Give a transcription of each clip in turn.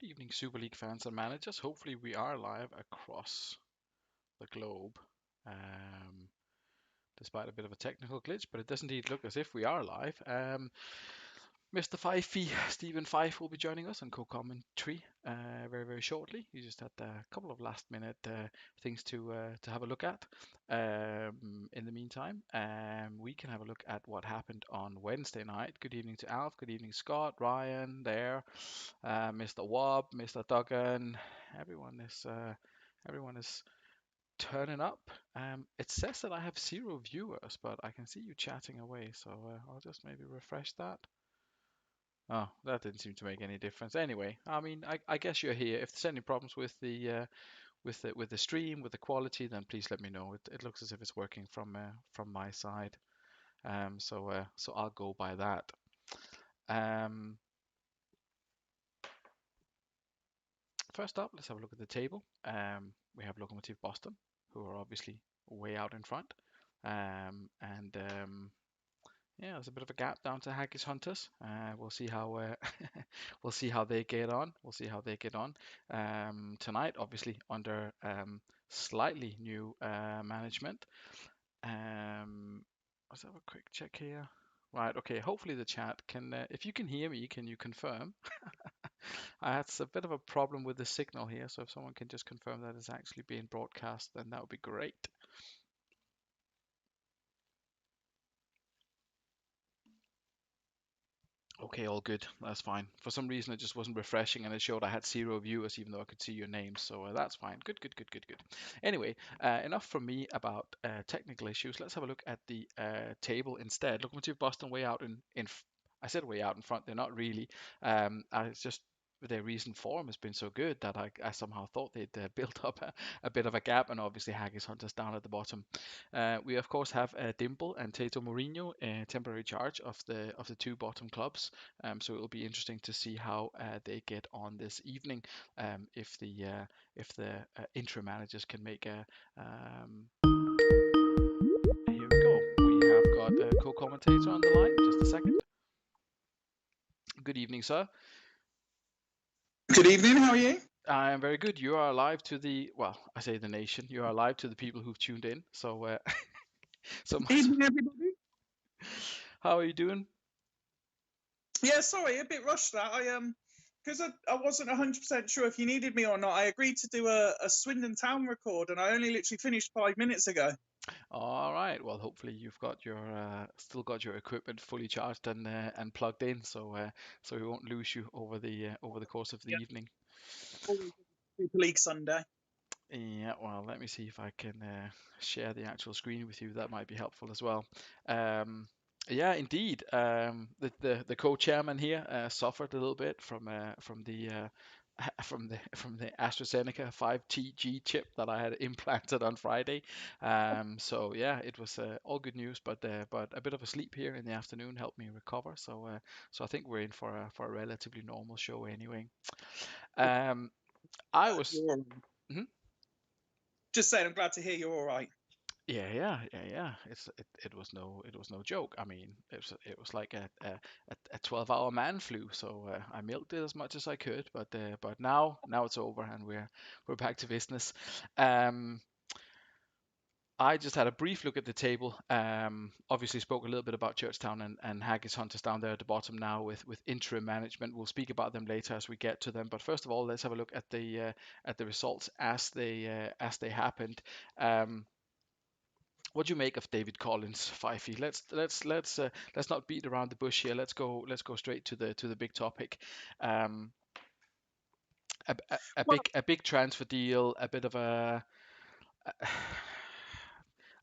Good evening, Super League fans and managers. Hopefully, we are live across the globe, um, despite a bit of a technical glitch, but it does indeed look as if we are live. Mr. Fifey, Stephen Fife, will be joining us on co-commentary very, very shortly. He just had a couple of last-minute things to have a look at. In the meantime, we can have a look at what happened on Wednesday night. Good evening to Alf. Good evening, Scott, Ryan, there, Mr. Wob, Mr. Duggan. Everyone is turning up. It says that I have 0 viewers, but I can see you chatting away, so I'll just maybe refresh that. Oh, that didn't seem to make any difference. Anyway, I mean, I guess you're here. If there's any problems with the stream, with the quality, then please let me know. It looks as if it's working from my side. So I'll go by that. First up, let's have a look at the table. We have Lokomotiv Boston, who are obviously way out in front, and yeah, there's a bit of a gap down to Haggis Hunters. We'll see how we'll see how they get on. We'll see how they get on tonight. Obviously, under slightly new management. Let's have a quick check here. Right. Okay. Hopefully the chat can. If you can hear me, can you confirm? I had a bit of a problem with the signal here, so if someone can just confirm that it's actually being broadcast, then that would be great. Okay, all good. That's fine. For some reason, it just wasn't refreshing, and it showed I had 0 viewers, even though I could see your name. So that's fine. Good, good, good, good, good. Anyway, enough from me about technical issues. Let's have a look at the table instead. Lokomotiv Boston way out I said way out in front. They're not really. It's just their recent form has been so good that I somehow thought they'd built up a bit of a gap, and obviously Haggis Hunters down at the bottom. We of course have Dimple and Tato Mourinho, temporary charge of the 2 bottom clubs. So it will be interesting to see how they get on this evening. If the interim managers can make a. Here we go. We have got a co-commentator on the line. Just a second. Good evening, sir. Good evening, how are you? I am very good. You are alive to the, well, I say the nation. You are alive to the people who've tuned in. So, Evening, everybody. How are you doing? Yeah, sorry, a bit rushed that. Because I wasn't 100% sure if you needed me or not. I agreed to do a Swindon Town record, and I only literally finished 5 minutes ago. All right. Well, hopefully you've got your still got your equipment fully charged and plugged in, so we won't lose you over the course of the evening. Always Super League Sunday. Yeah. Well, let me see if I can share the actual screen with you. That might be helpful as well. Yeah, indeed. The co-chairman here suffered a little bit from the from the AstraZeneca 5TG chip that I had implanted on Friday. So yeah, it was all good news, but a bit of a sleep here in the afternoon helped me recover. So I think we're in for a relatively normal show anyway. I was. Mhm. Just saying, I'm glad to hear you're all right. Yeah. It was no joke. I mean, it was like a 12-hour man flu. So I milked it as much as I could, but now it's over and we're back to business. I just had a brief look at the table. Obviously spoke a little bit about Churchtown and Haggis Hunters down there at the bottom now with interim management. We'll speak about them later as we get to them. But first of all, let's have a look at the results as they happened. What do you make of David Collins, Fifey? Let's not beat around the bush here. Let's go straight to the big topic. A big transfer deal, a bit of a.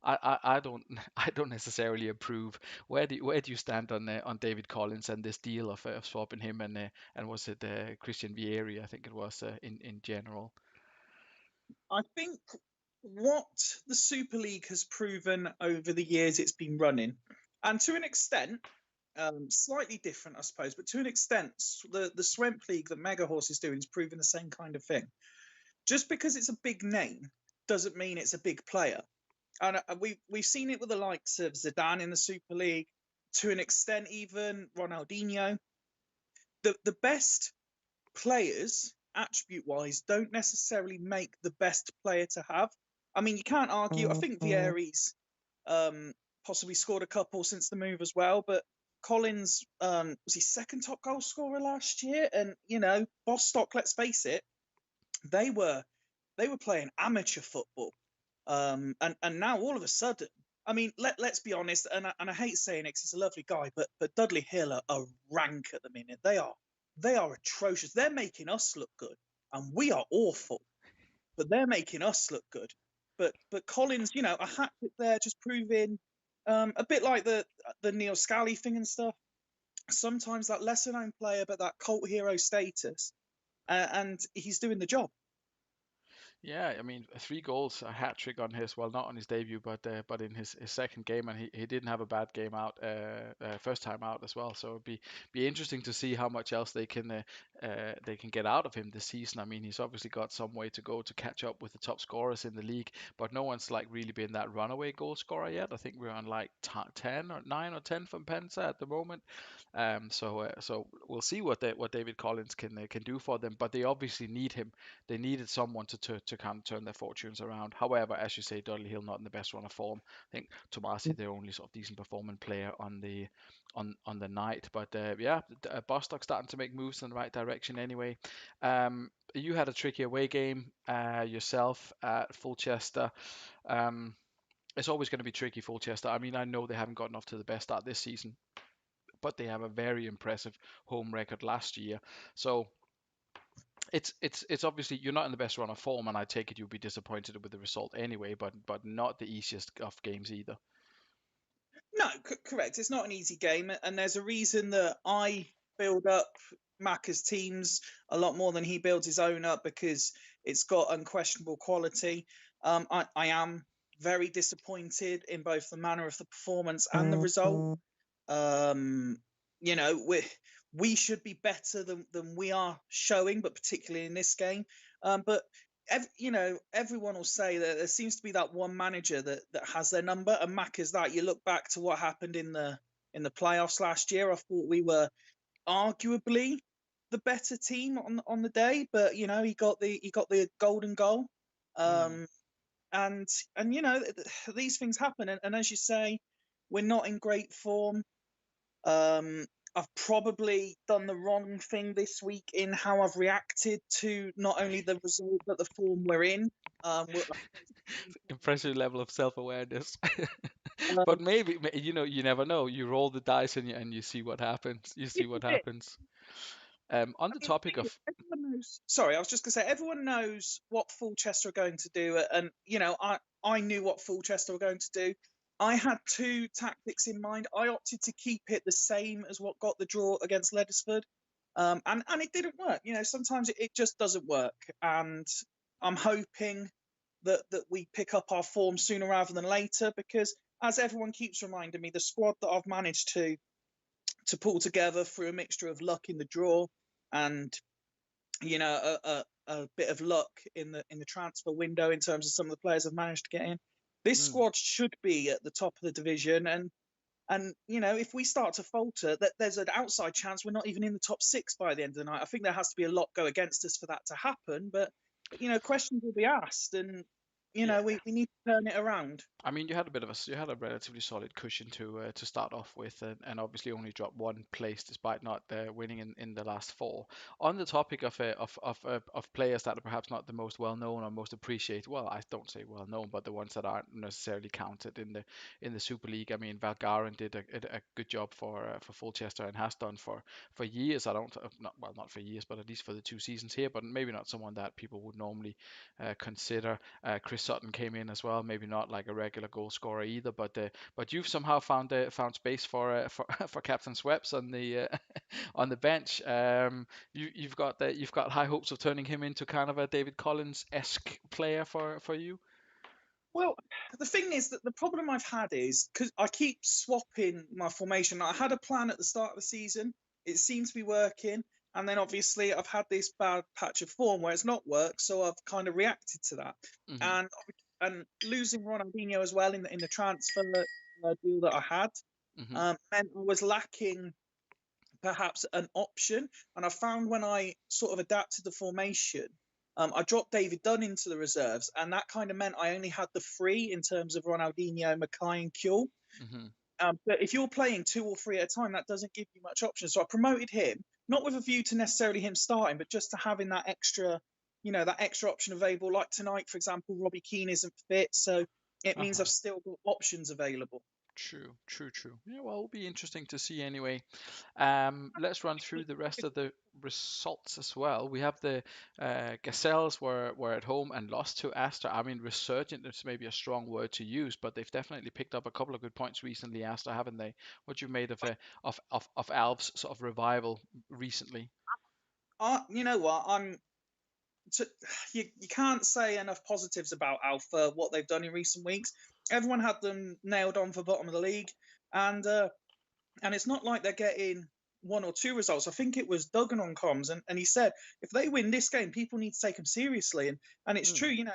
I don't necessarily approve. Where do you stand on David Collins and this deal of swapping him and was it Christian Vieri? I think it was in general. I think what the Super League has proven over the years it's been running, and to an extent, slightly different, I suppose, but to an extent, the Swemp League that Mega Horse is doing is proving the same kind of thing. Just because it's a big name doesn't mean it's a big player. And we've seen it with the likes of Zidane in the Super League, to an extent even Ronaldinho. The best players attribute-wise, don't necessarily make the best player to have. I mean, you can't argue. I think Vieri's possibly scored a couple since the move as well, but Collins was his second top goal scorer last year, and Bostock. Let's face it, they were playing amateur football, and now all of a sudden, I mean, let's be honest, and I hate saying it 'cause he's a lovely guy, but Dudley Hill are rank at the minute. They are atrocious. They're making us look good, and we are awful, but they're making us look good. But Collins, a hat trick there, just proving a bit like the Neil Scally thing and stuff. Sometimes that lesser known player, but that cult hero status, and he's doing the job. Yeah, I mean, 3 goals, a hat trick on his, well, not on his debut, but in his second game, and he didn't have a bad game out first time out as well. So it'd be interesting to see how much else they can get out of him this season. I mean, he's obviously got some way to go to catch up with the top scorers in the league, but no one's like really been that runaway goal scorer yet. I think we're on like 10 or 9 or 10 from Penza at the moment. So we'll see what David Collins can do for them, but they obviously need him. They needed someone to kind of turn their fortunes around. However, as you say, Dudley Hill not in the best run of form. I think Tomasi, their only sort of decent performing player on the night. But Bostock starting to make moves in the right direction anyway. You had a tricky away game yourself at Fulchester. It's always going to be tricky, Fulchester. I mean, I know they haven't gotten off to the best start this season, but they have a very impressive home record last year. So it's obviously you're not in the best run of form, and I take it you'll be disappointed with the result anyway. But not the easiest of games either. No, correct. It's not an easy game, and there's a reason that I build up Macca's teams a lot more than he builds his own up, because it's got unquestionable quality. I am very disappointed in both the manner of the performance and the result. We should be better than we are showing, but particularly in this game. But everyone will say that there seems to be that one manager that has their number, and Mac is that. You look back to what happened in the playoffs last year. I thought we were arguably the better team on the day, but he got the golden goal. And these things happen, and as you say, we're not in great form. I've probably done the wrong thing this week in how I've reacted to not only the result but the form we're in. Impressive level of self-awareness. Um, But maybe you never know. You roll the dice and you see what happens. You see this what is it. happens. On the I mean, the topic thing of is, everyone knows. Sorry, I was just going to say, everyone knows what Fulchester are going to do, and I knew what Fulchester were going to do. I had two tactics in mind. I opted to keep it the same as what got the draw against Leddersford, and it didn't work. Sometimes it just doesn't work, and I'm hoping that we pick up our form sooner rather than later, because as everyone keeps reminding me, the squad that I've managed to pull together through a mixture of luck in the draw and a bit of luck in the transfer window in terms of some of the players I've managed to get in. This squad should be at the top of the division, and if we start to falter, that there's an outside chance we're not even in the top 6 by the end of the night. I think there has to be a lot go against us for that to happen, but questions will be asked, and yeah. we need to turn it around. I mean, you had a relatively solid cushion to start off with, and obviously only dropped one place despite not winning in the last 4. On the topic of players that are perhaps not the most well known or most appreciated, well, I don't say well known, but the ones that aren't necessarily counted in the Super League. I mean, Valgarin did a good job for Fulchester and has done for years. I don't not for years, but at least for the 2 seasons here. But maybe not someone that people would normally consider. Chris Sutton came in as well, maybe not like a regular goal scorer either, but you've somehow found space for for Captain Sweps on the on the bench. You've got high hopes of turning him into kind of a David Collins-esque player for you. Well, the thing is that the problem I've had is because I keep swapping my formation. I had a plan at the start of the season. It seems to be working. And then obviously I've had this bad patch of form where it's not worked. So I've kind of reacted to that. Mm-hmm. And losing Ronaldinho as well in the transfer deal that I had Mm-hmm. meant I was lacking perhaps an option. And I found when I sort of adapted the formation, I dropped David Dunn into the reserves, and that kind of meant I only had the three in terms of Ronaldinho, Mackay, and Kjell. Mm-hmm. But if you're playing 2 or 3 at a time, that doesn't give you much option. So I promoted him, not with a view to necessarily him starting, but just to having that extra, that extra option available. Like tonight, for example, Robbie Keane isn't fit, so it means Uh-huh. I've still got options available. True, true, true. Yeah, well, it'll be interesting to see anyway. Let's run through the rest of the results as well. We have the Gazelles were at home and lost to Astor. I mean, resurgent is maybe a strong word to use, but they've definitely picked up a couple of good points recently, Astor, haven't they? What you made of of Alves' sort of revival recently? You know what? To, you can't say enough positives about Alpha, what they've done in recent weeks. Everyone had them nailed on for bottom of the league, and it's not like they're getting 1 or 2 results. I think it was Duggan on comms, and he said if they win this game, people need to take them seriously, and it's true. Mm,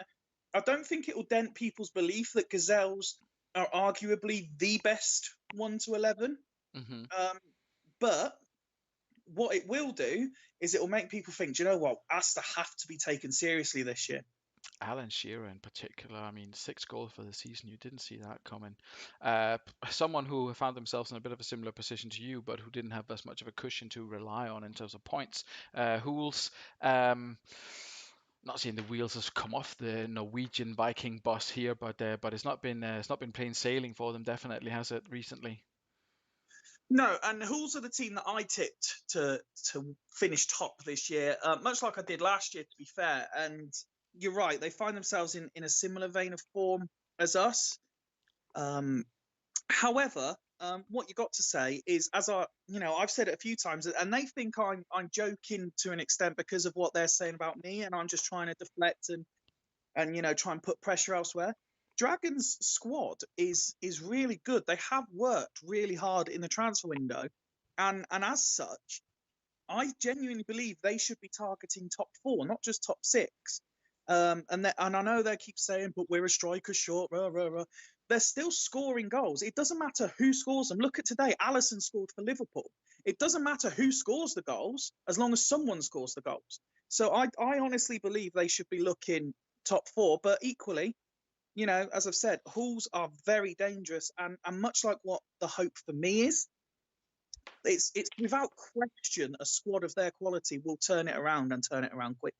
I don't think it will dent people's belief that Gazelles are arguably the best 1 to 11. mm-hmm. Um, but what it will do is it will make people think, do you know what, Asta have to be taken seriously this year. Alan Shearer in particular, I mean, 6 goals for the season. You didn't see that coming. Someone who found themselves in a bit of a similar position to you, but who didn't have as much of a cushion to rely on in terms of points. Hools, not saying the wheels has come off the Norwegian Viking bus here, but it's not been plain sailing for them. Definitely has it recently. No, and Hools are the team that I tipped to finish top this year, much like I did last year, to be fair. And you're right, they find themselves in a similar vein of form as us. Um, However, what you got to say is, as I've said it a few times, and they think I'm joking to an extent because of what they're saying about me, and I'm just trying to deflect and try and put pressure elsewhere. Dragons squad is really good. They have worked really hard in the transfer window, and as such, I genuinely believe they should be targeting top 4, not just top 6. And I know they keep saying, but we're a striker short. Rah, rah, rah. They're still scoring goals. It doesn't matter who scores them. Look at today. Alisson scored for Liverpool. It doesn't matter who scores the goals as long as someone scores the goals. So I honestly believe they should be looking top 4. But equally, as I've said, Hools are very dangerous. And much like what the hope for me is, it's without question a squad of their quality will turn it around and turn it around quick.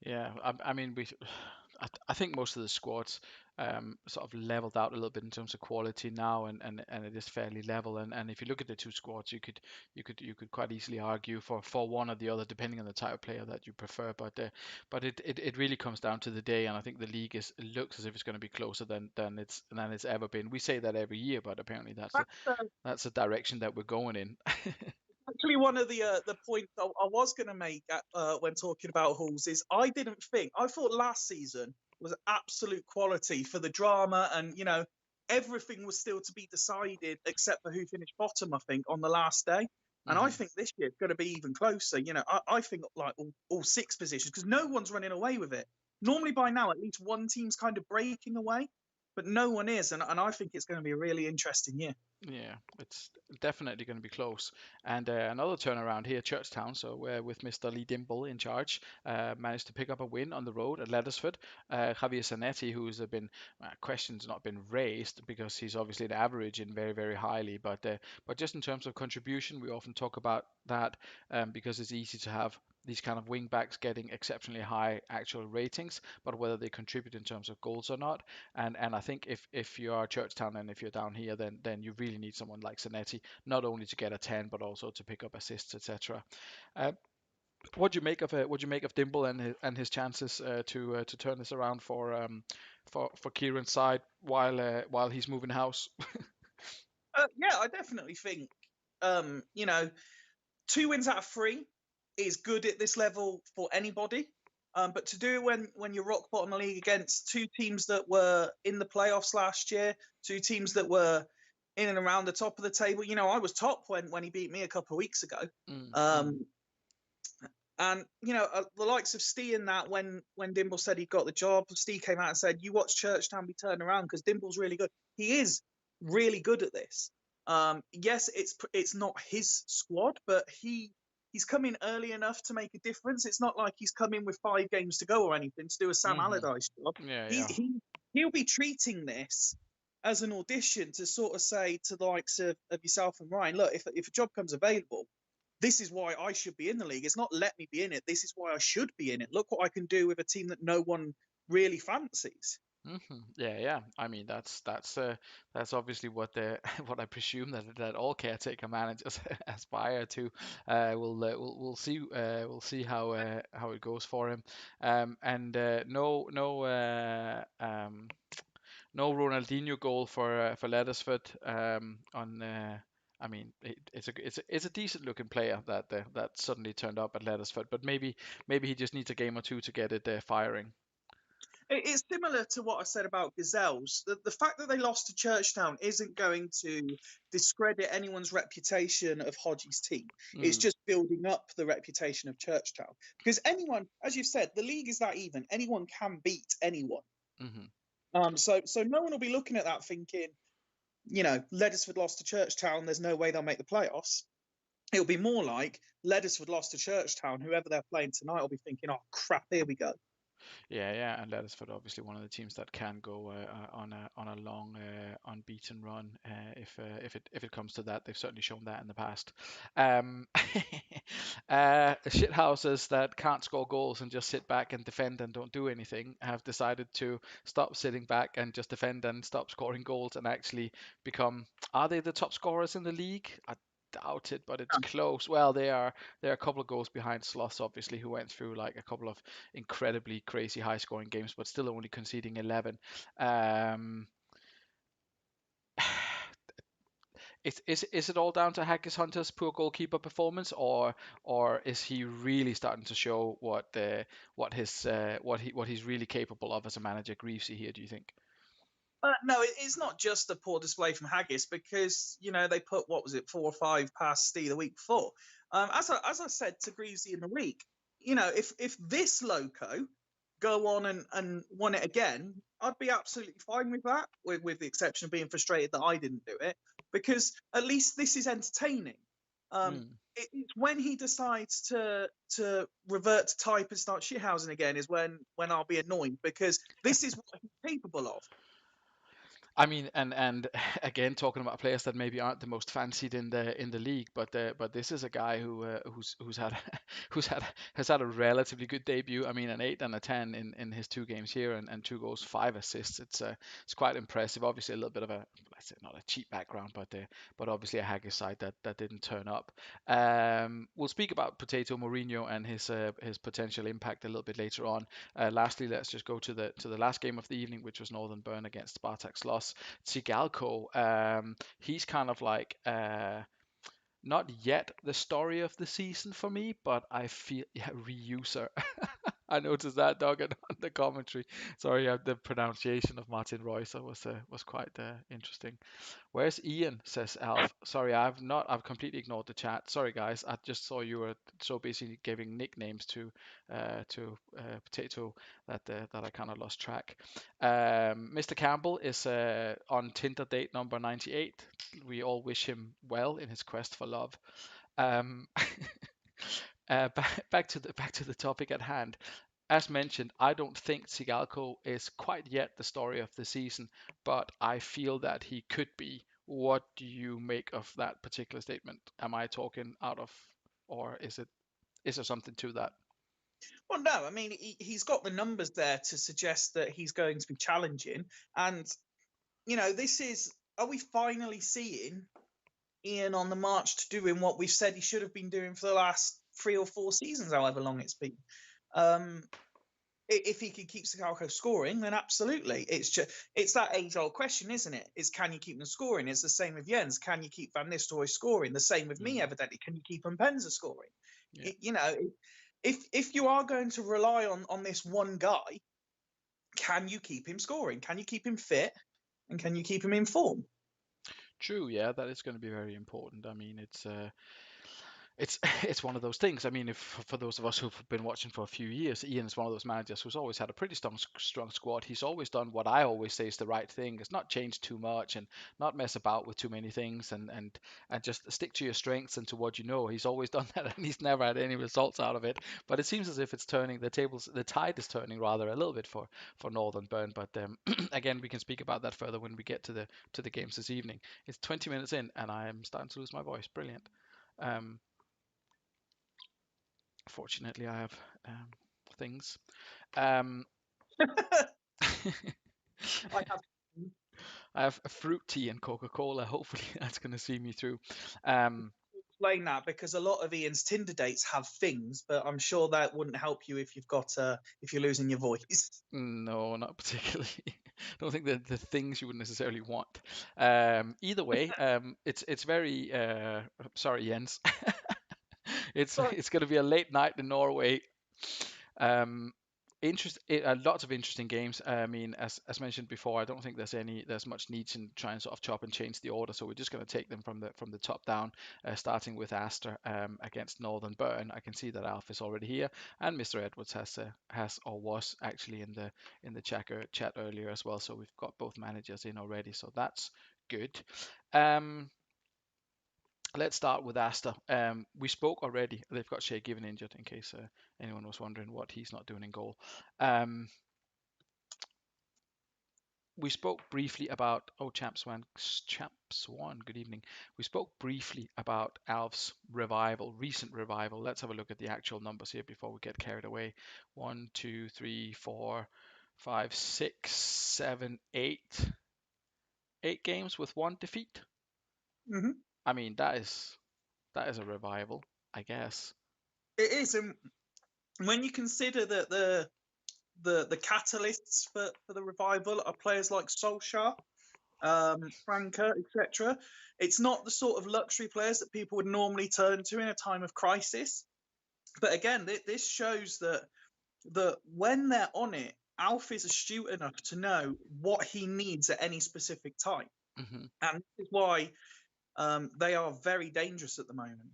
Yeah, I mean, I think most of the squads sort of leveled out a little bit in terms of quality now, and it is fairly level. And if you look at the two squads, you could quite easily argue for one or the other, depending on the type of player that you prefer. But it really comes down to the day, and I think the league looks as if it's going to be closer than it's ever been. We say that every year, but apparently that's the direction that we're going in. Actually, one of the points I was going to make when talking about Halls is I thought last season was absolute quality for the drama, and everything was still to be decided except for who finished bottom. I think on the last day, and I Hmm. think this year it's going to be even closer. I think like all 6 positions, because no one's running away with it. Normally by now at least one team's kind of breaking away, but no one is, and I think it's going to be a really interesting year. Yeah, it's definitely going to be close. And another turnaround here, Churchtown. So with Mr. Lee Dimble in charge, managed to pick up a win on the road at Leddersford. Javier Zanetti, who's been questions not been raised because he's obviously the average in very very highly, but just in terms of contribution, we often talk about that because it's easy to have these kind of wing backs getting exceptionally high actual ratings, but whether they contribute in terms of goals or not. And I think if you are Churchtown and if you're down here, then you really need someone like Zanetti, not only to get a 10, but also to pick up assists, etc. Uh, what do you make of Dimble and his chances to turn this around for Kieran's side while he's moving house? Yeah, I definitely think, 2 wins out of 3 is good at this level for anybody. But to do it when you're rock bottom of the league against 2 teams that were in the playoffs last year, 2 teams that were in and around the top of the table. I was top when he beat me a couple of weeks ago. Mm, mm. Um, and the likes of Stee in that when Dimble said he got the job, Stee came out and said, "You watch Churchtown be turned around because Dimble's really good. He is really good at this." Yes, it's not his squad, but he's come in early enough to make a difference. It's not like he's come in with 5 games to go or anything to do a Sam Hmm. Allardyce job. Yeah, He yeah. he he'll be treating this as an audition to sort of say to the likes of yourself and Ryan, look, if a job comes available, this is why I should be in the league. It's not let me be in it. This is why I should be in it. Look what I can do with a team that no one really fancies. Yeah, yeah. I mean, that's obviously what the what I presume that all caretaker managers aspire to. We'll see how it goes for him. And no Ronaldinho goal for Leddersford. On I mean, it's a decent looking player that suddenly turned up at Leddersford, but maybe he just needs a game or two to get it firing. It's similar to what I said about Gazelles. The fact that they lost to Churchtown isn't going to discredit anyone's reputation of Hodge's team. It's Mm, just building up the reputation of Churchtown. Because anyone, as you've said, the league is that even. Anyone can beat anyone. hmm So no one will be looking at that thinking, Leddersford lost to Churchtown. There's no way they'll make the playoffs. It'll be more like Leddersford lost to Churchtown. Whoever they're playing tonight will be thinking, oh crap, here we go. Yeah, yeah, and Leddersford obviously one of the teams that can go on a long unbeaten run if it comes to that. They've certainly shown that in the past. Um, Shithouses that can't score goals and just sit back and defend and don't do anything have decided to stop sitting back and just defend and stop scoring goals and actually become. Are they the top scorers in the league? I doubt it, but it's close. Well, they are. They're a couple of goals behind Sloss, obviously, who went through like a couple of incredibly crazy high scoring games, but still only conceding 11. Um, is it all down to Haggis Hunter's poor goalkeeper performance, or is he really starting to show what he's really capable of as a manager, Greavesy here? Do you think? No, it's not just a poor display from Haggis because they put what was it 4 or 5 past Steve the week before. As I said to Greasy in the week, if this Loco go on and won it again, I'd be absolutely fine with that, with the exception of being frustrated that I didn't do it because at least this is entertaining. Um, Mm. it's when he decides to revert to type and start shithousing again is when I'll be annoyed because this is what he's capable of. I mean, and again, talking about players that maybe aren't the most fancied in the league, but this is a guy who's had who's had has had a relatively good debut. I mean, an 8 and a 10 in his 2 games here, and 2 goals, 5 assists. It's quite impressive. Obviously, a little bit of a, let's say, not a cheap background, but obviously a Haggis side that didn't turn up. We'll speak about Potato Mourinho and his potential impact a little bit later on. Lastly, let's just go to the last game of the evening, which was Northern Burn against Spartak Sloss. Tsigalko, he's kind of like not yet the story of the season for me, but I feel, yeah, reuser. I noticed that, Doug, on the commentary. Sorry, the pronunciation of Martin Royce was quite interesting. Where's Ian? Says Alf. Sorry, I've completely ignored the chat. Sorry, guys. I just saw you were so busy giving nicknames to Potato that I kind of lost track. Mr. Campbell is on Tinder date number 98. We all wish him well in his quest for love. Um, back to the topic at hand. As mentioned, I don't think Sigalko is quite yet the story of the season, but I feel that he could be. What do you make of that particular statement? Am I talking out of, or is there something to that? Well, no, I mean he's got the numbers there to suggest that he's going to be challenging, and this is. Are we finally seeing Ian on the march to doing what we've said he should have been doing for the last 3 or 4 seasons, however long it's been? If he can keep Sikalko scoring, then absolutely. It's that age-old question, isn't it? Is can you keep them scoring? It's the same with Jens. Can you keep Van Nistelrooy scoring? The same with me, Mm, evidently. Can you keep Mpenza scoring? yeah, If you are going to rely on this one guy, can you keep him scoring? Can you keep him fit? And can you keep him in form? true. Yeah, that is going to be very important. I mean, It's it's one of those things. I mean, if for those of us who've been watching for a few years, Ian is one of those managers who's always had a pretty strong squad. He's always done what I always say is the right thing. It's not changed too much and not mess about with too many things and just stick to your strengths and to what you know. He's always done that and he's never had any results out of it. But it seems as if it's turning the tide is turning rather a little bit for Northern Burn. But again, we can speak about that further when we get to the games this evening. It's 20 minutes in and I'm starting to lose my voice. Brilliant. Um, Fortunately, I have things. Um, I have I have a fruit tea and Coca-Cola. Hopefully, that's going to see me through. Um, to explain that because a lot of Ian's Tinder dates have things, but I'm sure that wouldn't help you if if you're losing your voice. no, not particularly. Don't think the things you would necessarily want. Either way, it's very sorry, Jens. Sorry. It's going to be a late night in Norway. Um, lots of interesting games. I mean, as mentioned before, I don't think there's much need to try and sort of chop and change the order. So we're just going to take them from the top down, starting with Astor against Northern Burn. I can see that Alf is already here, and Mr. Edwards has or was actually in the chat earlier as well. So we've got both managers in already. So that's good. Um, Let's start with Asta. We spoke already. They've got Shea Given injured, in case anyone was wondering what he's not doing in goal. Um, we spoke briefly about Chaps One. Good evening. We spoke briefly about Alf's revival, recent revival. Let's have a look at the actual numbers here before we get carried away. One, two, three, four, five, six, seven, eight. 8 games with 1 defeat. Hmm. I mean, that is a revival, I guess. It is, and when you consider that the catalysts for the revival are players like Solskjaer, Franca, etc. It's not the sort of luxury players that people would normally turn to in a time of crisis. But again, this shows that when they're on it, Alf is astute enough to know what he needs at any specific time, Hmm. and this is why they are very dangerous at the moment.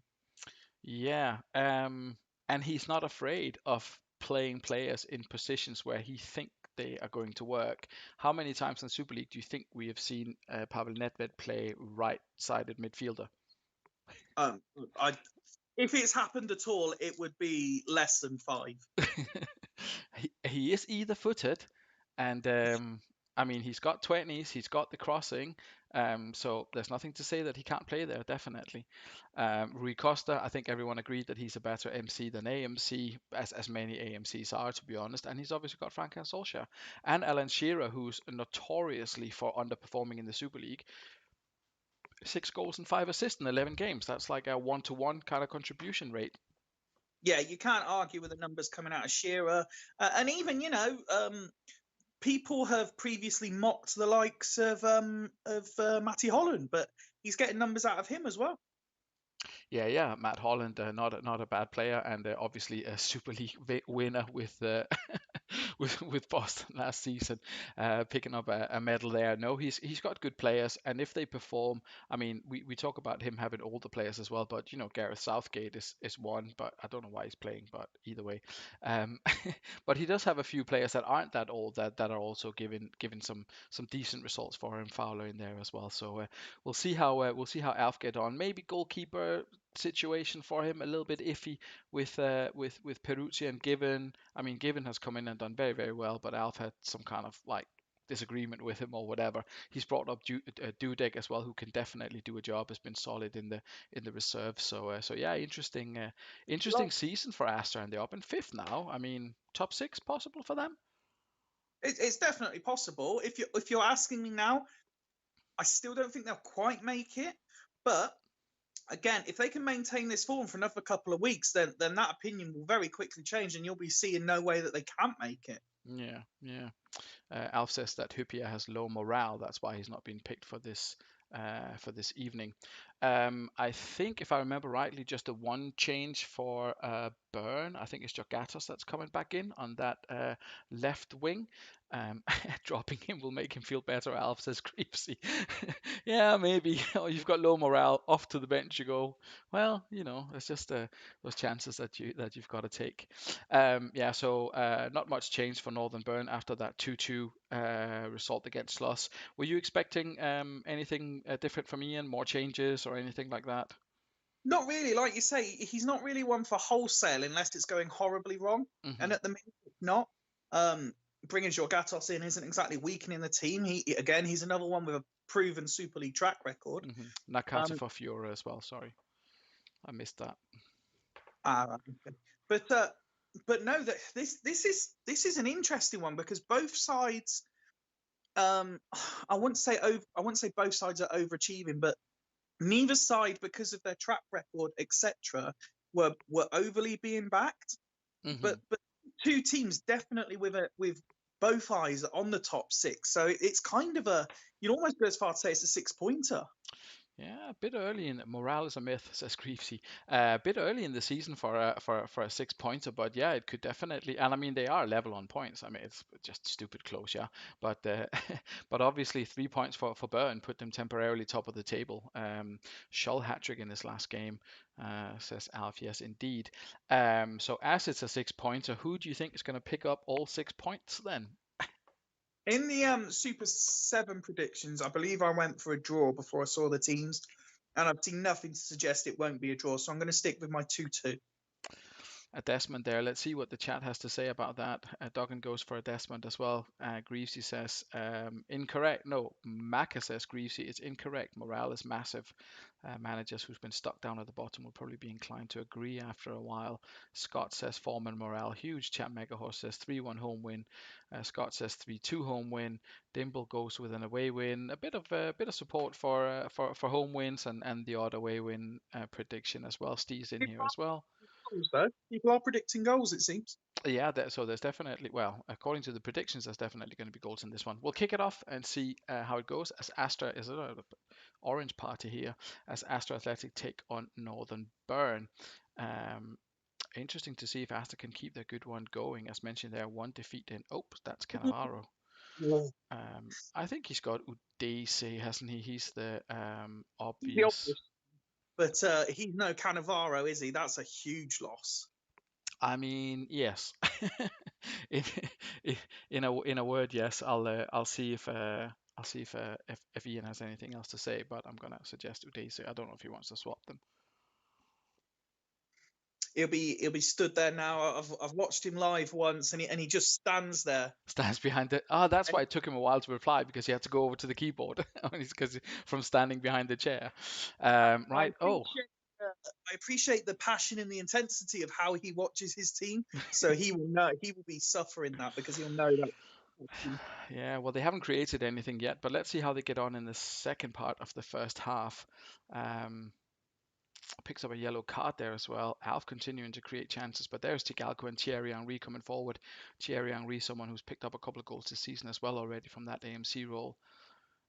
Yeah, and he's not afraid of playing players in positions where he think they are going to work. How many times in Super League do you think we have seen Pavel Nedved play right-sided midfielder? Um, I, if it's happened at all, it would be less than five. He is either-footed, and I mean he's got 20s, he's got the crossing, so there's nothing to say that he can't play there. Definitely, Rui Costa. I think everyone agreed that he's a better MC than AMC, as many AMCs are, to be honest. And he's obviously got Frank and Solskjaer and Alan Shearer, who's notoriously for underperforming in the Super League. 6 goals and 5 assists in 11 games. That's like a one-to-one kind of contribution rate. Yeah, you can't argue with the numbers coming out of Shearer, and even people have previously mocked the likes of Matty Holland, but he's getting numbers out of him as well. Yeah. Matt Holland, not a bad player, and obviously a Super League winner with with Boston last season, picking up a medal there. No, he's got good players, and if they perform, I mean, we talk about him having older players as well, but Gareth Southgate is one, but I don't know why he's playing, but either way, um, but he does have a few players that aren't that old that are also giving some decent results for him. Fowler in there as well, so we'll see how Alf get on. Maybe goalkeeper situation for him a little bit iffy with Peruzzi and Given. I mean, Given has come in and done very well, but Alf had some kind of like disagreement with him or whatever. He's brought up Dudek as well, who can definitely do a job. Has been solid in the reserve. So yeah, interesting Like, season for Astor, and they're up in fifth now. I mean, top six possible for them. it's definitely possible. If you're asking me now, I still don't think they'll quite make it. But again, if they can maintain this form for another couple of weeks, then that opinion will very quickly change, and you'll be seeing no way that they can't make it. Yeah. Alf says that Hupia has low morale. That's why he's not been picked for this evening. I think, if I remember rightly, just a one change for Burn. I think it's Jogatos that's coming back in on that left wing. Dropping him will make him feel better, Alf, says Creepsy. Yeah, maybe. Oh, you've got low morale. Off to the bench you go. Well, it's just those chances that you've got to take. Yeah, so not much change for Northern Burn after that 2-2 result against Sloss. Were you expecting anything different from Ian? More changes or anything like that? Not really, like you say, he's not really one for wholesale unless it's going horribly wrong. And Hmm. at the minute, it's not. Bringing Jorgatos in isn't exactly weakening the team. He's another one with a proven Super League track record. Nakata Um, for Fiora as well. Sorry, I missed that. okay. But no, that this is an interesting one because both sides. I wouldn't say both sides are overachieving, but neither side, because of their track record, etc., were overly being backed. Hmm. But two teams definitely with both eyes on the top six. So it's kind of you'd almost go as far to say it's a 6-pointer. Yeah, a bit early in morale is a myth, says Greavesy. A bit early in the season for a 6-pointer, but yeah, it could definitely. And I mean, they are level on points. I mean, it's just stupid close, yeah. But but obviously 3 points for Burn put them temporarily top of the table. Shull hat-trick in this last game, says Alf. Yes, indeed. So as it's a 6-pointer, who do you think is going to pick up all 6 points then? In the Super 7 predictions, I believe I went for a draw before I saw the teams, and I've seen nothing to suggest it won't be a draw. So I'm going to stick with my 2-2. A Desmond there. Let's see what the chat has to say about that. Duggan goes for a Desmond as well. Greavesy says incorrect. No, Maka says Greavesy is incorrect. Morale is massive. Managers who's been stuck down at the bottom will probably be inclined to agree after a while. Scott says form and morale huge. Chat Megahorse says 3-1 home win. Scott says 3-2 home win. Dimble goes with an away win. A bit of support for home wins and the odd away win prediction as well. Steve's in here as well. Goals, though. People are predicting goals, it seems. Yeah, so there's definitely, well, according to the predictions, there's definitely going to be goals in this one. We'll kick it off and see how it goes as Astra is an orange party here as Astra Athletic take on Northern Burn. Um, Interesting to see if Astra can keep their good one going. As mentioned, there one defeat in. Oh, that's Cannavaro. Yeah. I think he's got Udese, hasn't he? He's the The obvious. obvious. But he's no Cannavaro, is he? That's a huge loss. I mean, yes. in, in a word, yes. I'll see if Ian has anything else to say, but I'm gonna suggest Udese. I don't know if he wants to swap them. He'll be stood there now. I've watched him live once, and he just stands there. Stands behind it. Oh, that's And why it took him a while to reply because he had to go over to the keyboard because from standing behind the chair. I Right. Oh, appreciate I appreciate the passion and the intensity of how he watches his team. So he will be suffering that because he'll know that. yeah. Well, they haven't created anything yet, but let's see how they get on in the second part of the first half. Um, Picks up a yellow card there as well. Alf continuing to create chances, but there's Tigalco and Thierry Henry coming forward. Thierry Henry, someone who's picked up a couple of goals this season as well already from that AMC role.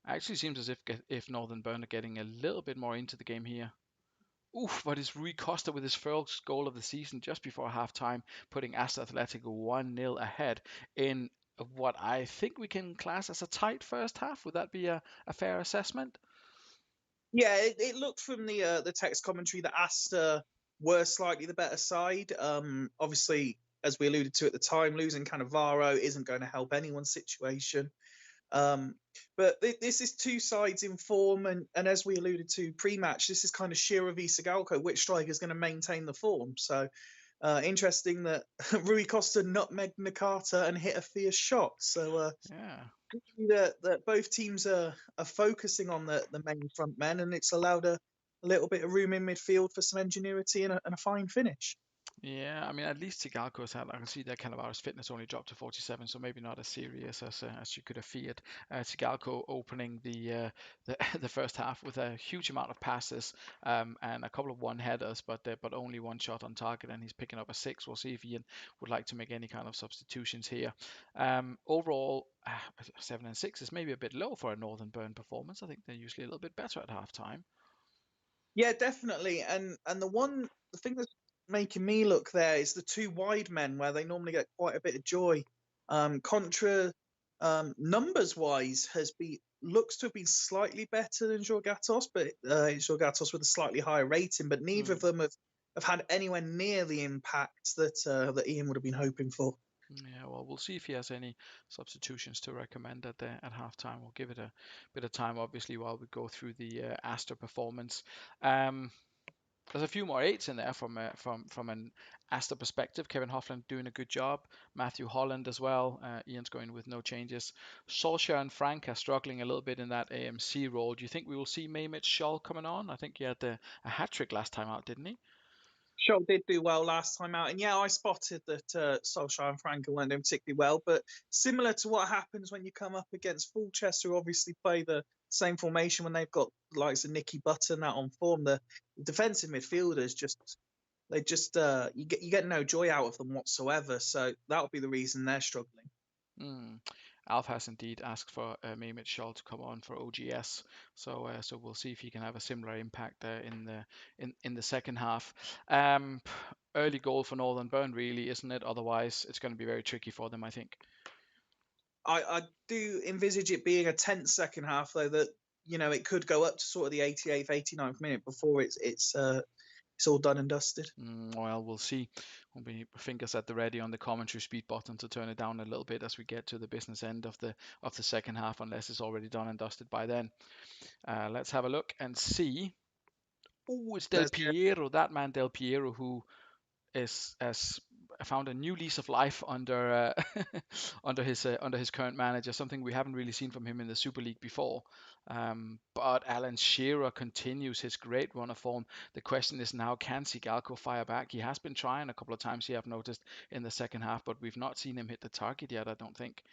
Actually seems as if Northern Burn are getting a little bit more into the game here. Oof, but it's Rui Costa with his first goal of the season just before halftime, putting Astra Athletic 1-0 ahead in what I think we can class as a tight first half. Would that be a fair assessment? Yeah, it looked from the text commentary that Asta were slightly the better side. Obviously, as we alluded to at the time, losing Cannavaro isn't going to help anyone's situation. Um, but this is two sides in form, and as we alluded to pre-match, this is kind of Shearer v Sigalko, which striker is going to maintain the form. So interesting that Rui Costa nutmegged Nakata and hit a fierce shot. So Yeah. that both teams are focusing on the main front men, and it's allowed a little bit of room in midfield for some ingenuity and a fine finish. Yeah, I mean, at least Tigalco's had. I can see that Cannavaro's fitness only dropped to 47, so maybe not as serious as you could have feared. Tigalco opening the the first half with a huge amount of passes and a couple of one headers, but only one shot on target, and he's picking up a 6. We'll see if Ian would like to make any kind of substitutions here. Overall, 7 and 6 is maybe a bit low for a Northern Burn performance. I think they're usually a little bit better at halftime. Yeah, definitely. And the thing that's making me look there is the two wide men where they normally get quite a bit of joy. Contra numbers wise has been looks to have been slightly better than Jorgatos, but Jorgatos with a slightly higher rating, but neither of Mm. them have had anywhere near the impact that Ian would have been hoping for. Yeah, well, we'll see if he has any substitutions to recommend at halftime. We'll give it a bit of time, obviously, while we go through the Astor performance. Um, there's a few more eights in there from an Astor perspective. Kevin Hoffland doing a good job. Matthew Holland as well. Ian's going with no changes. Solskjaer and Frank are struggling a little bit in that AMC role. Do you think we will see Mehmet Scholl coming on? I think he had a hat trick last time out, didn't he? Shaw did do well last time out, and yeah, I spotted that Solskjaer and Frankel weren't doing particularly well. But similar to what happens when you come up against Fulchester, who obviously play the same formation when they've got likes of Nicky Button that on form, the defensive midfielders you get no joy out of them whatsoever. So that'll be the reason they're struggling. Mm. Alf has indeed asked for Mehmet Scholl to come on for OGS, so we'll see if he can have a similar impact in the second half. Early goal for Northern Burn, really, isn't it? Otherwise, it's going to be very tricky for them, I think. I do envisage it being a tense second half, though, that it could go up to sort of the 88th, 89th minute before it's all done and dusted. Well, we'll see. We'll be fingers at the ready on the commentary speed button to turn it down a little bit as we get to the business end of the second half, unless it's already done and dusted by then. Let's have a look and see. Oh, it's Del Let's go. Piero, that man Del Piero, who is has found a new lease of life under under his current manager. Something we haven't really seen from him in the Super League before. But Alan Shearer continues his great run of form. The question is now, can Sigalko fire back? He has been trying a couple of times here, I've noticed, in the second half, but we've not seen him hit the target yet, I don't think.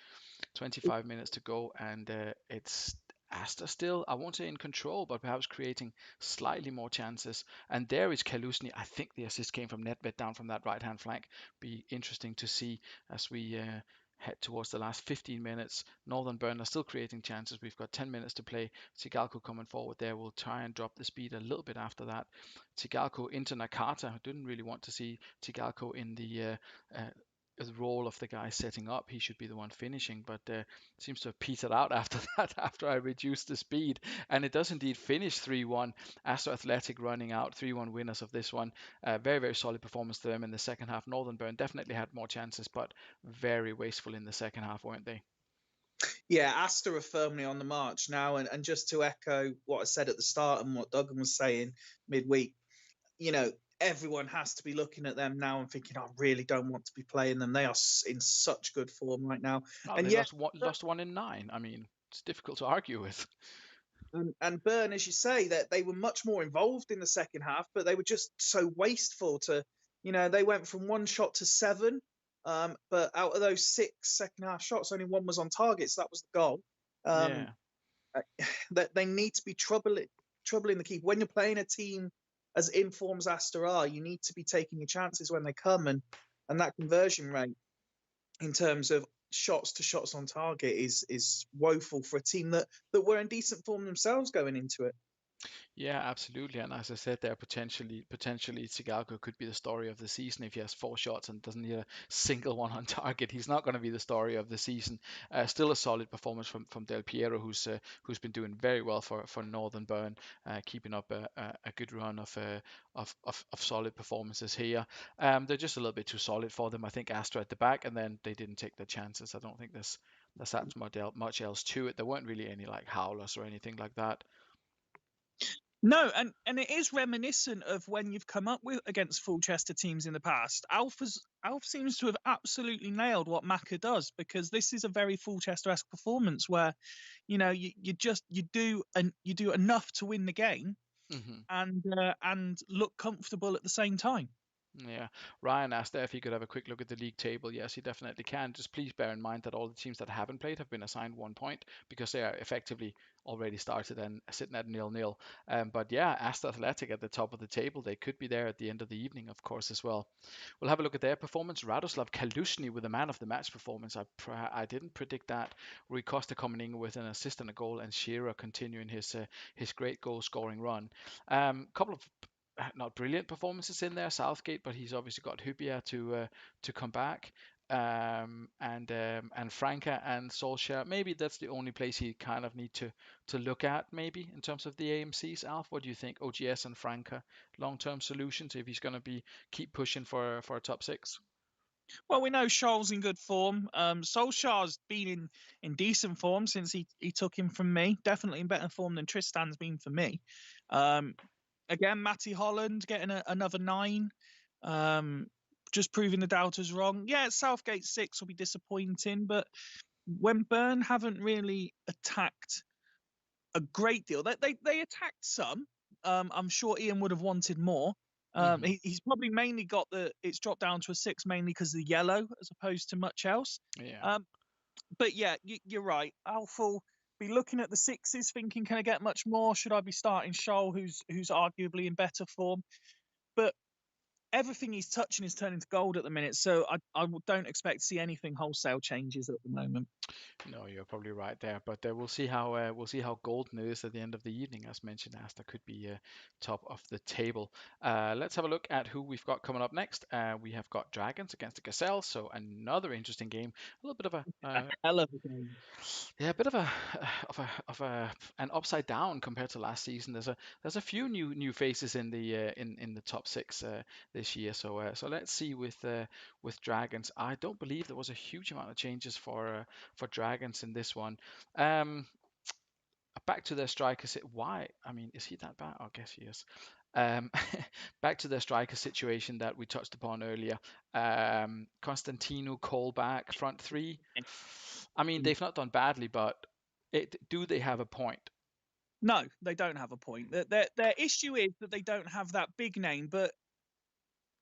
25 minutes to go, and it's Asta still, I won't say in control, but perhaps creating slightly more chances. And there is Kalusny. I think the assist came from Nedved down from that right hand flank. Be interesting to see as we head towards the last 15 minutes. Northern Burn are still creating chances. We've got 10 minutes to play. Sigalko coming forward there. We'll try and drop the speed a little bit after that. Sigalko into Nakata. Didn't really want to see Sigalko in the role of the guy setting up. He should be the one finishing, but seems to have petered out after that, after I reduced the speed. And it does indeed finish 3-1. Astro Athletic running out, 3-1 winners of this one. Very, very solid performance to them in the second half. Northern Burn definitely had more chances, but very wasteful in the second half, weren't they? Yeah, Astor are firmly on the march now, and just to echo what I said at the start and what Duggan was saying midweek, everyone has to be looking at them now and thinking, I really don't want to be playing them. They are in such good form right now, No, and they yeah. lost one in nine. I mean, it's difficult to argue with. And Burn, as you say, that they were much more involved in the second half, but they were just so wasteful they went from one shot to seven. But out of those six second half shots, only one was on target, so that was the goal. Um, Yeah. that they need to be troubling the keeper. When you're playing a team as informed as Astor are, you need to be taking your chances when they come, and that conversion rate in terms of shots to shots on target is woeful for a team that were in decent form themselves going into it. Yeah, absolutely. And as I said there, potentially Sigalko could be the story of the season if he has four shots and doesn't hit a single one on target. He's not going to be the story of the season. Still a solid performance from Del Piero, who's been doing very well for Northern Burn, keeping up a good run of solid performances here. They're just a little bit too solid for them. I think Astra at the back, and then they didn't take the chances. I don't think there's that much else to it. There weren't really any like howlers or anything like that. No, and it is reminiscent of when you've come up with against Fulchester teams in the past. Alf seems to have absolutely nailed what Maka does, because this is a very Fulchester-esque performance where you do enough to win the game Hmm. and look comfortable at the same time. Yeah, Ryan asked there if he could have a quick look at the league table. Yes, he definitely can. Just please bear in mind that all the teams that haven't played have been assigned 1 point because they are effectively already started and sitting at 0-0. But yeah, Aston Athletic at the top of the table. They could be there at the end of the evening, of course, as well. We'll have a look at their performance. Radoslav Kalushny with a man of the match performance. I didn't predict that. Rui Costa coming in with an assist and a goal, and Shearer continuing his great goal scoring run. Couple of not brilliant performances in there, Southgate, but he's obviously got Hubia to come back. and Franca and Solskjaer. Maybe that's the only place he kind of need to look at, maybe in terms of the AMCs. Alf, what do you think? OGS and Franca, long-term solutions if he's going to be keep pushing for a top six. Well, we know Scholl's in good form. Solskjaer's been in decent form since he took him from me. Definitely in better form than Tristan's been for me. Again, Matty Holland getting another 9. Just proving the doubters wrong. Yeah, Southgate 6 will be disappointing, but when Byrne haven't really attacked a great deal, they attacked some. I'm sure Ian would have wanted more. He's probably mainly got it's dropped down to a 6 mainly because of the yellow as opposed to much else. Yeah. But yeah, you're right. Alf will be looking at the 6s, thinking, can I get much more? Should I be starting Scholl, who's arguably in better form? But everything he's touching is turning to gold at the minute, so I don't expect to see anything wholesale changes at the moment. No, you're probably right there, but we'll see how golden it is at the end of the evening. As mentioned, Asta could be top of the table. Let's have a look at who we've got coming up next. We have got Dragons against the Gazelles, so another interesting game. A little bit of A hell of a game. yeah, a bit of a an upside down compared to last season. There's a few new faces in the top six this year. So let's see with Dragons. I don't believe there was a huge amount of changes for Dragons in this one. Back to their striker. Why? I mean, is he that bad? I guess he is. Um, back to the striker situation that we touched upon earlier. Constantino, Colback, front three. I mean, they've not done badly, but do they have a point? No, they don't have a point. Their issue is that they don't have that big name. But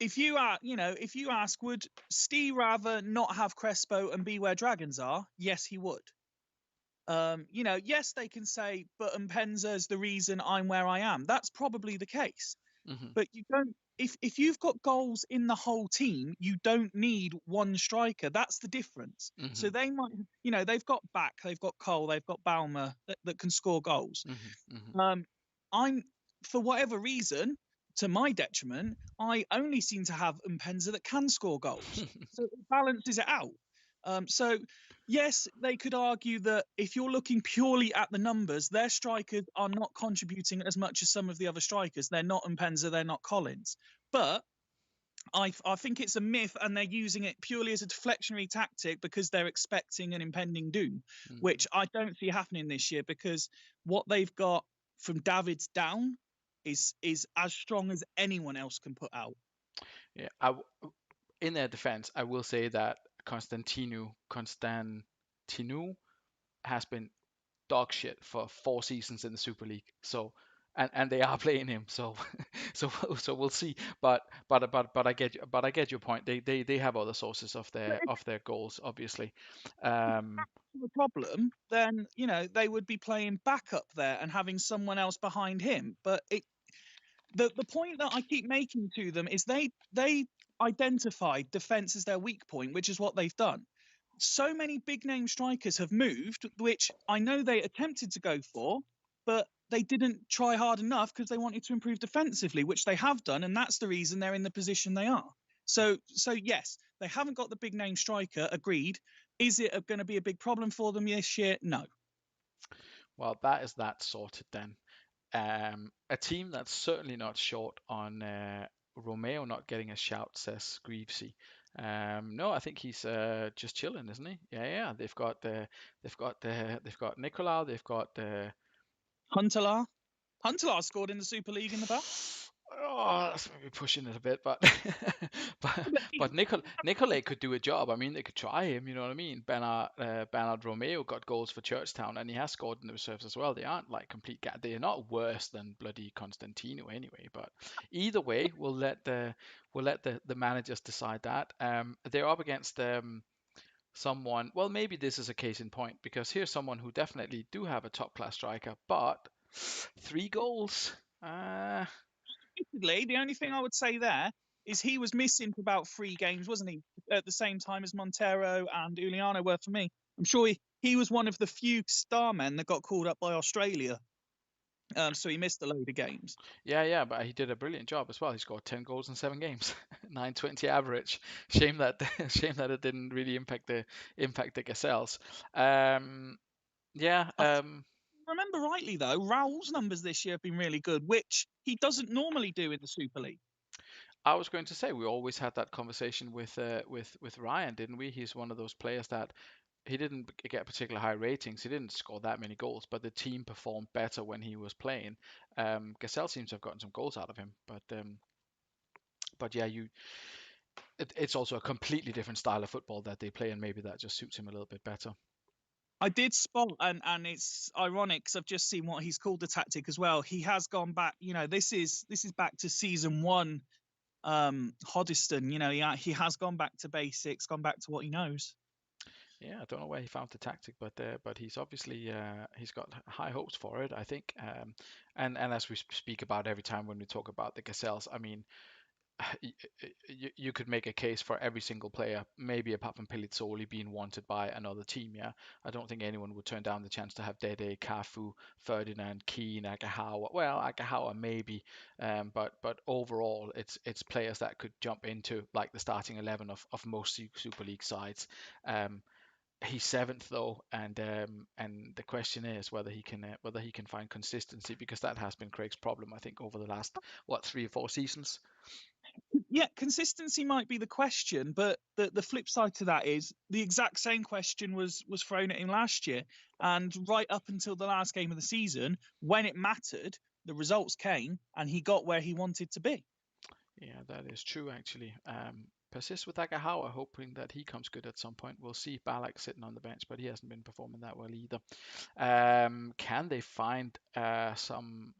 if you ask, would Steve rather not have Crespo and be where Dragons are? Yes, he would. Yes, they can say, but Mpenza's the reason I'm where I am. That's probably the case. But you don't. If you've got goals in the whole team, you don't need one striker. That's the difference. So they might, they've got Back, they've got Cole, they've got Balmer that can score goals. I'm, for whatever reason, to my detriment, I only seem to have Mpenza that can score goals. So it balances it out. So yes, they could argue that if you're looking purely at the numbers, their strikers are not contributing as much as some of the other strikers. They're not Mpenza, they're not Collins. But I think it's a myth, and they're using it purely as a deflectionary tactic because they're expecting an impending doom, which I don't see happening this year, because what they've got from Davids down is as strong as anyone else can put out. Yeah, in their defense, I will say that Constantino has been dog shit for 4 seasons in the Super League. So and they are playing him. So so we'll see. But I get your point. They have other sources of their goals, obviously. The problem, then they would be playing backup there and having someone else behind him. But the point that I keep making to them is they identified defense as their weak point, which is what they've done. So many big name strikers have moved, which I know they attempted to go for, but they didn't try hard enough because they wanted to improve defensively, which they have done, and that's the reason they're in the position they are. So yes, they haven't got the big name striker, agreed. Is it going to be a big problem for them this year? No. Well, that is that sorted then. A team that's certainly not short on Romeo not getting a shout, says Greavesy. No, I think he's just chilling, isn't he? Yeah. They've got Nicolau. They've got Huntelaar. Huntelaar scored in the Super League in the past. Oh, that's maybe pushing it a bit, but but Nicolay could do a job. I mean, they could try him. You know what I mean? Bernard Romeo got goals for Churchtown, and he has scored in the reserves as well. They aren't like complete. They're not worse than bloody Constantino anyway. But either way, we'll let the managers decide that. They're up against someone. Well, maybe this is a case in point, because here's someone who definitely do have a top class striker, but 3 goals. The only thing I would say there is he was missing for about 3 games, wasn't he? At the same time as Montero and Uliano were for me. I'm sure he was one of the few star men that got called up by Australia. So he missed a load of games. Yeah, but he did a brilliant job as well. He scored 10 goals in 7 games, 920 average. Shame that shame that it didn't really impact the Gazelles. Um, yeah, I remember rightly though, Raul's numbers this year have been really good, which he doesn't normally do in the Super League. I was going to say we always had that conversation with Ryan, didn't we? He's one of those players that he didn't get particularly high ratings. He didn't score that many goals, but the team performed better when he was playing. Gazelle seems to have gotten some goals out of him, but yeah, it's also a completely different style of football that they play, and maybe that just suits him a little bit better. I did spot, and it's ironic because I've just seen what he's called the tactic as well. He has gone back. This is back to season one. Hoddesdon, he has gone back to basics, gone back to what he knows. Yeah, I don't know where he found the tactic, but he's obviously he's got high hopes for it, I think. And as we speak about every time when we talk about the Gazelles, I mean, you could make a case for every single player, maybe apart from Pelizzoli being wanted by another team. Yeah, I don't think anyone would turn down the chance to have Dede, Cafu, Ferdinand, Keane, Agahawa. Well, Agahawa maybe, but overall, it's players that could jump into like the starting 11 of most Super League sides. He's seventh though, and the question is whether he can find consistency, because that has been Craig's problem, I think, over the last 3 or 4 seasons. Yeah, consistency might be the question, but the flip side to that is the exact same question was thrown at him last year, and right up until the last game of the season, when it mattered, the results came, and he got where he wanted to be. Yeah, that is true actually. Persist with Agahawa, hoping that he comes good at some point. We'll see. Balak sitting on the bench, but he hasn't been performing that well either. Can they find some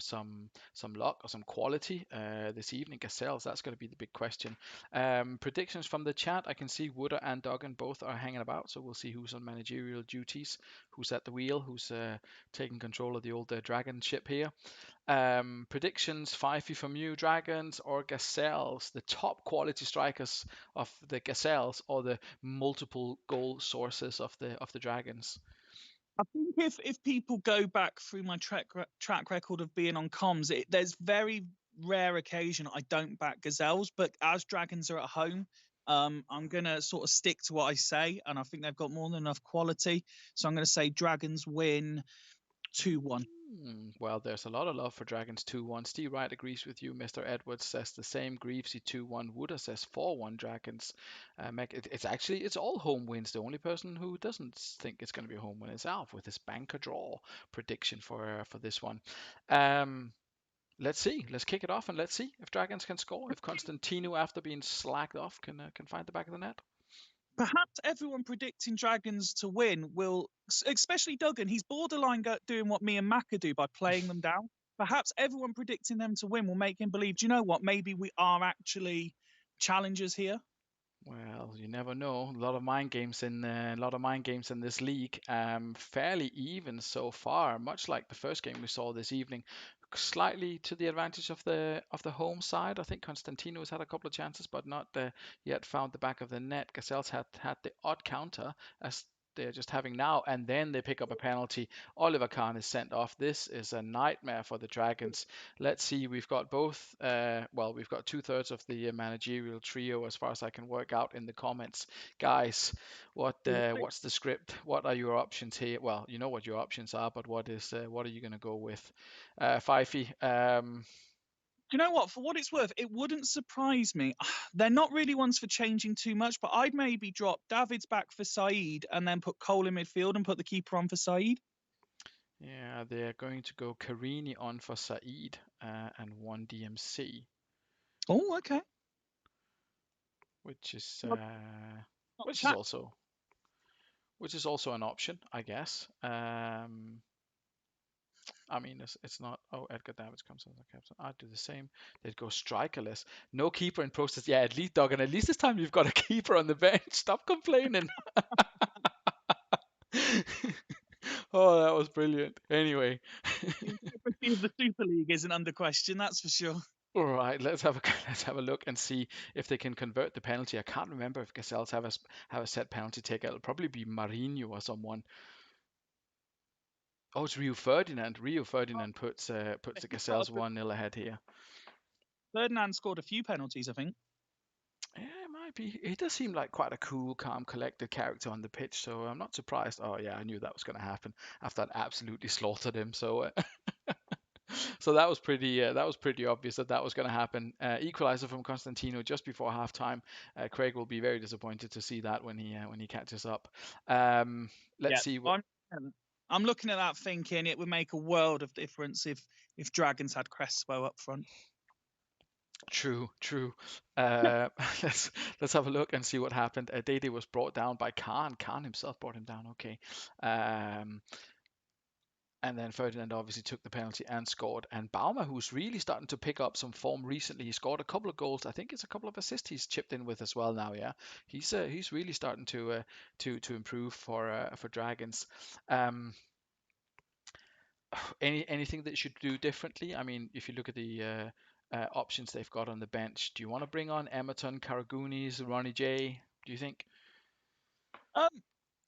luck or some quality this evening? Gazelles, that's going to be the big question. Predictions from the chat. I can see Wooder and Duggan both are hanging about, so we'll see who's on managerial duties, who's at the wheel, who's taking control of the old dragon ship here. Predictions, Fifey from you, Dragons or Gazelles, the top quality strikers of the Gazelles or the multiple goal sources of the Dragons. I think if people go back through my track record of being on comms, there's very rare occasion I don't back Gazelles, but as Dragons are at home, I'm gonna sort of stick to what I say, and I think they've got more than enough quality. So I'm gonna say Dragons win 2-1. Well, there's a lot of love for Dragons 2-1. Steve Wright agrees with you. Mr. Edwards says the same. Greavesy 2-1. Wooder says 4-1 Dragons. It's all home wins. The only person who doesn't think it's going to be a home win is Alf with his banker draw prediction for this one. Let's see. Let's kick it off and let's see if Dragons can score. If Constantino, after being slacked off, can find the back of the net. Perhaps everyone predicting Dragons to win will, especially Duggan, he's borderline doing what me and Maka do by playing them down. Perhaps everyone predicting them to win will make him believe, do you know what? Maybe we are actually challengers here. Well, you never know. A lot of mind games in this league. Fairly even so far, much like the first game we saw this evening. Slightly to the advantage of the home side. I think Constantino has had a couple of chances, but not yet found the back of the net. Gazelles had the odd counter, as they're just having now, and then they pick up a penalty. Oliver Kahn is sent off. This is a nightmare for the Dragons. Let's see. We've got both. We've got 2/3 of the managerial trio, as far as I can work out in the comments. Guys, what's the script? What are your options here? Well, you know what your options are, but what are you going to go with? Fifey. Do you know what? For what it's worth, it wouldn't surprise me. They're not really ones for changing too much, but I'd maybe drop David's back for Saeed and then put Cole in midfield and put the keeper on for Saeed. Yeah, they're going to go Karini on for Saeed and one DMC. Oh, okay. Which is Not which is chat. also which is also an option, I guess. I mean, it's not. Oh, Edgar Davids comes as a captain. I'd do the same. They'd go strikerless. No keeper in process. Yeah, at least, Dog, and at least this time you've got a keeper on the bench. Stop complaining. Oh, that was brilliant. Anyway. The integrity of the Super League isn't under question, that's for sure. All right, let's have a let's have a look and see if they can convert the penalty. I can't remember if Gazelles have a set penalty taker. It'll probably be Marinho or someone. Oh, it's Rio Ferdinand. Rio Ferdinand puts the Gazelles But 1-0 ahead here. Ferdinand scored a few penalties, I think. Yeah, it might be. He does seem like quite a cool, calm, collected character on the pitch, so I'm not surprised. Oh yeah, I knew that was going to happen after I absolutely slaughtered him. So so that was pretty obvious that that was going to happen. Equalizer from Constantino just before halftime. Craig will be very disappointed to see that when he catches up. Um, let's Yeah, see what. I'm looking at that thinking it would make a world of difference if Dragons had Crespo up front. True, true. Uh, let's have a look and see what happened. Dede was brought down by Khan. Khan himself brought him down. Okay. Um, and then Ferdinand obviously took the penalty and scored. And Bauma, who's really starting to pick up some form recently, he scored a couple of goals. I think it's a couple of assists he's chipped in with as well now. Yeah, he's really starting to improve for Dragons. Um, anything that should do differently? I mean, if you look at the options they've got on the bench, do you want to bring on Emerton, Karagounis, Ronnie J? Do you think? Um,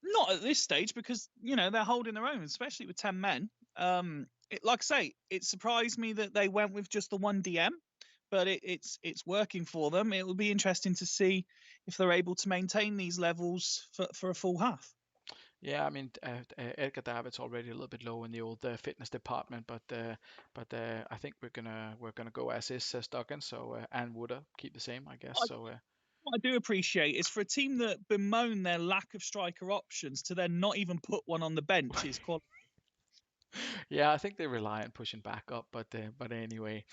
Not at this stage because they're holding their own, especially with 10 men. Like I say, it surprised me that they went with just the one DM, but it's working for them. It will be interesting to see if they're able to maintain these levels for a full half. Yeah, I mean, Edgar David's already a little bit low in the old fitness department, but I think we're gonna go as is, says Duggan. So and Wooder keep the same, I guess. I, So what I do appreciate is for a team that bemoan their lack of striker options to then not even put one on the bench is quality. yeah, I think they rely on pushing back up, but anyway,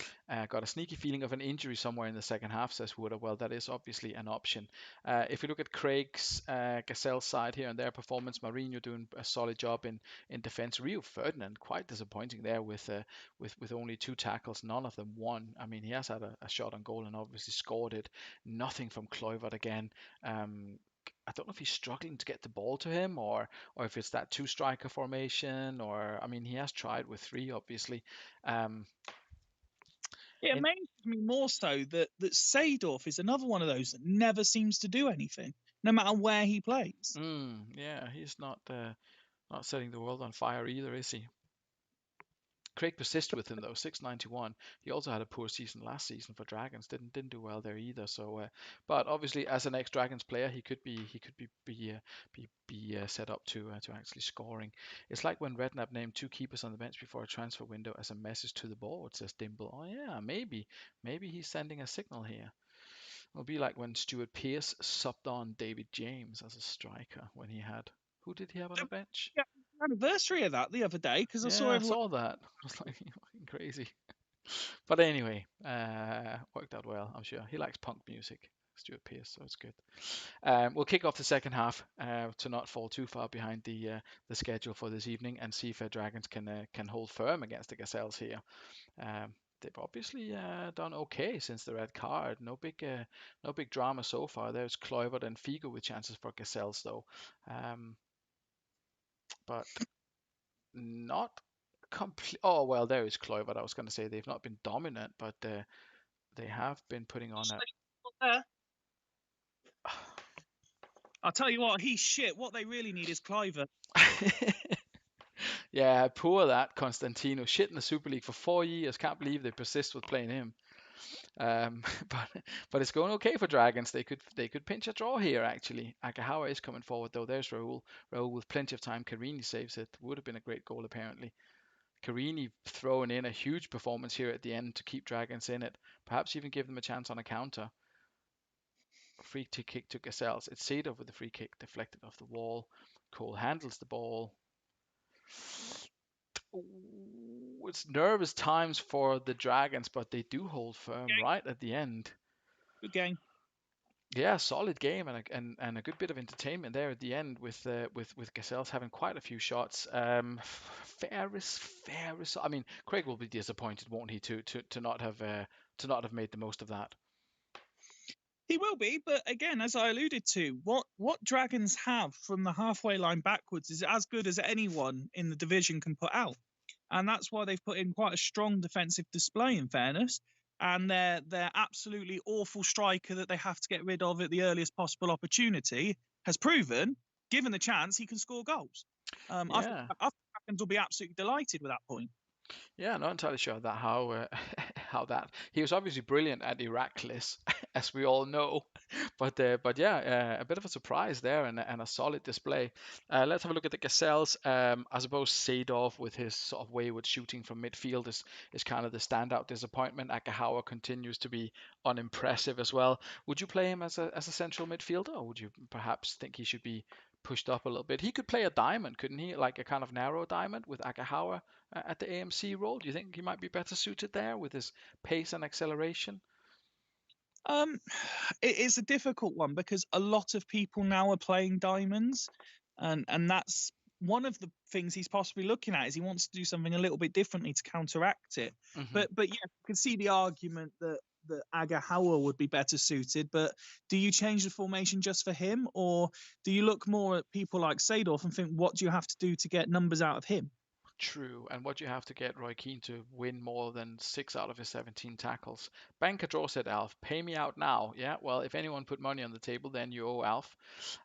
got a sneaky feeling of an injury somewhere in the second half, says Wooder. Well, that is obviously an option. If you look at Craig's Gazelle side here and their performance, Mourinho doing a solid job in defence. Rio Ferdinand quite disappointing there with only 2 tackles, none of them won. I mean, he has had a shot on goal and obviously scored it. Nothing from Kluivert again. I don't know if he's struggling to get the ball to him or if it's that two striker formation, or I mean, he has tried with three, obviously. Um, It in, amazes me more so that Seedorf is another one of those that never seems to do anything, no matter where he plays. yeah, he's not setting the world on fire either, is he? Craig persists with him though, 691. He also had a poor season last season for Dragons. Didn't do well there either. So, but obviously as an ex-Dragons player, he could be set up to actually scoring. It's like when Redknapp named 2 keepers on the bench before a transfer window as a message to the board, says Dimble. Oh yeah, maybe he's sending a signal here. It'll be like when Stuart Pearce subbed on David James as a striker when he had. Who did he have on the bench? Yeah, anniversary of that the other day because I saw Yeah, I everyone. saw that. I was like, fucking crazy. But anyway, worked out well, I'm sure. He likes punk music, Stuart Pearce, so it's good. We'll kick off the second half to not fall too far behind the schedule for this evening and see if Dragons can hold firm against the Gazelles here. They've obviously done okay since the red card. No big drama so far. There's Kluivert and Figo with chances for Gazelles though, but not complete. Oh well, there is Kluivert. I was going to say they've not been dominant, but they have been putting on a. I'll tell you what, he's shit. What they really need is Cliver. Yeah, poor that Constantino. Shit in the Super League for 4 years. Can't believe they persist with playing him. Um, but it's going okay for Dragons. They could pinch a draw here actually. Agahawa is coming forward though. There's Raul. Raul with plenty of time. Carini saves it. Would have been a great goal apparently. Carini throwing in a huge performance here at the end to keep Dragons in it. Perhaps even give them a chance on a counter. Free kick to Gazelles. It's Seedorf with the free kick deflected off the wall. Cole handles the ball. It's nervous times for the Dragons, but they do hold firm right at the end. Good game. Yeah, solid game and a good bit of entertainment there at the end with Gazelles having quite a few shots. Ferris. I mean, Craig will be disappointed, won't he, to not have made the most of that. He will be, but again, as I alluded to, what Dragons have from the halfway line backwards is as good as anyone in the division can put out, and that's why they've put in quite a strong defensive display. In fairness, and their absolutely awful striker that they have to get rid of at the earliest possible opportunity has proven, given the chance, he can score goals. I think Yeah. Dragons will be absolutely delighted with that point. Yeah, not entirely sure that how how that he was obviously brilliant at Heracles, as we all know, but yeah, a bit of a surprise there and a solid display. Let's have a look at the Gazelles. I suppose Sadov with his sort of wayward shooting from midfield is kind of the standout disappointment. Akahawa continues to be unimpressive as well. Would you play him as a central midfielder, or would you perhaps think he should be pushed up a little bit? He could play a diamond, couldn't he? Like a kind of narrow diamond with Akahawa at the AMC role? Do you think he might be better suited there with his pace and acceleration? Um, it is a difficult one because a lot of people now are playing diamonds, and that's one of the things he's possibly looking at is he wants to do something a little bit differently to counteract it. Hmm. But yeah, you can see the argument that Agahawa would be better suited. But do you change the formation just for him, or do you look more at people like Sadorf and think, what do you have to do to get numbers out of him? True. And what you have to get Roy Keane to win more than 6 out of his 17 tackles. Banker Draw said, Alf, pay me out now. Yeah, well, if anyone put money on the table, then you owe Alf.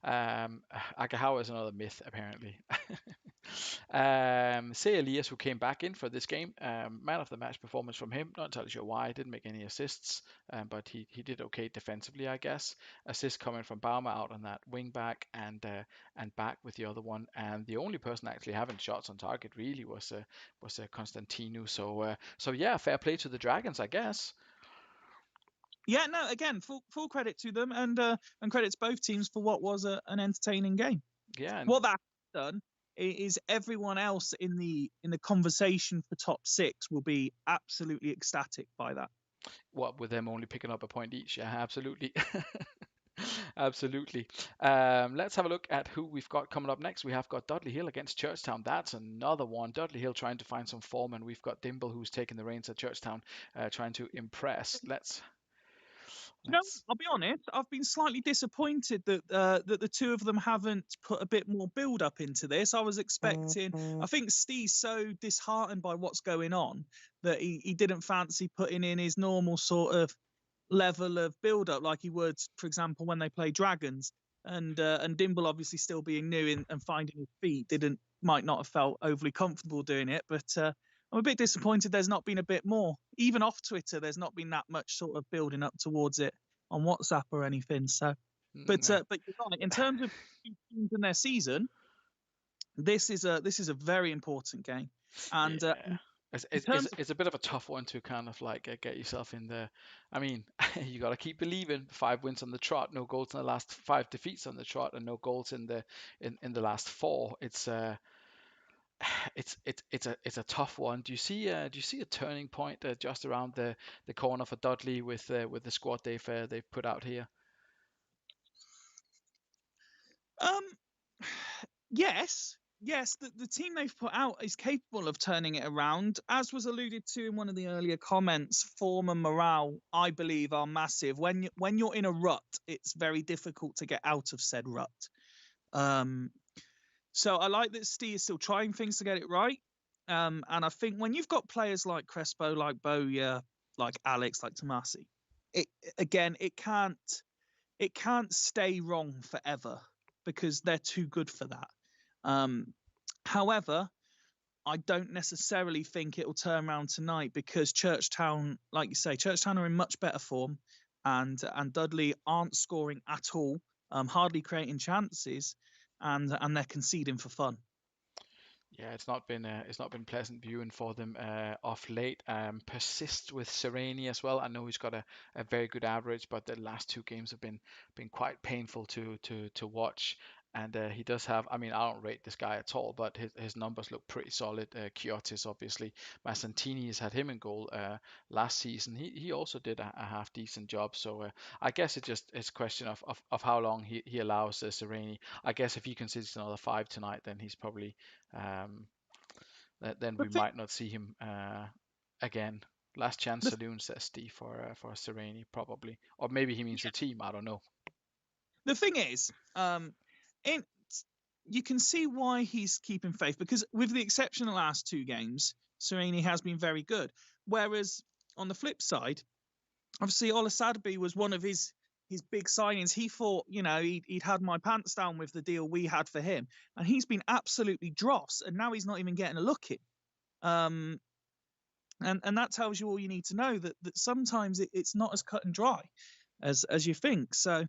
Agahawa is another myth, apparently. Say Elias, who came back in for this game, man of the match performance from him. Not entirely sure why. Didn't make any assists, but he did okay defensively, I guess. Assist coming from Bauma out on that wing back and back with the other one. And the only person actually having shots on target really was Constantinu. So yeah, fair play to the Dragons, I guess. Yeah, no, again, full credit to them, and credit to both teams for what was an entertaining game. Yeah, and What that has done is everyone else in the conversation for top six will be absolutely ecstatic by that. what with them only picking up a point each. Yeah, absolutely. Absolutely. Let's have a look at who we've got coming up next. We have got Dudley Hill against Churchtown. That's another one. Dudley Hill trying to find some form, and we've got Dimble who's taking the reins at Churchtown, trying to impress. You know, Let's. I'll be honest. I've been slightly disappointed that the two of them haven't put a bit more build up into this. I was expecting. I think Steve's so disheartened by what's going on that he didn't fancy putting in his normal sort of level of build up like he would, for example, when they play Dragons. And Dimble obviously still being new and finding his feet might not have felt overly comfortable doing it, but I'm a bit disappointed there's not been a bit more. Even off Twitter, there's not been that much sort of building up towards it on WhatsApp or anything. So, but uh, but you're right. In terms of teams in their season, this is a very important game, and yeah. It's, in it's, it's, terms of it's a bit of a tough one to kind of like get yourself in there. I mean, you got to keep believing. 5 wins on the trot, no goals in the last 5 defeats on the trot, and no goals in the last four. It's a tough one. Do you see a turning point just around the corner for Dudley with the squad they've put out here? um, yes, the team they've put out is capable of turning it around. As was alluded to in one of the earlier comments, form and morale, I believe, are massive. When you're in a rut, it's very difficult to get out of said rut. Um, so I like that Steve is still trying things to get it right. And I think when you've got players like Crespo, like Boya, like Alex, like Tomasi, it again, it can't stay wrong forever because they're too good for that. Um, However, I don't necessarily think it'll turn around tonight because Churchtown, like you say, Churchtown are in much better form, and Dudley aren't scoring at all, hardly creating chances, and they're conceding for fun. Yeah, it's not been pleasant viewing for them off late. Persist with Sereni as well. I know he's got a very good average, but the last 2 games have been quite painful to watch. And he does have. I mean, I don't rate this guy at all, but his numbers look pretty solid. Kiotis, obviously, Massantini has had him in goal last season. He also did a half decent job. So I guess it's a question of how long he allows Sereni. I guess if he considers another 5 tonight, then he's probably um, then The we thing, might not see him again. Last chance the, saloon, says Steve for Sereni, probably, or maybe he means the team. I don't know. the thing is, in you can see why he's keeping faith because, with the exception of the last 2 games, Sereni has been very good. Whereas on the flip side, obviously Olasadby was one of his his big signings. He thought, he'd had my pants down with the deal we had for him, and he's been absolutely dross, and now he's not even getting a look in. And that tells you all you need to know, that sometimes it's not as cut and dry as you think. So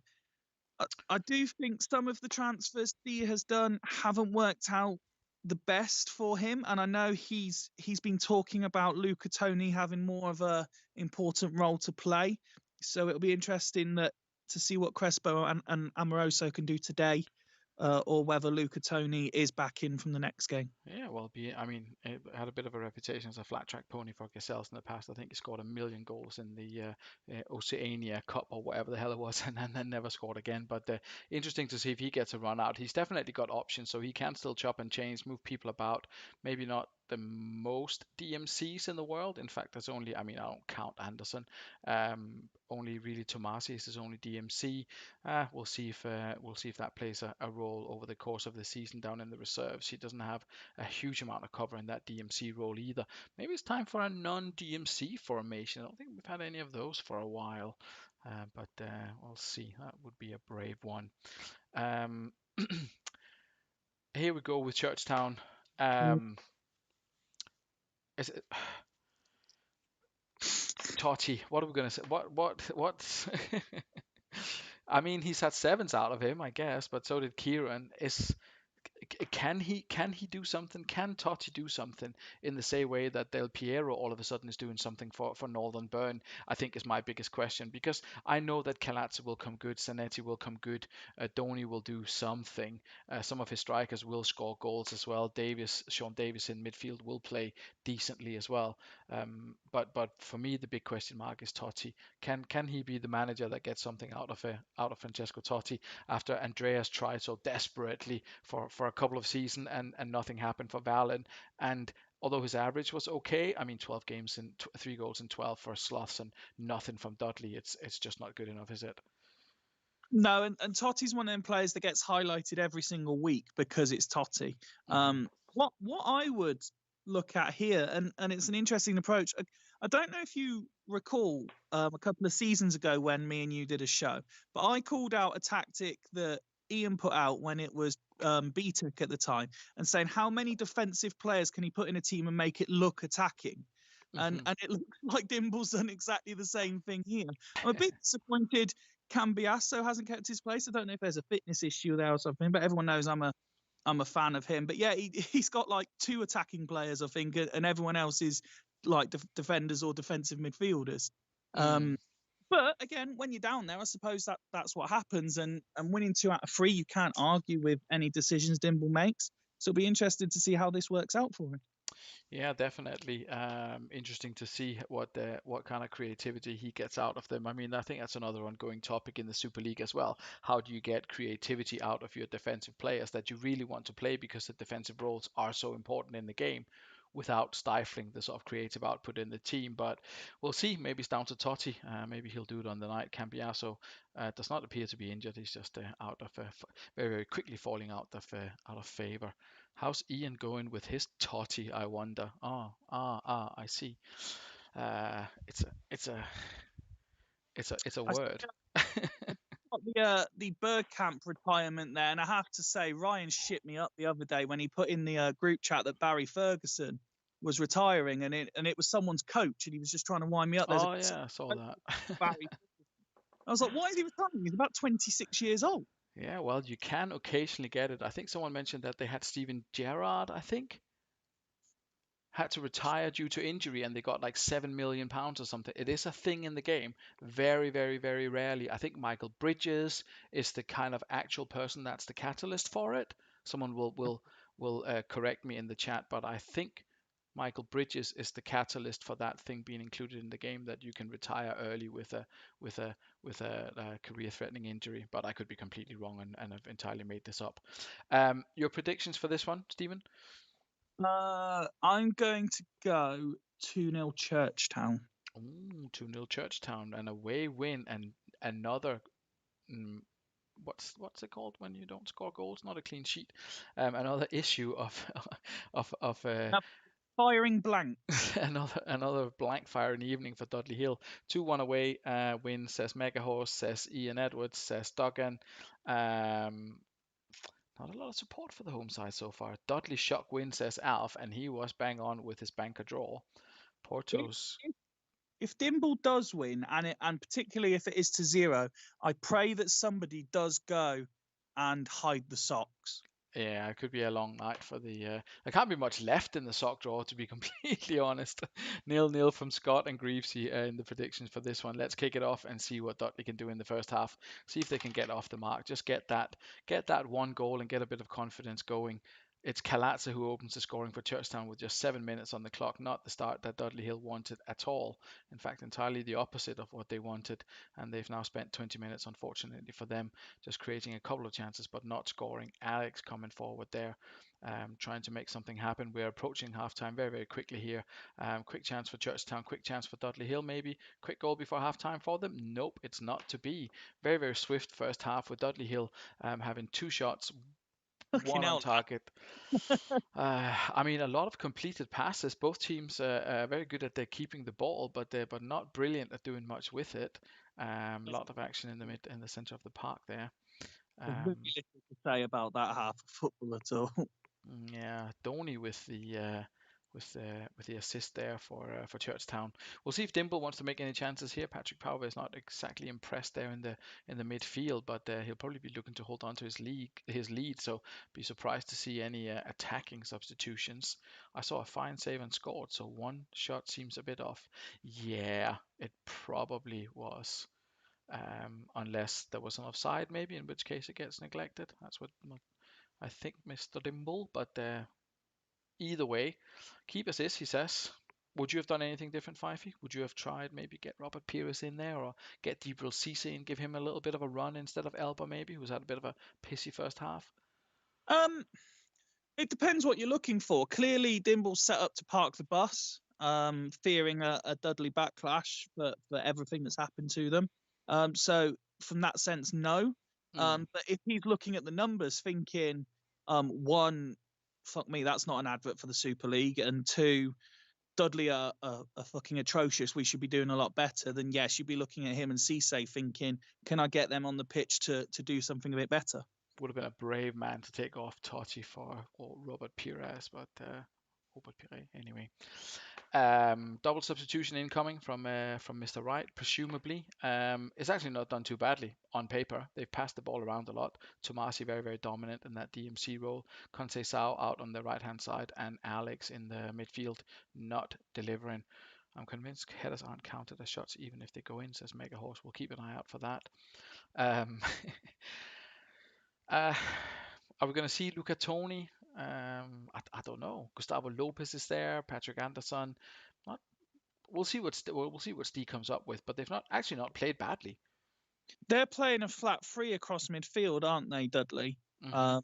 I do think some of the transfers Dia has done haven't worked out the best for him, and I know he's been talking about Luca Toni having more of a important role to play. So it'll be interesting to see what Crespo and Amoroso can do today, or whether Luca Toni is back in from the next game. Yeah, well, I mean, it had a bit of a reputation as a flat track pony for Gazelles in the past. I think he scored 1 million goals in the Oceania Cup or whatever the hell it was, and then never scored again. But interesting to see if he gets a run out. He's definitely got options, so he can still chop and change, move people about. Maybe not the most DMCs in the world. In fact, there's only, I mean, I don't count Anderson. Only really Tomasi is his only DMC. We'll see if that plays a role over the course of the season down in the reserves. He doesn't have a huge amount of cover in that DMC role either. Maybe it's time for a non-DMC formation. I don't think we've had any of those for a while, but we'll see. That would be a brave one. Um, Here we go with Churchtown. Um, is it, Totti, what are we going to say? What? I mean, he's had sevens out of him, I guess, but so did Kieran. Can he do something? Can Totti do something in the same way that Del Piero all of a sudden is doing something for Northern Burn? I think is my biggest question, because I know that Calazzo will come good, Zanetti will come good, Doni will do something. Some of his strikers will score goals as well. Sean Davis in midfield will play decently as well. But for me, the big question mark is Totti. Can he be the manager that gets something out of Francesco Totti after Andreas tried so desperately for a couple of seasons and nothing happened for Valen? And although his average was okay, I mean, 12 games and 3 goals in 12 for Sloths and nothing from Dudley. It's just not good enough, is it? No, and Totti's one of them players that gets highlighted every single week because it's Totti. Hmm. What I would look at here, and it's an interesting approach. I don't know if you recall a couple of seasons ago when me and you did a show, but I called out a tactic that Ian put out when it was BTEC at the time, and saying how many defensive players can he put in a team and make it look attacking. And Hmm. and it looks like Dimble's done exactly the same thing here. I'm a bit disappointed Cambiasso hasn't kept his place. I don't know if there's a fitness issue there or something, but everyone knows I'm a fan of him. But yeah, he's got like two attacking players, I think, and everyone else is like defenders or defensive midfielders. Mm. Um, but again, when you're down there, I suppose that's what happens. And winning 2 out of 3, you can't argue with any decisions Dimble makes. So it'll be interesting to see how this works out for him. Yeah, definitely. Interesting to see what kind of creativity he gets out of them. I mean, I think that's another ongoing topic in the Super League as well. How do you get creativity out of your defensive players that you really want to play because the defensive roles are so important in the game, without stifling the sort of creative output in the team? But we'll see. Maybe it's down to Totti. Maybe he'll do it on the night. Cambiaso does not appear to be injured. He's just out of very, very quickly falling out of favor. How's Ian going with his totty, I wonder? I see. It's a I word. got the Bergkamp retirement there, and I have to say Ryan shit me up the other day when he put in the group chat that Barry Ferguson was retiring, and it was someone's coach, and he was just trying to wind me up. There's a Oh yeah, I saw that. Barry. I was like, why is he retiring? He's about 26 years old. Yeah, well, you can occasionally get it. I think someone mentioned that they had Steven Gerrard, I think, had to retire due to injury, and they got like £7 million or something. It is a thing in the game. Very, very, very rarely. I think Michael Bridges is the kind of actual person that's the catalyst for it. Someone will correct me in the chat, but I think Michael Bridges is the catalyst for that thing being included in the game, that you can retire early with a with a career-threatening injury. But I could be completely wrong, and I've entirely made this up. Your predictions for this one, Stephen? I'm going to go 2-0 Churchtown. Ooh, 2-0 Churchtown, an away win, and another, mm, what's it called when you don't score goals? Not a clean sheet. Another issue of of Firing blank. Another blank fire in the evening for Dudley Hill. 2-1 away win, says Megahorse, says Ian Edwards, says Duggan. Um, Not a lot of support for the home side so far. Dudley shock win, says Alf, and he was bang on with his banker draw. If, Porto's. if Dimble does win, and particularly if it is to 0, I pray that somebody does go and hide the socks. Yeah, it could be a long night for the. There can't be much left in the sock drawer, to be completely honest. 0-0 from Scott and Greavesy in the predictions for this one. Let's kick it off and see what Dudley can do in the first half. See if they can get off the mark. Just get that one goal and get a bit of confidence going. It's Kalatza who opens the scoring for Churchtown with just 7 minutes on the clock, not the start that Dudley Hill wanted at all. In fact, entirely the opposite of what they wanted, and they've now spent 20 minutes, unfortunately for them, just creating a couple of chances but not scoring. Alex coming forward there, trying to make something happen. We're approaching halftime very, very quickly here. Quick chance for Churchtown, quick chance for Dudley Hill, maybe. Quick goal before halftime for them? Nope, it's not to be. Very, very swift first half with Dudley Hill having 2 shots, Fucking 1 on hell. target. I mean, a lot of completed passes. Both teams are very good at their keeping the ball, but they're not brilliant at doing much with it. A lot of action in the center of the park there. There's very Um, little to say about that half of football at all. yeah, Donny with the assist there for Churchtown. We'll see if Dimble wants to make any chances here. Patrick Power is not exactly impressed there in the midfield, but he'll probably be looking to hold on to his lead. So be surprised to see any attacking substitutions. I saw a fine save and scored, so one shot seems a bit off. Yeah, it probably was. Unless there was an offside, maybe, in which case it gets neglected. That's what I think, Mr. Dimble. But either way, keep assist, he says. Would you have done anything different, Fifey? Would you have tried maybe get Robert Pires in there or get Deebril Cisse and give him a little bit of a run instead of Elba, maybe, who's had a bit of a pissy first half? Um, it depends what you're looking for. Clearly, Dimble's set up to park the bus, fearing a Dudley backlash for everything that's happened to them. So from that sense, no. Mm, But if he's looking at the numbers, thinking, one, fuck me, that's not an advert for the Super League, and two, Dudley are fucking atrocious. We should be doing a lot better. Then yes, you'd be looking at him and Cisse thinking, can I get them on the pitch to do something a bit better? would have been a brave man to take off Totti for Robert Pires, but Robert Pires anyway. Double substitution incoming from Mr. Wright, presumably. It's actually not done too badly on paper. They've passed the ball around a lot. Tomasi very, very dominant in that DMC role. Conceição out on the right-hand side, and Alex in the midfield not delivering. I'm convinced headers aren't counted as shots even if they go in, says Mega Horse. We'll keep an eye out for that. Um, uh, are we going to see Luca Toni? I don't know. Gustavo Lopez is there. Patrick Anderson. Not we'll see we'll see what Steve comes up with, but they've not played badly. They're playing a flat three across midfield, aren't they, Dudley? Hmm. Um,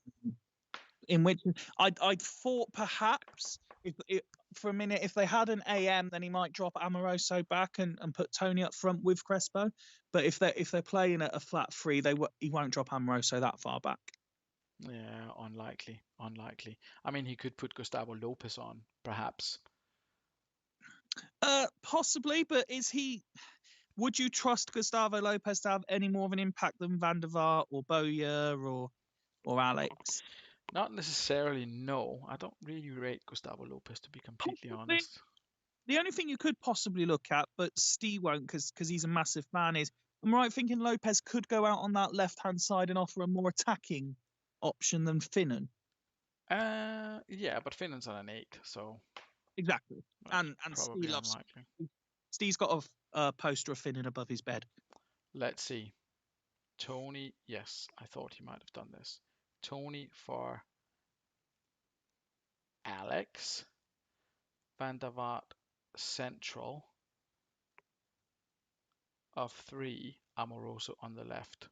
in which I'd thought perhaps if for a minute if they had an AM, then he might drop Amoroso back and put Tony up front with Crespo. But if they're playing a flat three, he won't drop Amoroso that far back. Yeah, unlikely. I mean, he could put Gustavo Lopez on, perhaps. Possibly, but is he? Would you trust Gustavo Lopez to have any more of an impact than Van der Vaart or Bowyer or Alex? Not necessarily. No, I don't really rate Gustavo Lopez to be completely Possibly. honest. The only thing you could possibly look at, but Steve won't because he's a massive fan, is I'm right thinking Lopez could go out on that left hand side and offer a more attacking option than Finnan. Yeah, but Finnan's on an 8, so Exactly. And probably Steve loves unlikely. Steve's got a poster of Finnan above his bed. Let's see. Tony, yes, I thought he might have done this. Tony for Alex. Van der Vaart central of 3. Amoroso on the left.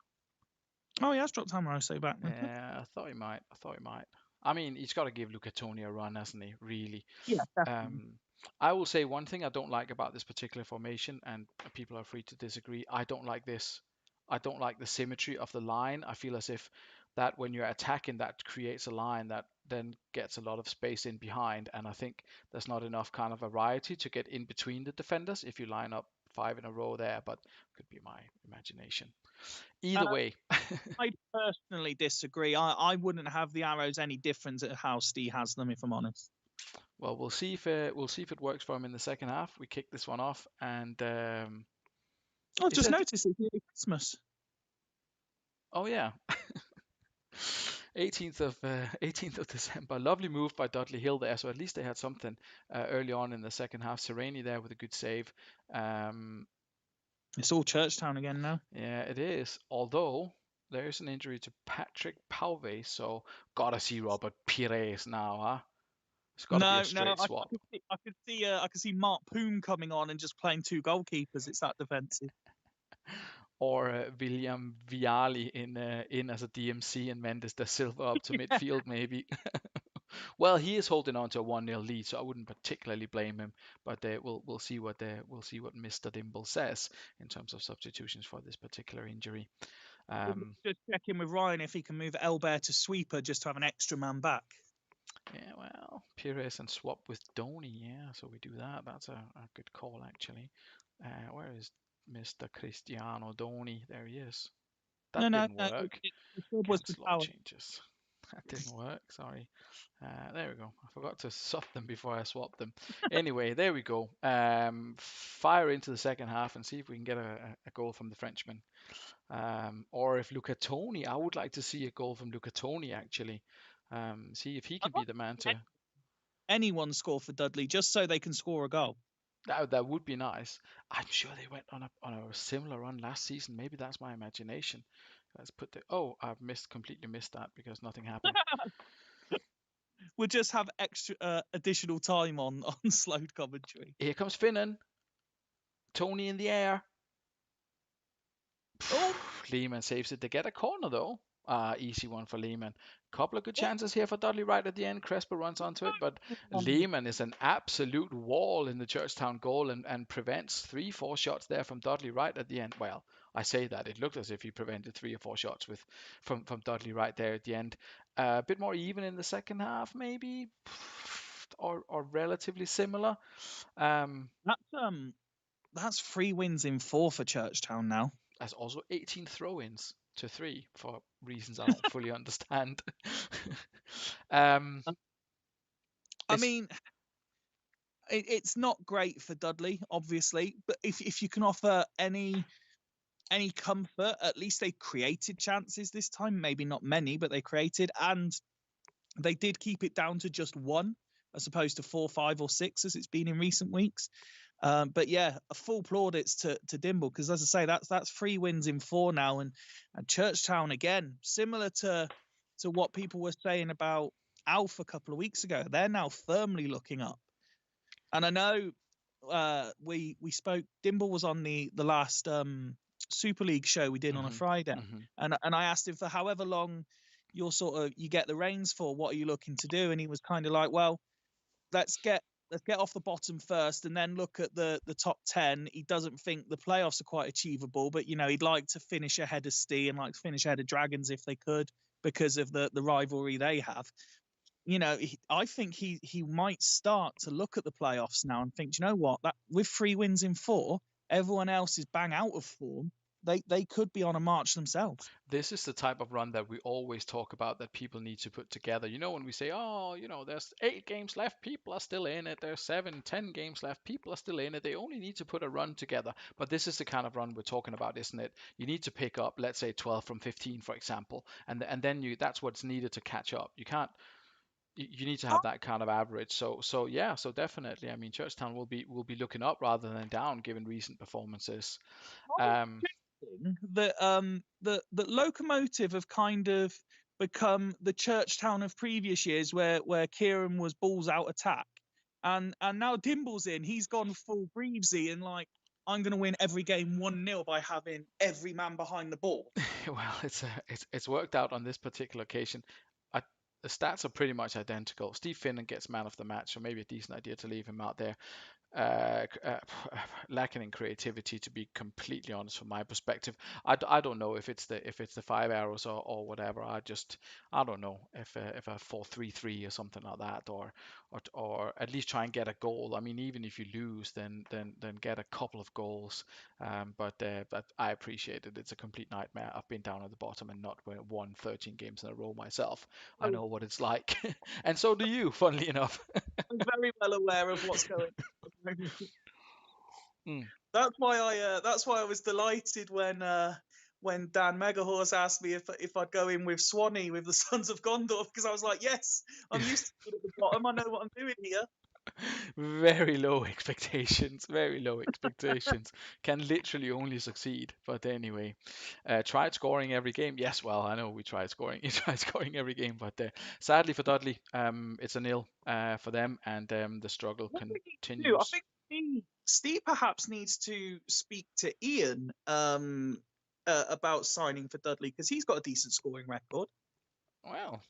Oh, he has dropped Amoroso back. Yeah, I thought he might. I mean, he's got to give Luca Toni a run, hasn't he? Really. Yeah, definitely. Um, I will say one thing I don't like about this particular formation, and people are free to disagree. I don't like this. I don't like the symmetry of the line. I feel as if that when you're attacking, that creates a line that then gets a lot of space in behind, and I think there's not enough kind of variety to get in between the defenders if you line up five in a row there, but could be my imagination. Either Uh, way, I personally disagree. I wouldn't have the arrows any different at how Steve has them, if I'm honest. well, we'll see if it works for him in the second half. We kick this one off, and I is just that? noticed it's nearly Christmas. Oh yeah, 18th of December. Lovely move by Dudley Hill there. So at least they had something early on in the second half. Sereni there with a good save. Um, It's all Churchtown again now. yeah, it is. Although there is an injury to Patrick Pauve, so gotta see Robert Pires now, huh? It's got to be a No, straight swap. I could see Mark Poom coming on and just playing two goalkeepers. It's that defensive. Or William Viali in as a DMC and Mendes da Silva up to midfield maybe. Well, he is holding on to a 1-0 lead, so I wouldn't particularly blame him. But we'll see what Mr. Dimble says in terms of substitutions for this particular injury. Just check in with Ryan if he can move Elbert to sweeper just to have an extra man back. Yeah, well, Pires and swap with Donny. Yeah, so we do that. That's a good call actually. Where is Mr. Cristiano Donny? There he is. No, That no, didn't no. work. The sub was for Cancel all Tower. changes. That didn't work. Sorry. There we go. I forgot to swap them before I swapped them. Anyway, there we go. Fire into the second half and see if we can get a goal from the Frenchman. Or if Luca Toni, I would like to see a goal from Luca Toni actually. See if he I'd can be like the man to see to. anyone score for Dudley just so they can score a goal. That would be nice. I'm sure they went on a similar run last season. Maybe that's my imagination. Let's put the. Oh, I've completely missed that because nothing happened. We'll just have extra additional time on slowed commentary. Here comes Finnan. Tony in the air. Oh, Lehman saves it. They get a corner though. Easy one for Lehman. Couple of good oh, chances here for Dudley right at the end. Crespo runs onto it, but um, Lehman is an absolute wall in the Georgetown goal and prevents 3-4 shots there from Dudley right at the end. Well, I say that it looked as if he prevented 3 or 4 shots from Dudley right there at the end. A bit more even in the second half, maybe, or relatively similar. Um, that's 3 wins in 4 for Churchtown now. As also 18 throw-ins to 3 for reasons I don't fully understand. um, I mean, it's not great for Dudley, obviously, but if you can offer any comfort, at least they created chances this time. Maybe not many, but they created, and they did keep it down to just 1 as opposed to 4, 5, or 6 as it's been in recent weeks. But yeah, a full plaudits to Dimble because, as I say, that's 3 wins in 4 now, and Churchtown again, similar to what people were saying about Alf a couple of weeks ago. They're now firmly looking up, and I know we spoke. Dimble was on the last Super League show we did on a Friday, and I asked him for however long you get the reins for, what are you looking to do, and he was kind of like, well, let's get off the bottom first and then look at the top 10. He doesn't think the playoffs are quite achievable, but he'd like to finish ahead of Stee and like to finish ahead of Dragons if they could because of the rivalry they have. I think he might start to look at the playoffs now and think, you know what, that with 3 wins in 4, everyone else is bang out of form. They could be on a march themselves. This is the type of run that we always talk about that people need to put together. When we say, oh, there's 8 games left, people are still in it. There's 7, 10 games left, people are still in it. They only need to put a run together. But this is the kind of run we're talking about, isn't it? You need to pick up, let's say, 12 from 15, for example, and then that's what's needed to catch up. You need to have that kind of average. So yeah, so definitely. I mean, Churchtown will be looking up rather than down given recent performances. Um, That Lokomotiv have kind of become the Churchtown of previous years, where Kieran was balls out attack, and now Dimble's in. He's gone full Breevesy and like, I'm going to win every game 1-0 by having every man behind the ball. well, it's worked out on this particular occasion. The stats are pretty much identical. Steve Finnan gets man of the match, so maybe a decent idea to leave him out there. lacking in creativity, to be completely honest, from my perspective. I don't know if it's the five arrows or whatever. I don't know if a 4-3-3 or something like that, or at least try and get a goal. I mean, even if you lose, then get a couple of goals. But I appreciate it. It's a complete nightmare. I've been down at the bottom and not won 13 games in a row myself. I know what it's like, and so do you. Funnily enough. I'm very well aware of what's going on. Mm. That's why I was delighted when Dan Megahorse asked me if I'd go in with Swanee with the Sons of Gondor, because I was like, yes, I'm used to it at the bottom. I know what I'm doing here. Very low expectations. Very low expectations. Can literally only succeed. But anyway, tried scoring every game. Yes, well, I know we tried scoring. You tried scoring every game, but sadly for Dudley, it's a nil for them, and the struggle What we need to do, I continues. think Steve perhaps needs to speak to Ian about signing for Dudley, because he's got a decent scoring record. Well,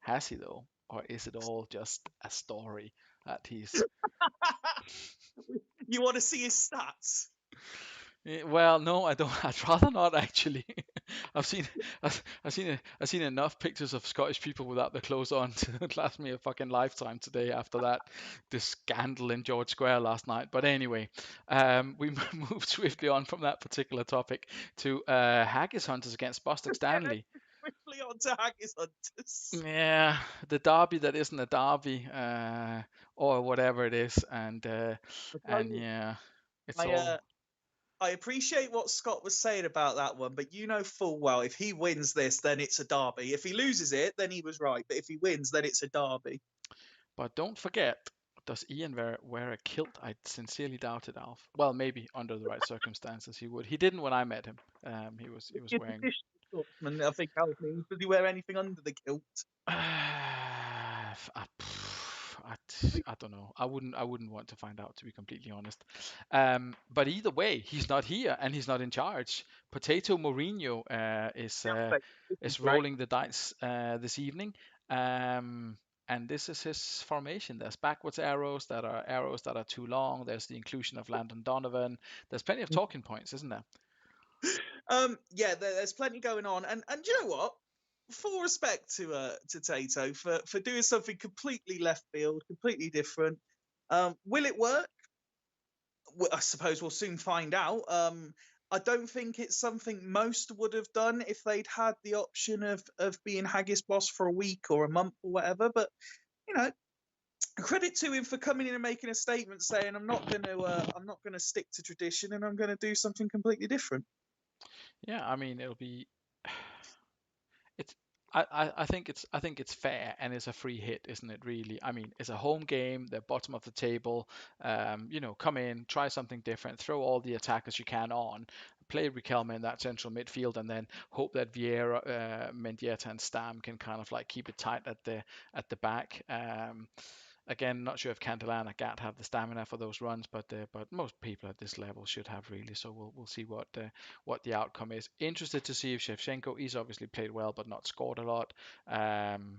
has he though, or is it all just a story that he's? You want to see his stats? Well, no, I don't. I'd rather not actually. I've seen, I've seen enough pictures of Scottish people without their clothes on to last me a fucking lifetime today. After that, this scandal in George Square last night. But anyway, we move swiftly on from that particular topic to haggis hunters against Bostock Yeah, Stanley. quickly on to Haggis Hunters. Yeah, the derby that isn't a derby, or whatever it is, I tell and you, yeah, it's I all. I appreciate what Scott was saying about that one, but you know full well if he wins this, then it's a derby. If he loses it, then he was right. But if he wins, then it's a derby. But don't forget, does Ian wear a kilt? I sincerely doubt it, Alf. Well, maybe under the right circumstances he would. He didn't when I met him. He was He's a wearing. traditional sportsman, I think, Alf means. Does he wear anything under the kilt? I don't know. I wouldn't want to find out, to be completely honest. But either way, he's not here and he's not in charge. Potato Mourinho This is is great. rolling the dice this evening. Um, and this is his formation. There's backwards arrows that are too long. There's the inclusion of Landon Donovan. There's plenty of talking points, isn't there? Yeah, there's plenty going on, and you know what? Full respect to Tato for doing something completely left field, completely different. Will it work? I suppose we'll soon find out. I don't think it's something most would have done if they'd had the option of being Haggis boss for a week or a month or whatever. But you know, credit to him for coming in and making a statement saying, I'm not gonna stick to tradition and I'm gonna do something completely different." Yeah, I mean it'll be. It's I think it's fair and it's a free hit, isn't it? Really, I mean, it's a home game. They're bottom of the table. Come in, try something different, throw all the attackers you can on, play Riquelme in that central midfield, and then hope that Vieira, Mendieta, and Stam can kind of like keep it tight at the back. Again, not sure if Cantillana and Gat have the stamina for those runs, but most people at this level should have really. So we'll see what the outcome is. Interested to see if Shevchenko, he's obviously played well but not scored a lot. Um,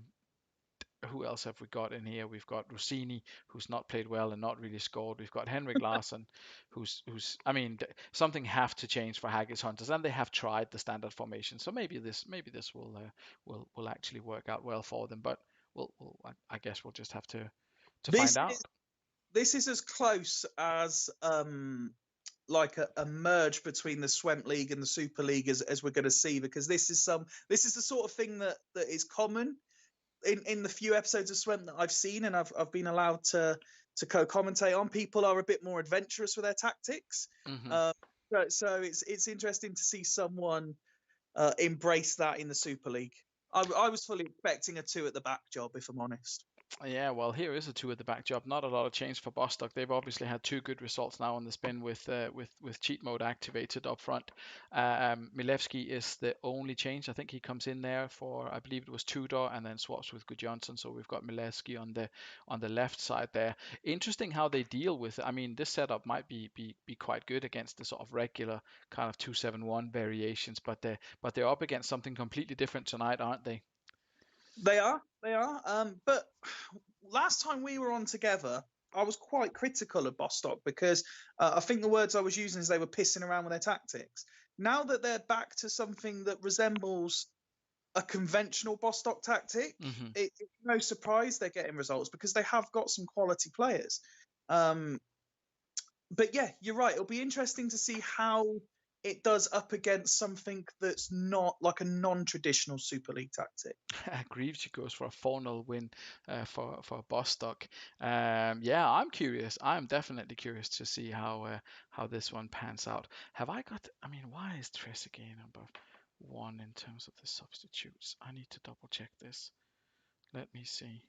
who else have we got in here? We've got Rossini, who's not played well and not really scored. We've got Henrik Larsson, who's I mean, something have to change for Haggis Hunters, and they have tried the standard formation. So maybe this will actually work out well for them. But I guess we'll just have to find This is out. this is as close as like a merge between the Swemp League and the Super League as we're going to see, because this is the sort of thing that is common in the few episodes of Swemp that I've seen and I've been allowed to co-commentate on. People are a bit more adventurous with their tactics. Hmm. Uh, so it's interesting to see someone embrace that in the Super League. I was fully expecting a two at the back job, if I'm honest. Yeah, well, here is a two at the back job. Not a lot of change for Bostock. They've obviously had two good results now on the spin with cheat mode activated up front. Milevski is the only change. I think he comes in there for, I believe it was Tudor, and then swaps with Good Johnson. So we've got Milevski on the left side there. Interesting how they deal with it. I mean, this setup might be quite good against the sort of regular kind of 2-7-1 variations, but they're up against something completely different tonight, aren't they? They are. But last time we were on together, I was quite critical of Bostock because I think the words I was using is they were pissing around with their tactics. Now that they're back to something that resembles a conventional Bostock tactic, Hmm. it's no surprise they're getting results because they have got some quality players. Um, but yeah, you're right. It'll be interesting to see how it does up against something that's not like a non-traditional Super League tactic. Greaves goes for a 4-0 win for Bostock. Yeah, I'm curious. I'm definitely curious to see how this one pans out. Have I got? I mean, why is Trezeguet number one in terms of the substitutes? I need to double check this. Let me see.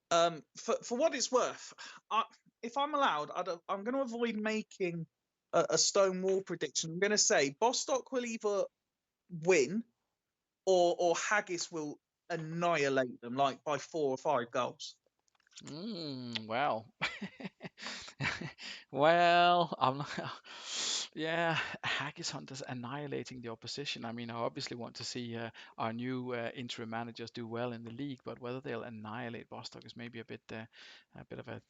For what it's worth, I, if I'm allowed, I'm going to avoid making a stone wall prediction. I'm going to say Bostock will either win or Haggis will annihilate them like by 4 or 5 goals. Well, well, I'm not. Yeah, Haggis Hunters annihilating the opposition. I mean, I obviously want to see our new interim managers do well in the league, but whether they'll annihilate Bostock is maybe a bit of a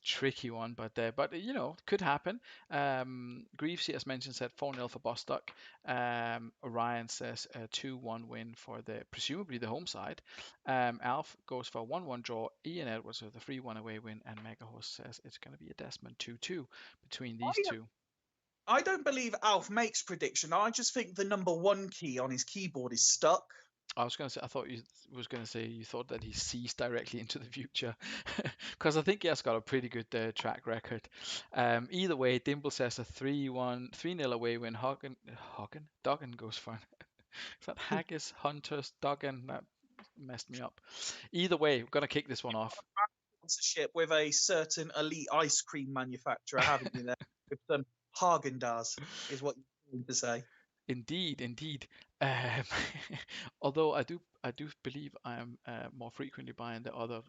tricky one. But you know, could happen. Greavesy, as mentioned, said 4-0 for Bostock. Orion says a 2-1 win for the presumably the home side. Alf goes for a 1-1 draw. Ian Edwards with a 3-1 away win, and Megahorse says it's going to be a Desmond 2-2 between these I, two. I don't believe Alf makes prediction. I just think the number one key on his keyboard is stuck. I was going to say, I thought you was going to say you thought that he sees directly into the future, because I think he has got a pretty good track record. Either way, Dimble says a 3-1, 3-0 away win. Duggan goes for is that Haggis, Hunters, Duggan? That messed me up. Either way, we're going to kick this one off. Sponsorship with a certain elite ice cream manufacturer, haven't you? There with some Hagen Dazs is what you're going to say. Indeed, indeed. Um, although I do believe I am more frequently buying the other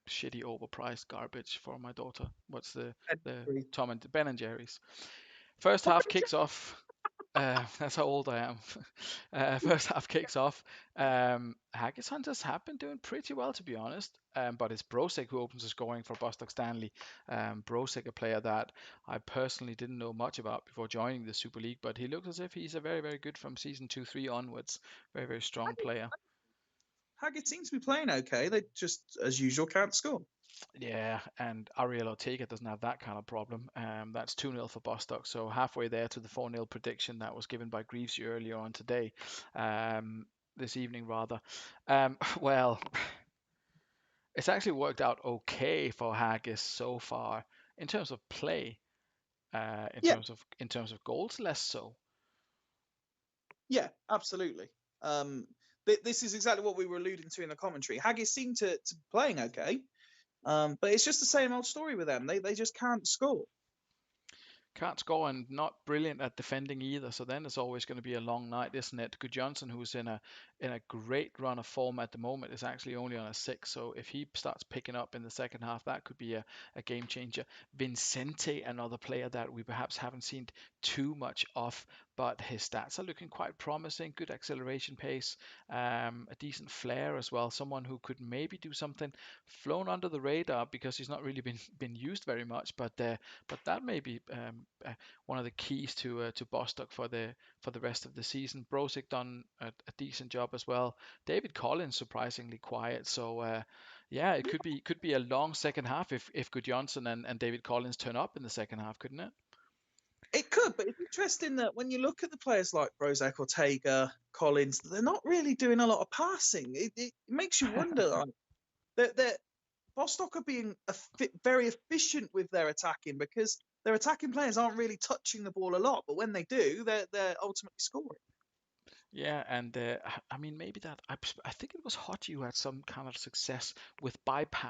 shitty overpriced garbage for my daughter. What's the Tom and Ben and Jerry's? First half kicks off. That's how old I am. First half kicks off. Haggis Hunters have been doing pretty well, to be honest. But it's Brosek who opens the scoring for Bostock Stanley. Brosek, a player that I personally didn't know much about before joining the Super League, but he looks as if he's a very, very good from season 2, 3 onwards. Very, very strong player. Haggett seems to be playing okay. They just, as usual, can't score. Yeah, and Ariel Ortega doesn't have that kind of problem. That's 2-0 for Bostock, so halfway there to the 4-0 prediction that was given by Greavesy earlier on today, this evening rather. Well, it's actually worked out okay for Haggis so far in terms of play. Yeah, In terms of goals, less so. yeah, absolutely. Um, this is exactly what we were alluding to in the commentary. Haggis seemed to be playing okay, but it's just the same old story with them. They just can't score. Can't score and not brilliant at defending either. So then it's always going to be a long night, isn't it? Good Johnson, who's in a great run of form at the moment, is actually only on a 6. So if he starts picking up in the second half, that could be a game changer. Vincente, another player that we perhaps haven't seen too much of, but his stats are looking quite promising. Good acceleration pace, a decent flair as well. Someone who could maybe do something flown under the radar because he's not really been used very much, but that may be one of the keys to Bostock for the rest of the season. Brosick done a decent job as well. David Collins surprisingly quiet. So yeah, it could be a long second half if Gudjonsson and David Collins turn up in the second half, couldn't it? It could, but it's interesting that when you look at the players like Brozak, Ortega, Collins, they're not really doing a lot of passing. It makes you wonder. Like, they're Bostock are being very efficient with their attacking because their attacking players aren't really touching the ball a lot, but when they do, they're ultimately scoring. Yeah, and I mean maybe that I think it was Hottie who had some kind of success with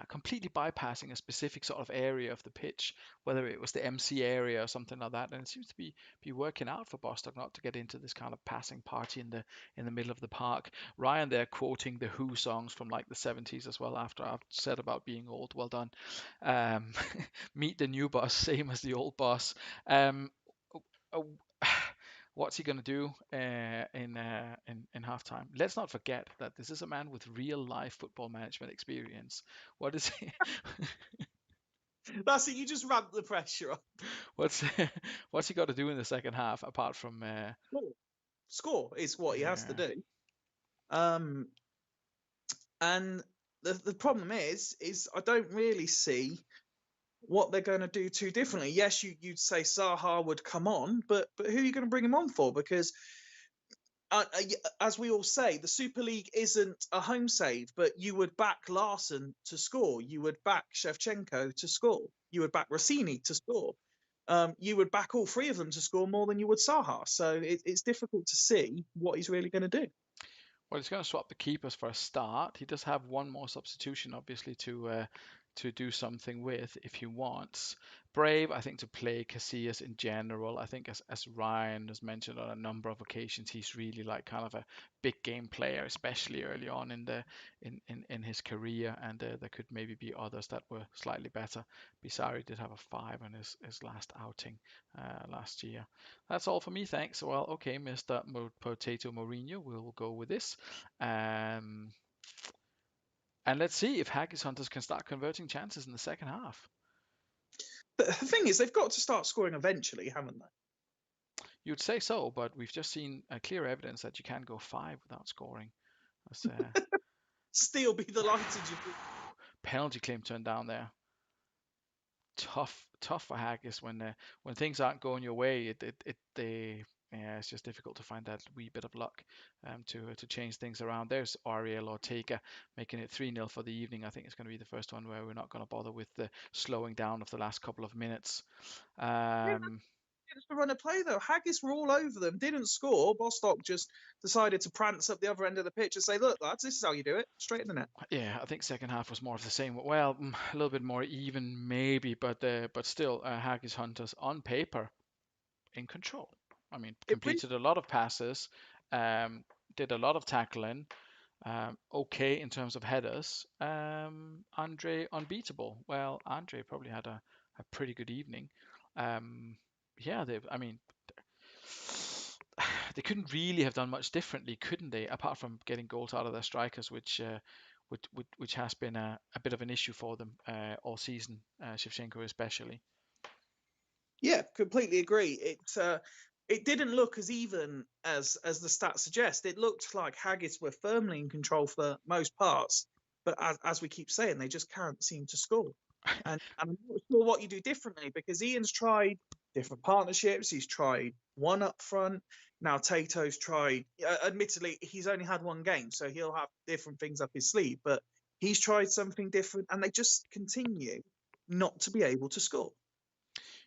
completely bypassing a specific sort of area of the pitch, whether it was the MC area or something like that. And it seems to be working out for Bostock not to get into this kind of passing party in the middle of the park. Ryan there quoting the Who songs from like the 70s as well. After I've said about being old, well done. Um, meet the new boss, same as the old boss. Um, uh, what's he going to do in halftime? Let's not forget that this is a man with real life football management experience. What is he? That's it. You just ramp the pressure up. What's what's he got to do in the second half apart from Score, score is what he has to yeah. do. Um, and the problem is I don't really see what they're going to do too differently. Yes, you'd say Saha would come on, but who are you going to bring him on for? Because as we all say, the Super League isn't a home save, but you would back Larson to score. You would back Shevchenko to score. You would back Rossini to score. You would back all three of them to score more than you would Saha. So it's difficult to see what he's really going to do. Well, he's going to swap the keepers for a start. He does have one more substitution, obviously, to do something with if he wants. Brave, I think, to play Casillas in general. I think, as Ryan has mentioned on a number of occasions, he's really like kind of a big game player, especially early on in his career. And there could maybe be others that were slightly better. Bisari did have a 5 in his last outing last year. That's all for me, thanks. Well, okay, Mr. Potato Mourinho, we'll go with this. Um, and let's see if Haggis Hunters can start converting chances in the second half. But the thing is, they've got to start scoring eventually, haven't they? You'd say so, but we've just seen clear evidence that you can't go 5 without scoring. That's Still be delighted. penalty claim turned down there. Tough for Haggis when things aren't going your way. Yeah, it's just difficult to find that wee bit of luck to change things around. There's Ariel Ortega making it 3-0 for the evening. I think it's going to be the first one where we're not going to bother with the slowing down of the last couple of minutes. It's the run of play though. Haggis were all over them, didn't score. Bostock just decided to prance up the other end of the pitch and say, "Look, lads, this is how you do it, straight in the net." Yeah, I think second half was more of the same. Well, a little bit more even maybe, but still, Haggis Hunters on paper in control. I mean, It really, completed a lot of passes, did a lot of tackling. Okay in terms of headers. Andre unbeatable. Well, Andre probably had a pretty good evening. Yeah, I mean, they couldn't really have done much differently, couldn't they? Apart from getting goals out of their strikers, which has been a bit of an issue for them all season, Shevchenko especially. yeah, completely agree. It didn't look as even as the stats suggest. It looked like Haggis were firmly in control for most parts, but as we keep saying, they just can't seem to score. And I'm not sure what you do differently because Ian's tried different partnerships. He's tried one up front. Now Tato's tried. Admittedly, he's only had one game, so he'll have different things up his sleeve. But he's tried something different, and they just continue not to be able to score.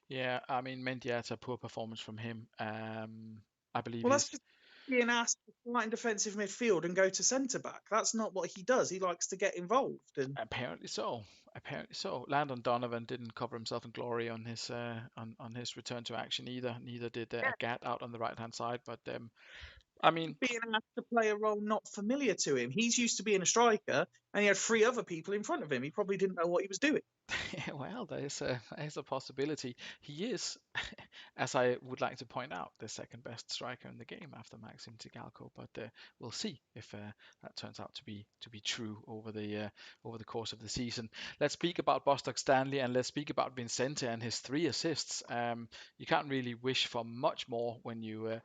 Yeah, I mean, Mendieta, poor performance from him. I believe Well, that's he's just being asked to fight in defensive midfield and go to centre back. That's not what he does. He likes to get involved. And apparently so. Apparently so. Landon Donovan didn't cover himself in glory on his return to action either. Neither did yeah, Agat out on the right hand side. But I mean, being asked to play a role not familiar to him. He's used to being a striker, and he had three other people in front of him. He probably didn't know what he was doing. well, there's a possibility. He is, as I would like to point out, the second best striker in the game after Maxim Tsigalko. But we'll see if that turns out to be true over the course of the season. Let's speak about Bostock Stanley and let's speak about Vincente and his 3 assists. You can't really wish for much more when you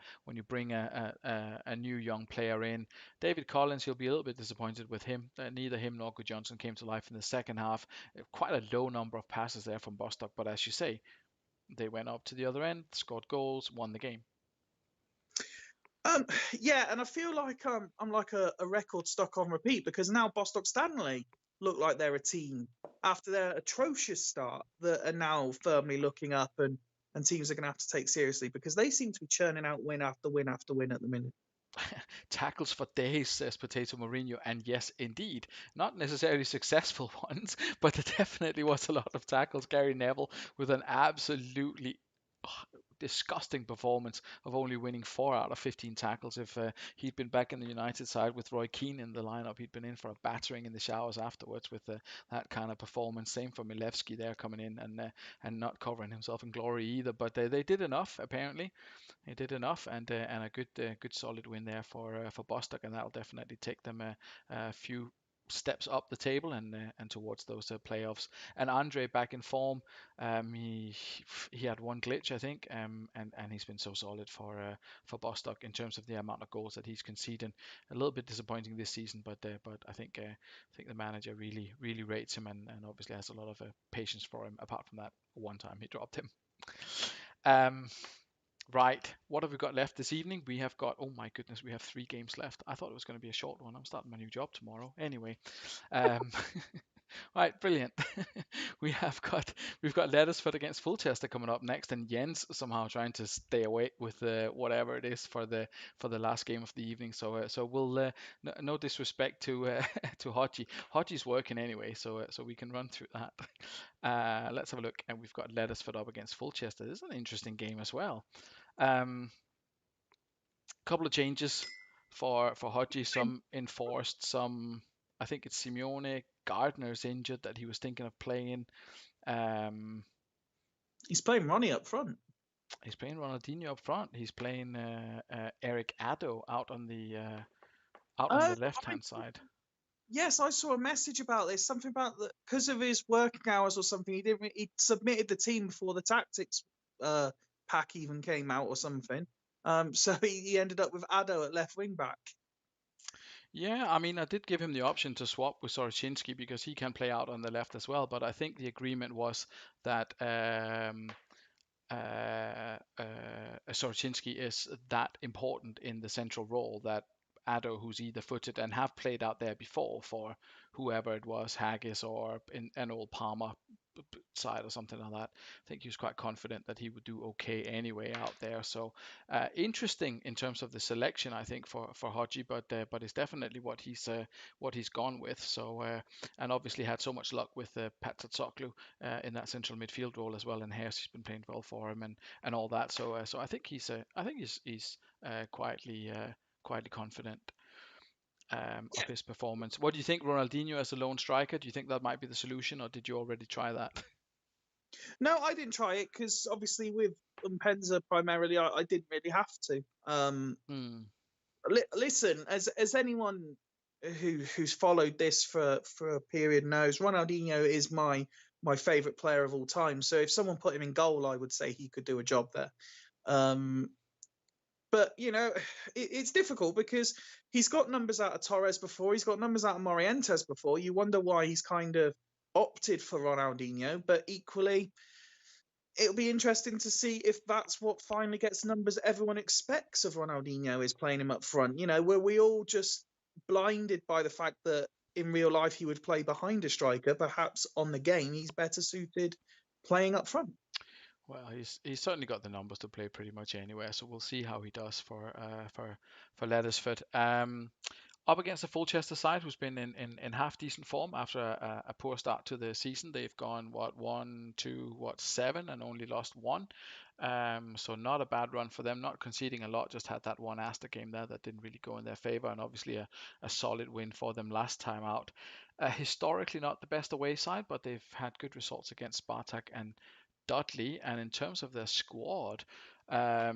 bring a new young player in. David Collins, you'll be a little bit disappointed with him. Neither him nor Good Johnson came to life in the second half. Quite a low number of passes there from Bostock, but as you say, they went up to the other end, scored goals, won the game. Um, yeah, and I feel like I'm like a record stuck on repeat because now Bostock Stanley look like they're a team after their atrocious start that are now firmly looking up and teams are going to have to take seriously because they seem to be churning out win after win after win at the minute. Tackles for days, says Potato Mourinho, and yes, indeed, not necessarily successful ones, but there definitely was a lot of tackles. Gary Neville with an absolutely disgusting performance of only winning 4 out of 15 tackles. If he'd been back in the United side with Roy Keane in the lineup, he'd been in for a battering in the showers afterwards with that kind of performance. Same for Milevski there coming in and not covering himself in glory either. But they did enough apparently. They did enough and a good solid win there for Bostock, and that'll definitely take them a few steps up the table and towards those playoffs. And Andre back in form. He had one glitch, I think, and he's been so solid for Bostock in terms of the amount of goals that he's conceding. A little bit disappointing this season, but I think the manager really rates him and obviously has a lot of patience for him. Apart from that one time he dropped him. Um, Right, what have we got left this evening? We have got, oh my goodness, we have 3 games left. I thought it was going to be a short one. I'm starting my new job tomorrow. Anyway, um, right, brilliant. We've got Leddersford against Fulchester coming up next, and Jens somehow trying to stay awake with whatever it is for the last game of the evening. So we'll no disrespect to to Hodgie. Hodgie's working anyway, so we can run through that. Let's have a look, and we've got Leddersford up against Fulchester. This is an interesting game as well. Um, Couple of changes for Hodgie. Some enforced. Some, I think it's Simeone Gardner's injured that he was thinking of playing. Um, He's playing Ronnie up front. he's playing Ronaldinho up front. He's playing Eric Addo out on Oh, the left hand side. yes, I saw a message about this. Something about that because of his working hours or something. He didn't. He submitted the team before the tactics pack even came out or something. So he ended up with Addo at left wing back. Yeah, I mean, I did give him the option to swap with Sorochinski because he can play out on the left as well. But I think the agreement was that Sorochinski is that important in the central role that Addo, who's either footed and have played out there before for whoever it was, Haggis or in an old Palmer side or something like that. I think he was quite confident that he would do okay anyway out there. So interesting in terms of the selection, I think for Hodgie, but it's definitely what he's gone with. So and obviously had so much luck with Pat Tatsoglu in that central midfield role as well. And Harris has been playing well for him and all that. So I think he's quietly confident of his performance. What do you think, Ronaldinho as a lone striker? Do you think that might be the solution, or did you already try that? No, I didn't try it because obviously with Mpenza primarily, I didn't really have to. Hmm. Listen, as anyone who's followed this for a period knows, Ronaldinho is my favorite player of all time. So if someone put him in goal, I would say he could do a job there. Um, but it's difficult because he's got numbers out of Torres before, he's got numbers out of Morientes before. You wonder why he's kind of opted for Ronaldinho, but equally it'll be interesting to see if that's what finally gets numbers everyone expects of Ronaldinho, is playing him up front. Were we all just blinded by the fact that in real life he would play behind a striker? Perhaps on the game he's better suited playing up front. Well, he's certainly got the numbers to play pretty much anywhere, so we'll see how he does for Leddersford. Up against the Fulchester side, who's been in half decent form after a poor start to the season. They've gone one, two, seven, and only lost one. So not a bad run for them. Not conceding a lot. Just had that one Astor game there that didn't really go in their favour, and obviously a solid win for them last time out. Historically, not the best away side, but they've had good results against Spartak and Dudley. And in terms of their squad, yeah,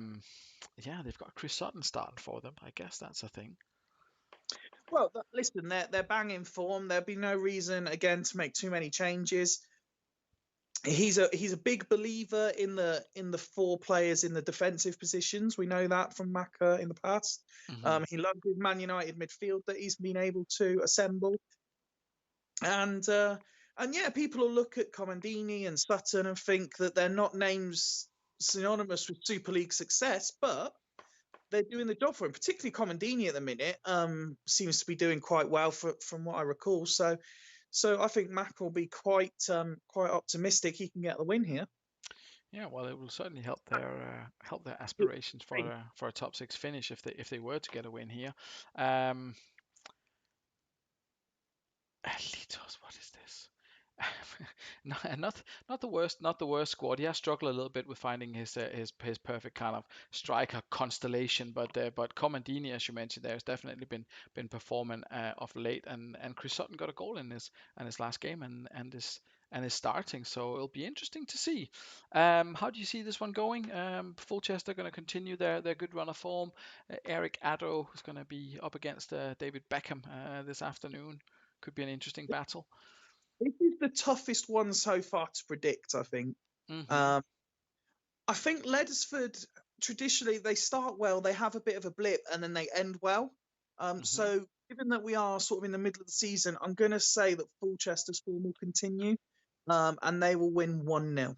they've got Chris Sutton starting for them. I guess that's a thing. Well, listen, they're banging form. There'll be no reason again to make too many changes. He's a big believer in the 4 players in the defensive positions. We know that from Maka in the past. Hmm. He loves his Man United midfield that he's been able to assemble. And yeah, people will look at Comandini and Sutton and think that they're not names synonymous with Super League success, but they're doing the job for him. Particularly Comandini at the minute seems to be doing quite well from what I recall. So I think Mac will be quite optimistic he can get the win here. Yeah, well, it will certainly help their aspirations for a top 6 finish if they were to get a win here. Um, Litos, what is this? Not the worst squad. He has struggled a little bit with finding his perfect kind of striker constellation, but Comandini, as you mentioned, there has definitely been performing of late, and Chris Sutton got a goal in his last game and is starting, so it'll be interesting to see. How do you see this one going? Fulchester going to continue their good run of form. Eric Addo is going to be up against David Beckham this afternoon. Could be an interesting battle. This is the toughest one so far to predict, I think. Hmm. Um, I think Leddersford traditionally they start well, they have a bit of a blip, and then they end well. Hmm. So given that we are sort of in the middle of the season, I'm going to say that Fulchester's form will continue, and they will win 1-0.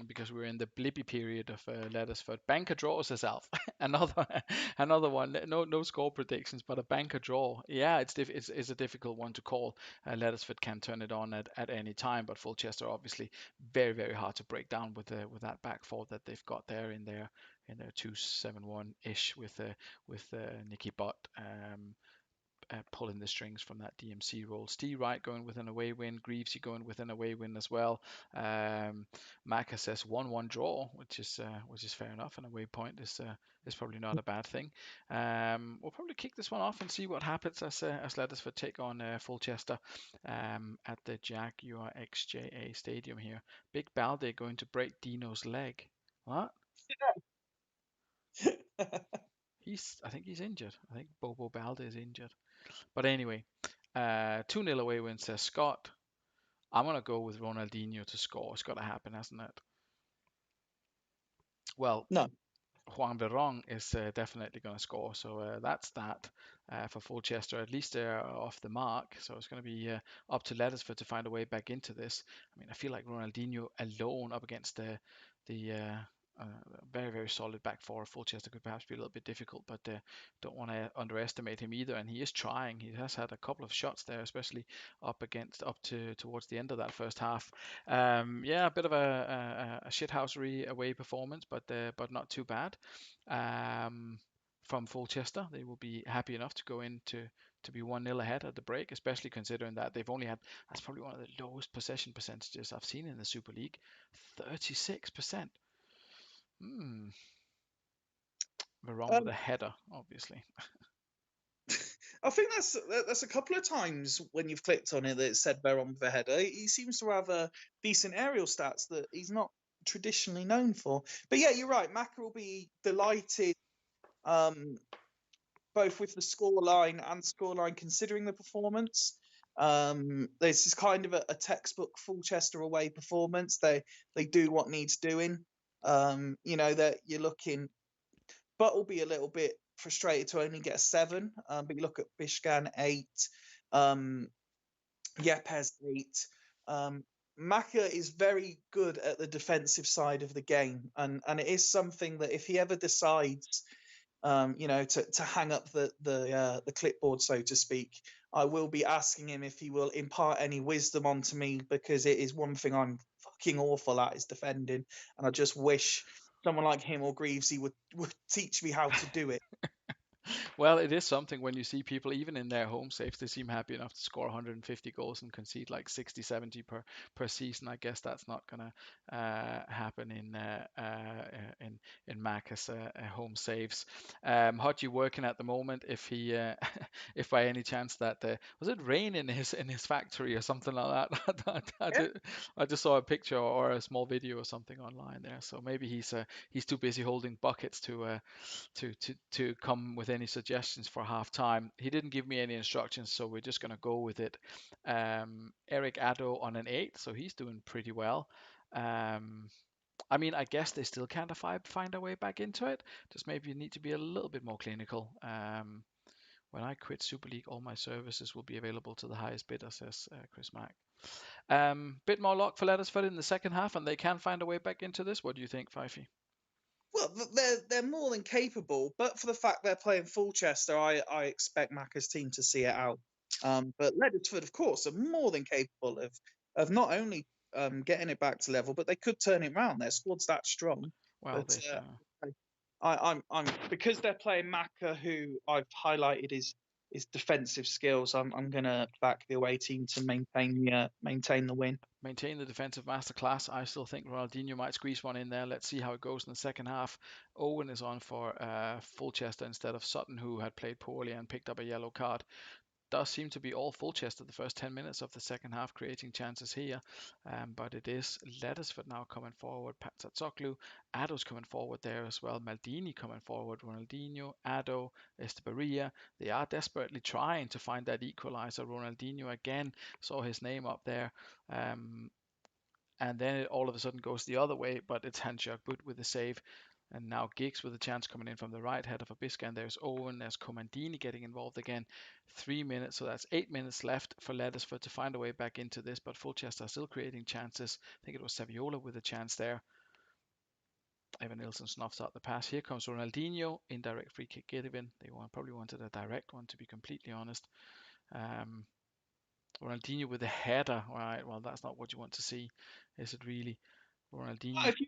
Because we're in the blippy period of Leddersford. Banker draws us out. another another one. No score predictions, but a banker draw. Yeah, it's a difficult one to call. Leddersford can turn it on at any time, but Fulchester obviously very hard to break down with that back four that they've got there in their 2-7-1 ish with Nicky Butt. Pulling the strings from that DMC role. Steve Wright going with an away win. Greavesy going with an away win as well. Maka says 1-1 draw, which is fair enough. An away point is probably not a bad thing. We'll probably kick this one off and see what happens as Leddersford take on Fulchester at the Jaguar XJA Stadium here. Big Balde going to break Dino's leg. What? I think he's injured. I think Bobo Balde is injured. But anyway, 2-0 away win, says Scott. I'm going to go with Ronaldinho to score. It's got to happen, hasn't it? Well, No. Juan Verón is definitely going to score. So that's that for Fulchester. At least they're off the mark. So it's going to be up to Leddersford to find a way back into this. I mean, I feel like Ronaldinho alone up against the very solid back four. Fulchester could perhaps be a little bit difficult, but don't want to underestimate him either. And he is trying. He has had a couple of shots there, especially up to towards the end of that first half. Yeah, a bit of a shithousery away performance, but not too bad. From Fulchester, they will be happy enough to go in to be 1-0 ahead at the break, especially considering that they've only had, that's probably one of the lowest possession percentages I've seen in the Super League, 36%. Hmm, we're wrong with a Um, header, obviously. I think that's a couple of times when you've clicked on it that it said Veron with a header. He seems to have a decent aerial stats that he's not traditionally known for. But yeah, you're right. Maka will be delighted, um, both with the scoreline and scoreline considering the performance. This is kind of a textbook Fulchester away performance. They do what needs doing. That you're looking, but will be a little bit frustrated to only get a 7. But you look at Bishgan 8, um, Yepes 8. Maka is very good at the defensive side of the game, and it is something that if he ever decides, to hang up the clipboard, so to speak, I will be asking him if he will impart any wisdom onto me, because it is one thing I'm fucking awful at is defending, and I just wish someone like him or Greavesy would teach me how to do it. Well, it is something when you see people, even in their home saves, they seem happy enough to score 150 goals and concede like 60, 70 per season. I guess that's not going to happen in Mac's home saves. How's you working at the moment? If he, if by any chance that was it rain in his factory or something like that? Yeah. I just saw a picture or a small video or something online there. So maybe he's too busy holding buckets to come with any suggestions for half time. He didn't give me any instructions, so we're just going to go with it. Eric Addo on an 8, so he's doing pretty well. I mean, I guess they still can't find a way back into it. Just maybe you need to be a little bit more clinical. When I quit Super League, all my services will be available to the highest bidder, says Chris Mack. Bit more luck for Leddersford in the second half, and they can find a way back into this. What do you think, Fifey? Well, they're more than capable, but for the fact they're playing Fulchester, I expect Macca's team to see it out. But Leddersford, of course, are more than capable of not only getting it back to level, but they could turn it round. Their squad's that strong. Well, But they've I'm because they're playing Macca, who I've highlighted his defensive skills. I'm gonna back the away team to maintain the win. maintain the defensive masterclass. I still think Ronaldinho might squeeze one in there. Let's see how it goes in the second half. Owen is on for Fulchester instead of Sutton, who had played poorly and picked up a yellow card. does seem to be all Fulchester the first 10 minutes of the second half, creating chances here. But it is Leddersford now coming forward. Patsatsoglu, Ado's coming forward there as well. Maldini coming forward. Ronaldinho, Ado, Estebaria. They are desperately trying to find that equalizer. Ronaldinho again saw his name up there. And then it all of a sudden goes the other way, but it's Hansjörg Butt with the save. And now Giggs with a chance coming in from the right, head of Abiska, and there's Owen, there's Comandini getting involved again. 3 minutes, so that's 8 minutes left for Leddersford to find a way back into this, but Fulchester are still creating chances. I think it was Saviola with a chance there. Evan Nilsson snuffs out the pass. Here comes Ronaldinho, indirect free kick given. They probably wanted a direct one, to be completely honest. Ronaldinho with a header. All right, well, that's not what you want to see, is it really? Ronaldinho. If you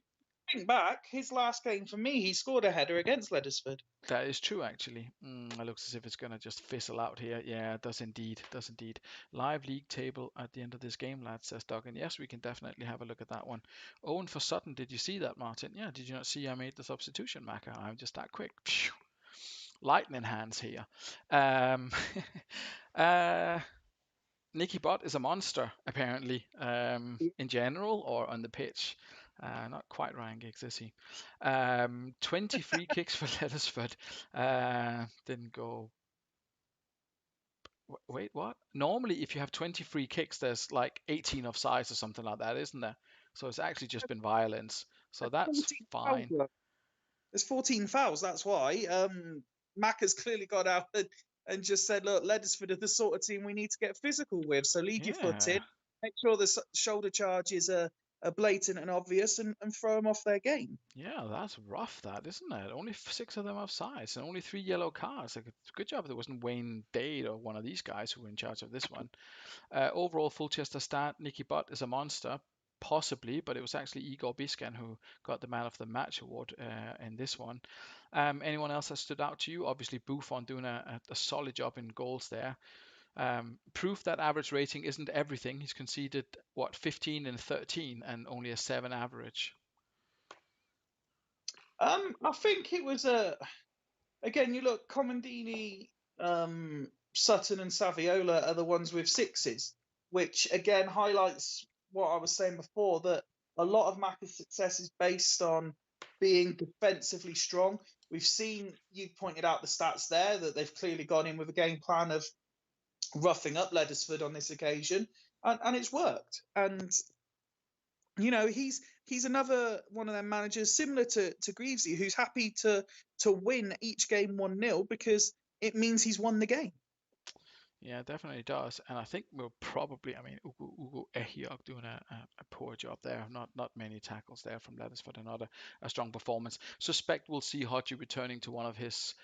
think back, his last game for me, he scored a header against Leddersford. That is true, actually. It looks as if it's going to just fizzle out here. Yeah, it does indeed. Does indeed. Live league table at the end of this game, lads, says Duggan. Yes, we can definitely have a look at that one. Owen for Sutton. Did you see that, Martin? Yeah, did you not see I made the substitution, Macca? I'm just that quick. Phew. Lightning hands here. Um, Nicky Butt is a monster, apparently, in general or on the pitch. Not quite Ryan Giggs, is he? 20 free kicks for Leddersford. Didn't go. Wait, what? Normally, if you have 20 free kicks, there's like 18 offsides or something like that, isn't there? So it's actually just been violence. So that's 14 fouls. fine. There's 14 fouls. That's why. Mac has clearly got out and just said, "Look, Leddersford are the sort of team we need to get physical with. So leave your foot Yeah. in, make sure the shoulder charges are blatant and obvious, and throw them off their game." Yeah, that's rough, that, isn't it? Only six of them offsides and only three yellow cards. Like, good job there wasn't Wayne Dade or one of these guys who were in charge of this one. Overall, Fulchester stat, Nicky Butt is a monster, possibly, but it was actually Igor Biscan who got the Man of the Match award in this one. Anyone else that stood out to you? Obviously, Buffon doing a solid job in goals there. Proof that average rating isn't everything. He's conceded, 15 and 13 and only a 7 average. I think it was again. You look, Comandini, Sutton, and Saviola are the ones with sixes, which again highlights what I was saying before, that a lot of Macca's success is based on being defensively strong. We've seen, you pointed out the stats there, that they've clearly gone in with a game plan of roughing up Leddersford on this occasion, and it's worked. And he's another one of them managers similar to Greavesy, who's happy to win each game 1-0 because it means he's won the game. Yeah, definitely does. And I think we'll probably, I mean, Ugo Ehiok doing a poor job there. Not many tackles there from Leddersford, and not a strong performance. Suspect we'll see Hodgie returning to one of his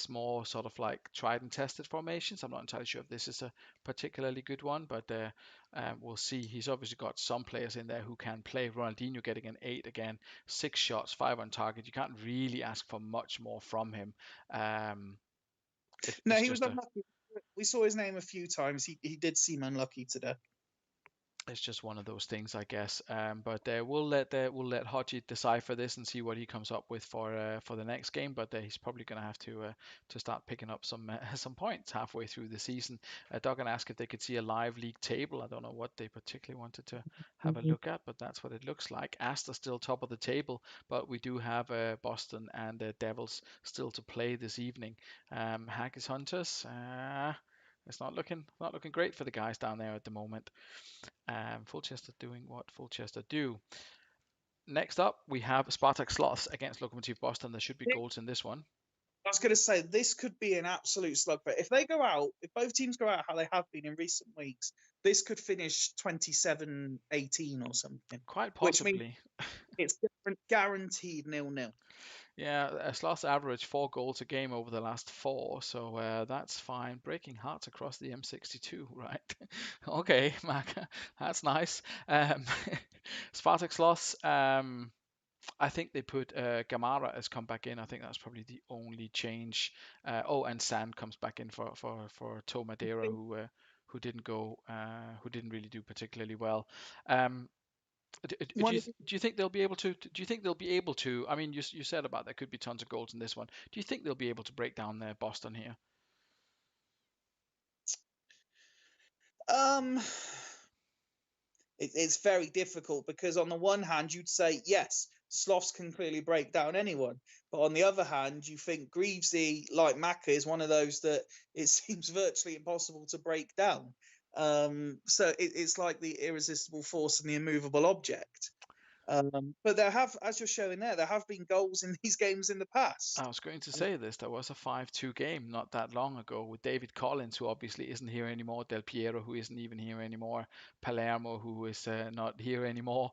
more sort of like tried and tested formations. I'm not entirely sure if this is a particularly good one, but we'll see. He's obviously got some players in there who can play. Ronaldinho getting an 8 again, 6 shots, 5 on target. You can't really ask for much more from him. No, It's he was just a unlucky. We saw his name a few times. He did seem unlucky today. it's just one of those things, I guess. But we'll let Hodgie decipher this and see what he comes up with for the next game. But he's probably going to have to start picking up some some points halfway through the season. Duggan asked if they could see a live league table. I don't know what they particularly wanted to have a look at, but that's what it looks like. Astor still top of the table, but we do have Boston and Devils still to play this evening. Haggis Hunters. It's not looking great for the guys down there at the moment. Fulchester doing what Fulchester do. Next up, we have Spartak Sloths against Lokomotiv Boston. There should be goals in this one. I was going to say, this could be an absolute slugfest. If they go out, if both teams go out how they have been in recent weeks, this could finish 27-18 or something. Quite Which means possibly. it's guaranteed 0-0. Yeah, Sloths average 4 goals a game over the last 4, so that's fine. Breaking hearts across the M62, right? Okay, Mac, that's nice. Spartak Sloths, I think they put Gamara has come back in. I think that's probably the only change. And Sand comes back in for To Madeira, who didn't go, who didn't really do particularly well. Do you think they'll be able to? Do you think they'll be able to? I mean, you said about there could be tons of goals in this one. Do you think they'll be able to break down their Boston here? Um, it's very difficult because on the one hand you'd say yes, Sloths can clearly break down anyone, but on the other hand you think Greavesy, like Macca, is one of those that it seems virtually impossible to break down. So it's like the irresistible force and the immovable object. But there have, as you're showing there have been goals in these games in the I past. was going to say this. There was a 5-2 game not that long ago with David Collins, who obviously isn't here anymore, Del Piero, who isn't even here anymore, Palermo, who is not here anymore.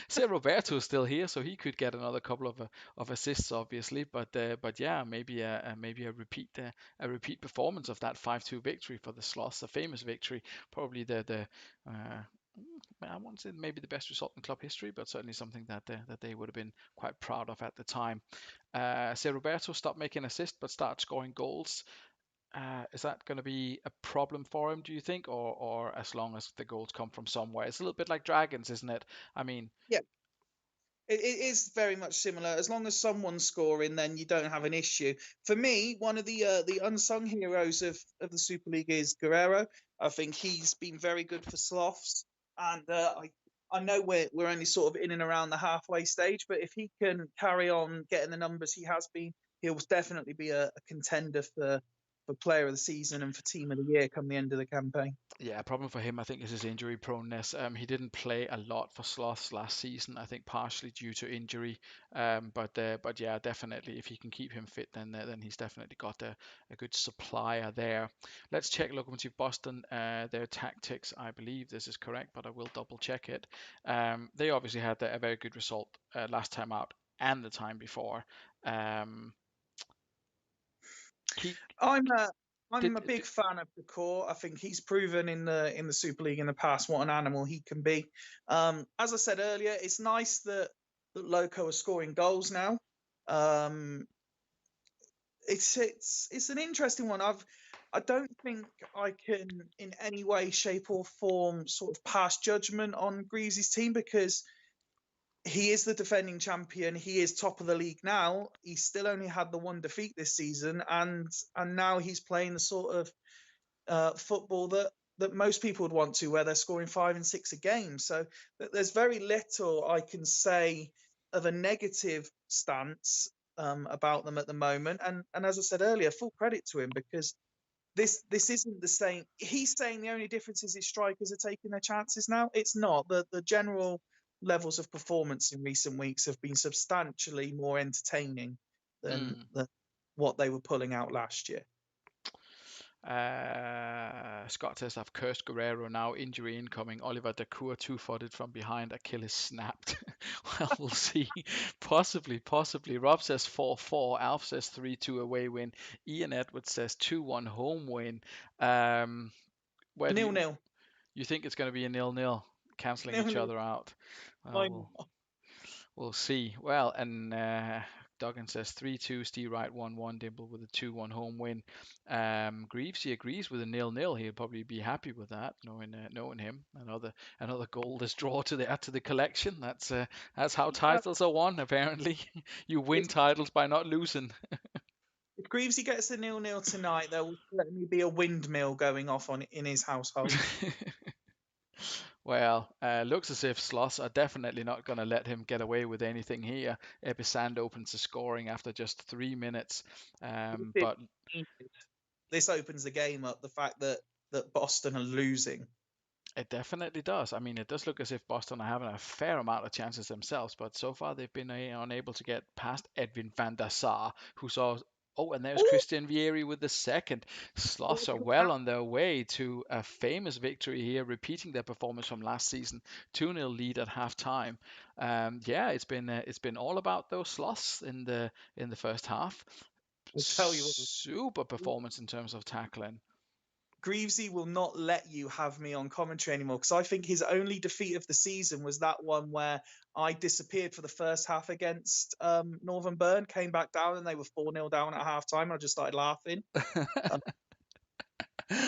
Say Roberto is still here, so he could get another couple of assists, obviously. But yeah, maybe a repeat performance of that 5-2 victory for the Sloss, a famous victory, probably the uh, I won't say maybe the best result in club history, but certainly something that they would have been quite proud of at the time. Say Roberto stopped making assists but start scoring goals. Is that going to be a problem for him, do you think, or as long as the goals come from somewhere? It's a little bit like Dragons, isn't it? I mean, Yeah, it is very much similar. As long as someone's scoring, then you don't have an issue. For me, one of the unsung heroes of the Super League is Guerrero. I think he's been very good for Sloths, and I know we're only sort of in and around the halfway stage, but if he can carry on getting the numbers he has been, he'll definitely be a contender for Player of the Season and for Team of the Year come the end of the campaign. yeah, a problem for him, I think, is his injury proneness. He didn't play a lot for Sloths last season, I think partially due to injury. But yeah, definitely, if he can keep him fit, then he's definitely got a good supplier there. Let's check Lokomotiv Boston, their tactics. I believe this is correct, but I will double check it. They obviously had a very good result last time out and the time before. Um, he I'm a I'm did, a big fan of the core. I think he's proven in the Super League in the past what an animal he can be. As I said earlier, it's nice that Loco are scoring goals now. Um, it's an interesting one. I don't think I can in any way, shape, or form sort of pass judgment on Greaves' team because he is the defending champion. He is top of the league now. He still only had the one defeat this season, and now he's playing the sort of football that most people would want to, where they're scoring 5 and 6 a game. So there's very little I can say of a negative stance about them at the moment. And as I said earlier, full credit to him because this isn't the same. He's saying the only difference is his strikers are taking their chances now. It's not. The general levels of performance in recent weeks have been substantially more entertaining mm, than what they were pulling out last year. Scott says, I've cursed Guerrero now. Injury incoming. Oliver Dacour two-footed from behind. Achilles snapped. Well, we'll see. Possibly. Rob says 4-4. Alf says 3-2 away win. Ian Edwards says 2-1 home win. Where do Nil you nil. you think it's going to be a nil-nil, cancelling Nil each nil. other out? Well, I'm we'll see. Well, and Duggan says 3-2, Steve Wright 1-1, Dimple with a 2-1 home win. Greaves, he agrees with a nil-nil. He'll probably be happy with that, knowing him. Another goalless draw to the collection. That's how titles are won. Apparently, you win if, titles by not losing. if Greavesy gets a 0-0 tonight, there will certainly be a windmill going off on in his household. Well, looks as if Sloss are definitely not going to let him get away with anything here. Ebisand opens the scoring after just 3 minutes. But This opens the game up. The fact that Boston are losing. it definitely does. I mean, it does look as if Boston are having a fair amount of chances themselves, but so far they've been unable to get past Edwin van der Sar, who saw. Oh, and there's Oh, Christian Vieri with the second. Sloths are look well at on their way to a famous victory here, repeating their performance from last season. 2-0 lead at half time. Yeah, it's been all about those Sloths in the first half. I tell you what, Super performance in terms of tackling. Greavesy will not let you have me on commentary anymore because I think his only defeat of the season was that one where I disappeared for the first half against Northern Burn, came back down and they were 4-0 down at half time. I just started laughing. Um,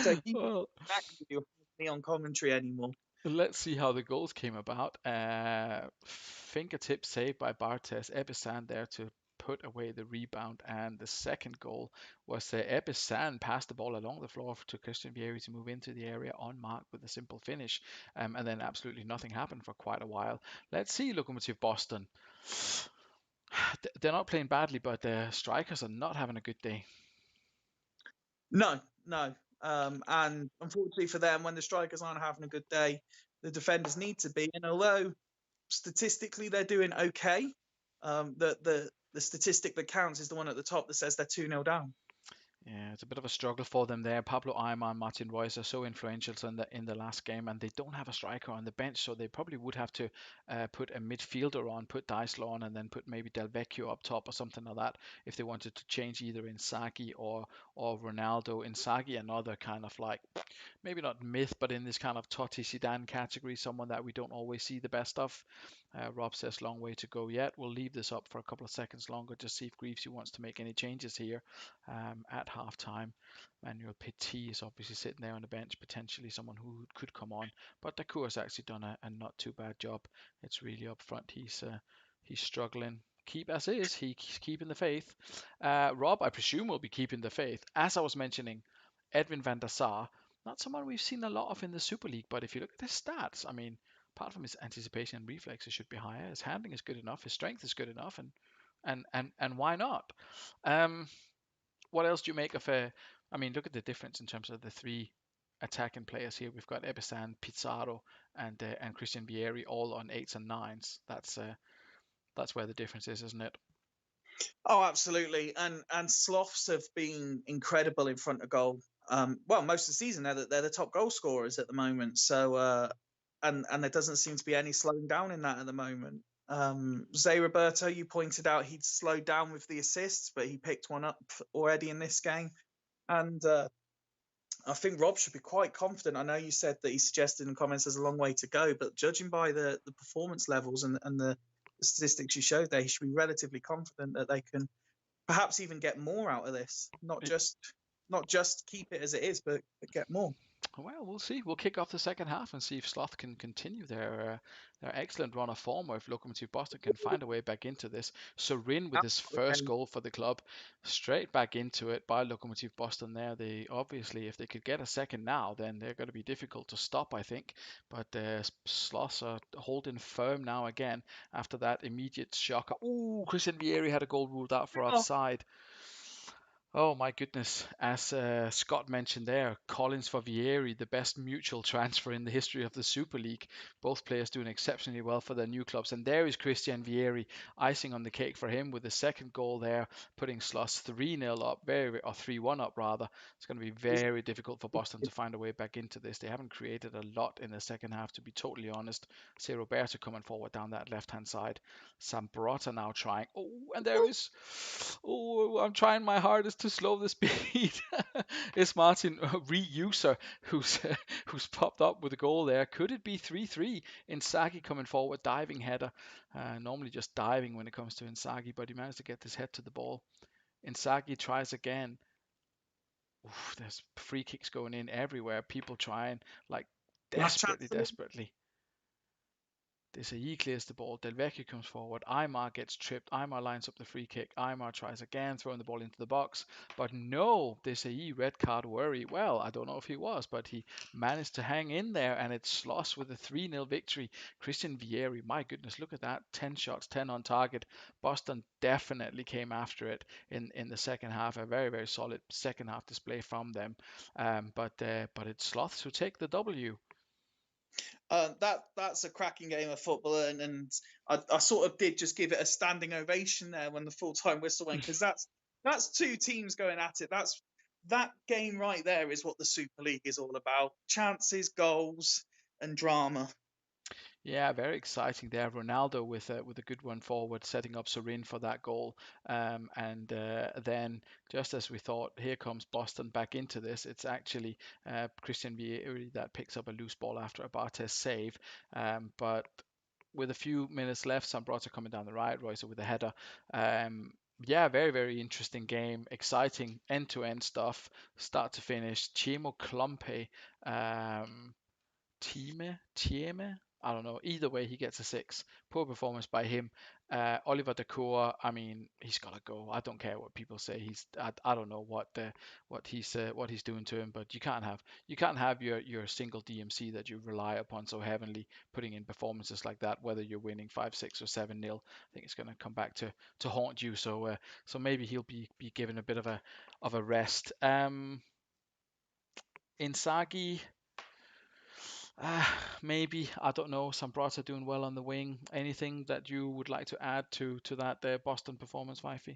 so he will Well, not let you have me on commentary anymore. let's see how the goals came about. Fingertip save by Bartes. Ebisand there to put away the rebound. And the second goal was Ebbe Sand passed the ball along the floor to Christian Vieri to move into the area unmarked with a simple finish. And then absolutely nothing happened for quite a while. Let's see, Lokomotiv Boston. They're not playing badly, but the strikers are not having a good day. No, no. And unfortunately for them, when the strikers aren't having a good day, the defenders need to be. And although statistically they're doing okay, the statistic that counts is the one at the top that says they're 2-0 down. Yeah, it's a bit of a struggle for them there. Pablo Aimar and Martin Reus are so influential in the last game, and they don't have a striker on the bench, so they probably would have to put a midfielder on, put Deisler on, and then put maybe Del Vecchio up top or something like that if they wanted to change either Inzaghi or Ronaldo. Inzaghi, another kind of like maybe not myth, but in this kind of Totti Zidane category, someone that we don't always see the best of. Rob says long way to go yet. We'll leave this up for a couple of seconds longer, just see if Greavesy wants to make any changes here at half time. Manuel Petit is obviously sitting there on the bench, potentially someone who could come on, but Dacour has actually done a not too bad job. It's really up front. He's struggling. Keep as is. He's keeping the faith. Rob, I presume, will be keeping the faith. As I was mentioning, Edwin van der Sar, not someone we've seen a lot of in the Super League, but if you look at his stats, I mean, apart from his anticipation and reflexes should be higher, his handling is good enough, his strength is good enough, and why not? Um, what else do you make of a? I mean, look at the difference in terms of the three attacking players here. We've got Ebesan, Pizarro, and Christian Vieri all on 8s and 9s. That's where the difference is, isn't it? Oh, absolutely. And Sloths have been incredible in front of goal. Well, most of the season they're the top goal scorers at the moment. So and there doesn't seem to be any slowing down in that at the moment. Zé Roberto, you pointed out he'd slowed down with the assists, but he picked one up already in this game. And I think Rob should be quite confident. I know you said that he suggested in the comments there's a long way to go, but judging by the performance levels and the statistics you showed there, he should be relatively confident that they can perhaps even get more out of this. Not just keep it as it is, but get more. Well, we'll see. We'll kick off the second half and see if Sloth can continue their excellent run of form, or if Lokomotiv Boston can find a way back into this. Sorin with his first Absolutely. goal for the club, straight back into it by Lokomotiv Boston. There, they obviously, if they could get a second now, then they're going to be difficult to stop, I think. But Sloths are holding firm now again after that immediate shock. Ooh, Christian Vieri had a goal ruled out for Oh, offside. Oh my goodness. As Scott mentioned there, Collins for Vieri, the best mutual transfer in the history of the Super League. Both players doing exceptionally well for their new clubs. And there is Christian Vieri, icing on the cake for him with the second goal there, putting Sloss 3-0 up, or 3-1 up rather. It's going to be very difficult for Boston to find a way back into this. They haven't created a lot in the second half, to be totally honest. See Roberto coming forward down that left-hand side. Sambrotta now trying. Oh, and there is. Oh, I'm trying my hardest to slow the speed. It's Martin Reuser who's popped up with a goal there. Could it be 3-3? Inzaghi coming forward, diving header. Normally just diving when it comes to Inzaghi, but he managed to get his head to the ball. Inzaghi tries again. Oof, there's free kicks going in everywhere. People trying like last chance. desperately. Desai clears the ball. Del Vecchio comes forward. Aymar gets tripped. Aymar lines up the free kick. Aymar tries again, throwing the ball into the box. But no, Desai red card worry. Well, I don't know if he was, but he managed to hang in there, and it's Schloss with a 3-0 victory. Christian Vieri, my goodness, look at that. 10 shots, 10 on target. Boston definitely came after it in the second half. A very, very solid second half display from them. But it's Sloths who take the W. That's a cracking game of football, and I sort of did just give it a standing ovation there when the full time whistle went, because that's two teams going at it. That game right there is what the Super League is all about: chances, goals, and drama. Yeah, very exciting there. Ronaldo with a good one forward, setting up Sorin for that goal. And then, just as we thought, here comes Boston back into this. It's actually Christian Vieri that picks up a loose ball after a Bartes save. But with a few minutes left, Sambrotta coming down the right, Royce with a header. Um, yeah, very, very interesting game. Exciting end-to-end stuff, start to finish. Chimo Klumpe. Tieme? I don't know. Either way, he gets a 6. Poor performance by him. Oliver Dacour, I mean, he's got to go. I don't care what people say. I don't know what he's doing to him, but you can't have your single DMC that you rely upon so heavily putting in performances like that, whether you're winning 5-6 or 7-0. I think it's going to come back to haunt you. So maybe he'll be given a bit of a rest. Inzaghi, maybe, I don't know. Sambrata doing well on the wing. Anything that you would like to add to that Boston performance, Fifey?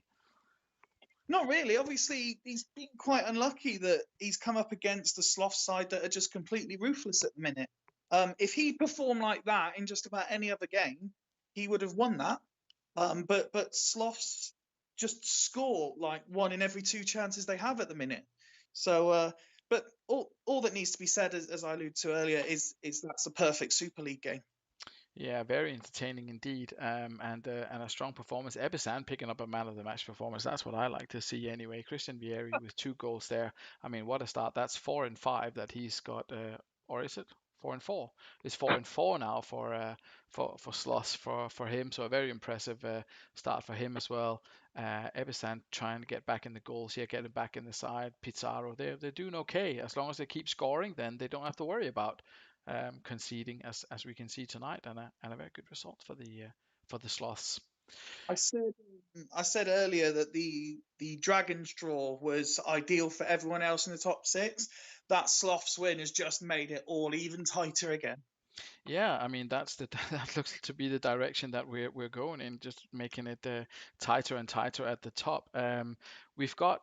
Not really. Obviously, he's been quite unlucky that he's come up against a Slough side that are just completely ruthless at the minute. If he performed like that in just about any other game, he would have won that. But Sloughs just score like one in every two chances they have at the minute. So, but all that needs to be said, as I alluded to earlier, is that's a perfect Super League game. Yeah, very entertaining indeed, and a strong performance. Ebisan picking up a man of the match performance. That's what I like to see anyway. Christian Vieri with 2 goals there. I mean, what a start! That's 4 and 5 that he's got, or is it 4 and 4? It's 4 and 4 now for Sloss for him. So a very impressive start for him as well. Ebisan trying to get back in the goals here, getting back in the side. Pizarro, they're doing okay as long as they keep scoring. Then they don't have to worry about conceding, as we can see tonight, and a very good result for the Sloths. I said I said earlier that the Dragons draw was ideal for everyone else in the top six. That Sloth's win has just made it all even tighter again. Yeah, I mean that looks to be the direction that we're going in, just making it tighter and tighter at the top. We've got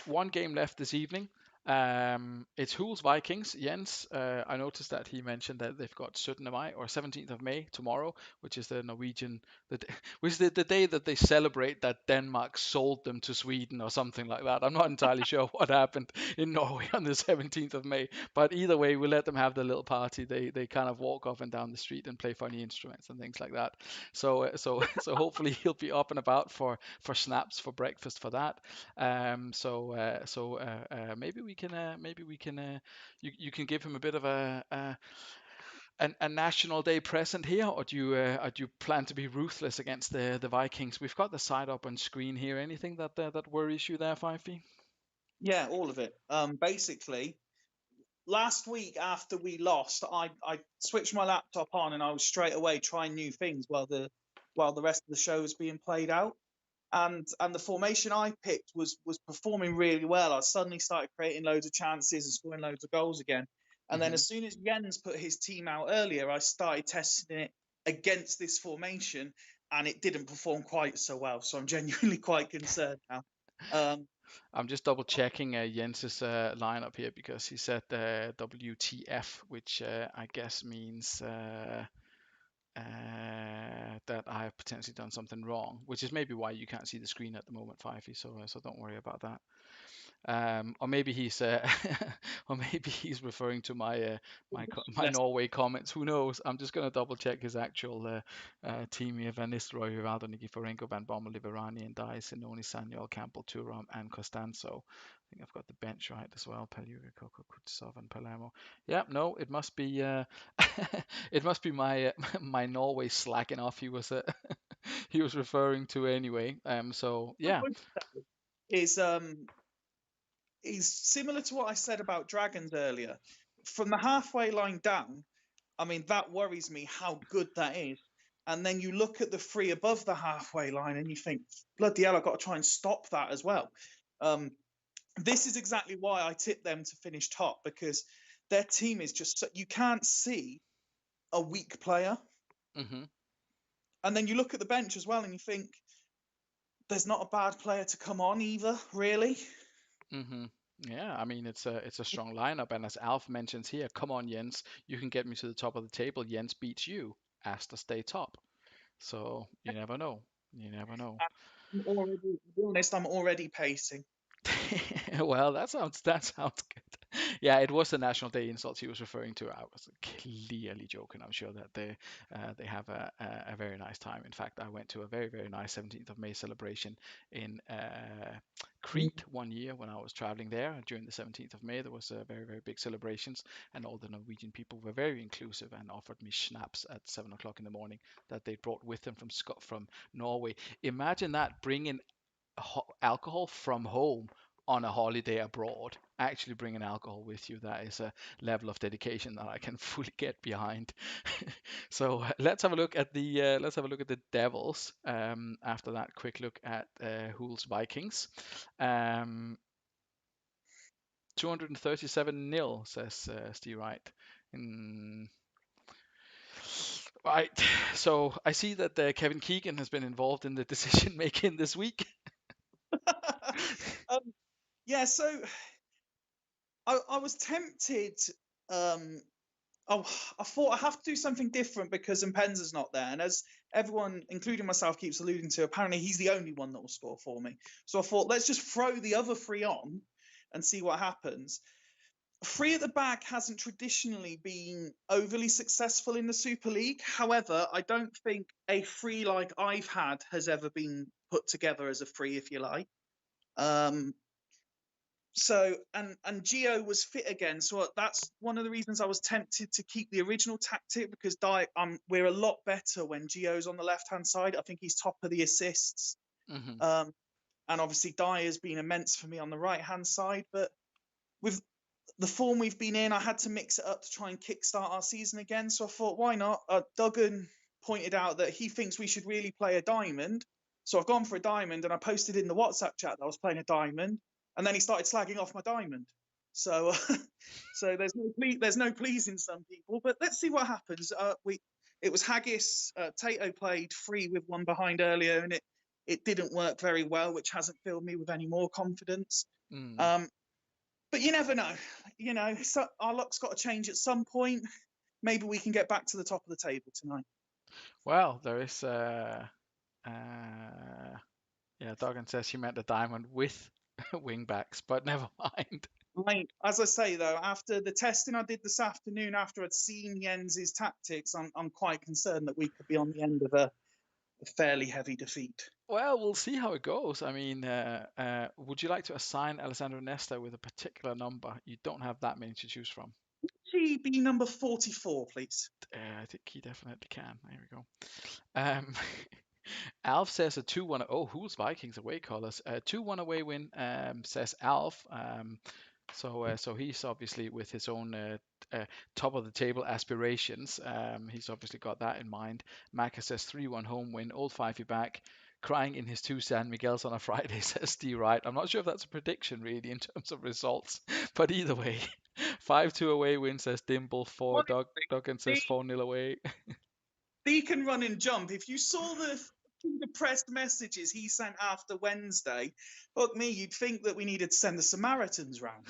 one game left this evening. It's Hools Vikings. Jens, I noticed that he mentioned that they've got 17th of May or 17th of May tomorrow, which is the Norwegian, which is the day that they celebrate that Denmark sold them to Sweden or something like that. I'm not entirely sure what happened in Norway on the 17th of May, but either way, we let them have their little party. They kind of walk up and down the street and play funny instruments and things like that. So hopefully he'll be up and about for snaps for breakfast for that. Maybe we can you can give him a bit of a national day present here, or do you plan to be ruthless against the Vikings? We've got the side up on screen here. Anything that worries you there, Fifey? Yeah, all of it. Basically, last week after we lost, I switched my laptop on and I was straight away trying new things while the rest of the show was being played out. And the formation I picked was performing really well. I suddenly started creating loads of chances and scoring loads of goals again. And then Hmm. as soon as Jens put his team out earlier, I started testing it against this formation, and it didn't perform quite so well. So I'm genuinely quite concerned now. Um, I'm just double checking Jens's lineup here because he said WTF, which I guess means that I have potentially done something wrong, which is maybe why you can't see the screen at the moment, Fifey. So don't worry about that. Or maybe he's or maybe he's referring to my Norway comments. Who knows? I'm just going to double check his actual team here: Van Nistelrooy, Rivaldo, Nikiforenko, Van Bommel, Liverani, and Dice, Sinoni, Samuel, Campbell, Turam, and Costanzo. I think I've got the bench right as well. Peliuga, Coco, Kutsov, and Palermo. Yeah, no, it must be it must be my my Norway slacking off. He was he was referring to anyway. So yeah. is similar to what I said about Dragons earlier. From the halfway line down, I mean, that worries me how good that is. And then you look at the three above the halfway line and you think, bloody hell, I've got to try and stop that as well. This is exactly why I tipped them to finish top, because their team is just, you can't see a weak player. Hmm. And then you look at the bench as well and you think, there's not a bad player to come on either, really. Hmm. Yeah, I mean it's a strong lineup, and as Alf mentions here, come on Jens, you can get me to the top of the table. Jens beats you, as to stay top. So you never know. You never know. To be honest, I'm already pacing. Well, that sounds good. Yeah, it was the National Day insults he was referring to. I was clearly joking. I'm sure that they have a very nice time. In fact, I went to a very nice 17th of May celebration in Crete one year when I was traveling there during the 17th of May. There was very, very big celebrations, and all the Norwegian people were very inclusive and offered me schnapps at 7 o'clock in the morning that they brought with them from Norway. Imagine that, bringing alcohol from home on a holiday abroad. Actually bringing alcohol with you, that is a level of dedication that I can fully get behind. So let's have a look at the Devils. After that quick look at Hools Vikings. 237 nil, says Steve Wright. Right. So I see that Kevin Keegan has been involved in the decision making this week. um, yeah, so I was tempted. Um, oh, I thought I have to do something different because Mpenza's not there, and as everyone, including myself, keeps alluding to, apparently he's the only one that will score for me. So I thought, let's just throw the other three on and see what happens. Three at the back hasn't traditionally been overly successful in the Super League. However, I don't think a three like I've had has ever been put together as a three, if you like. So and Gio was fit again, so that's one of the reasons I was tempted to keep the original tactic, because we're a lot better when Gio's on the left hand side. I think he's top of the assists, Mm-hmm. and obviously Dyer's been immense for me on the right hand side. But with the form we've been in, I had to mix it up to try and kickstart our season again. So I thought, why not? Duggan pointed out that he thinks we should really play a diamond, so I've gone for a diamond, and I posted in the WhatsApp chat that I was playing a diamond. And then he started slagging off my diamond. So, so there's no pleasing some people. But let's see what happens. It was Haggis. Tato played three with one behind earlier, and it didn't work very well, which hasn't filled me with any more confidence. Mm. But you never know. So our luck's got to change at some point. Maybe we can get back to the top of the table tonight. Well, there is yeah, Duggan says he meant a diamond with wingbacks, but never mind. Right. As I say, though, after the testing I did this afternoon, after I'd seen Jens's tactics, I'm quite concerned that we could be on the end of a fairly heavy defeat. Well, we'll see how it goes. I mean, would you like to assign Alessandro Nesta with a particular number? You don't have that many to choose from. She be number 44, please. I think he definitely can. There we go. Um, Alf says a 2-1. Oh, who's Vikings away callers? 2-1 away win, says Alf. So he's obviously with his own top of the table aspirations. He's obviously got that in mind. Maka says 3-1 home win. Old Fifey back. Crying in his two San Miguel's on a Friday, says D. Wright. I'm not sure if that's a prediction really in terms of results, but either way, 5-2 away win, says Dimble. 4 Duggan says 4-0 away. He can run and jump. If you saw the depressed messages he sent after Wednesday, fuck me, you'd think that we needed to send the Samaritans round.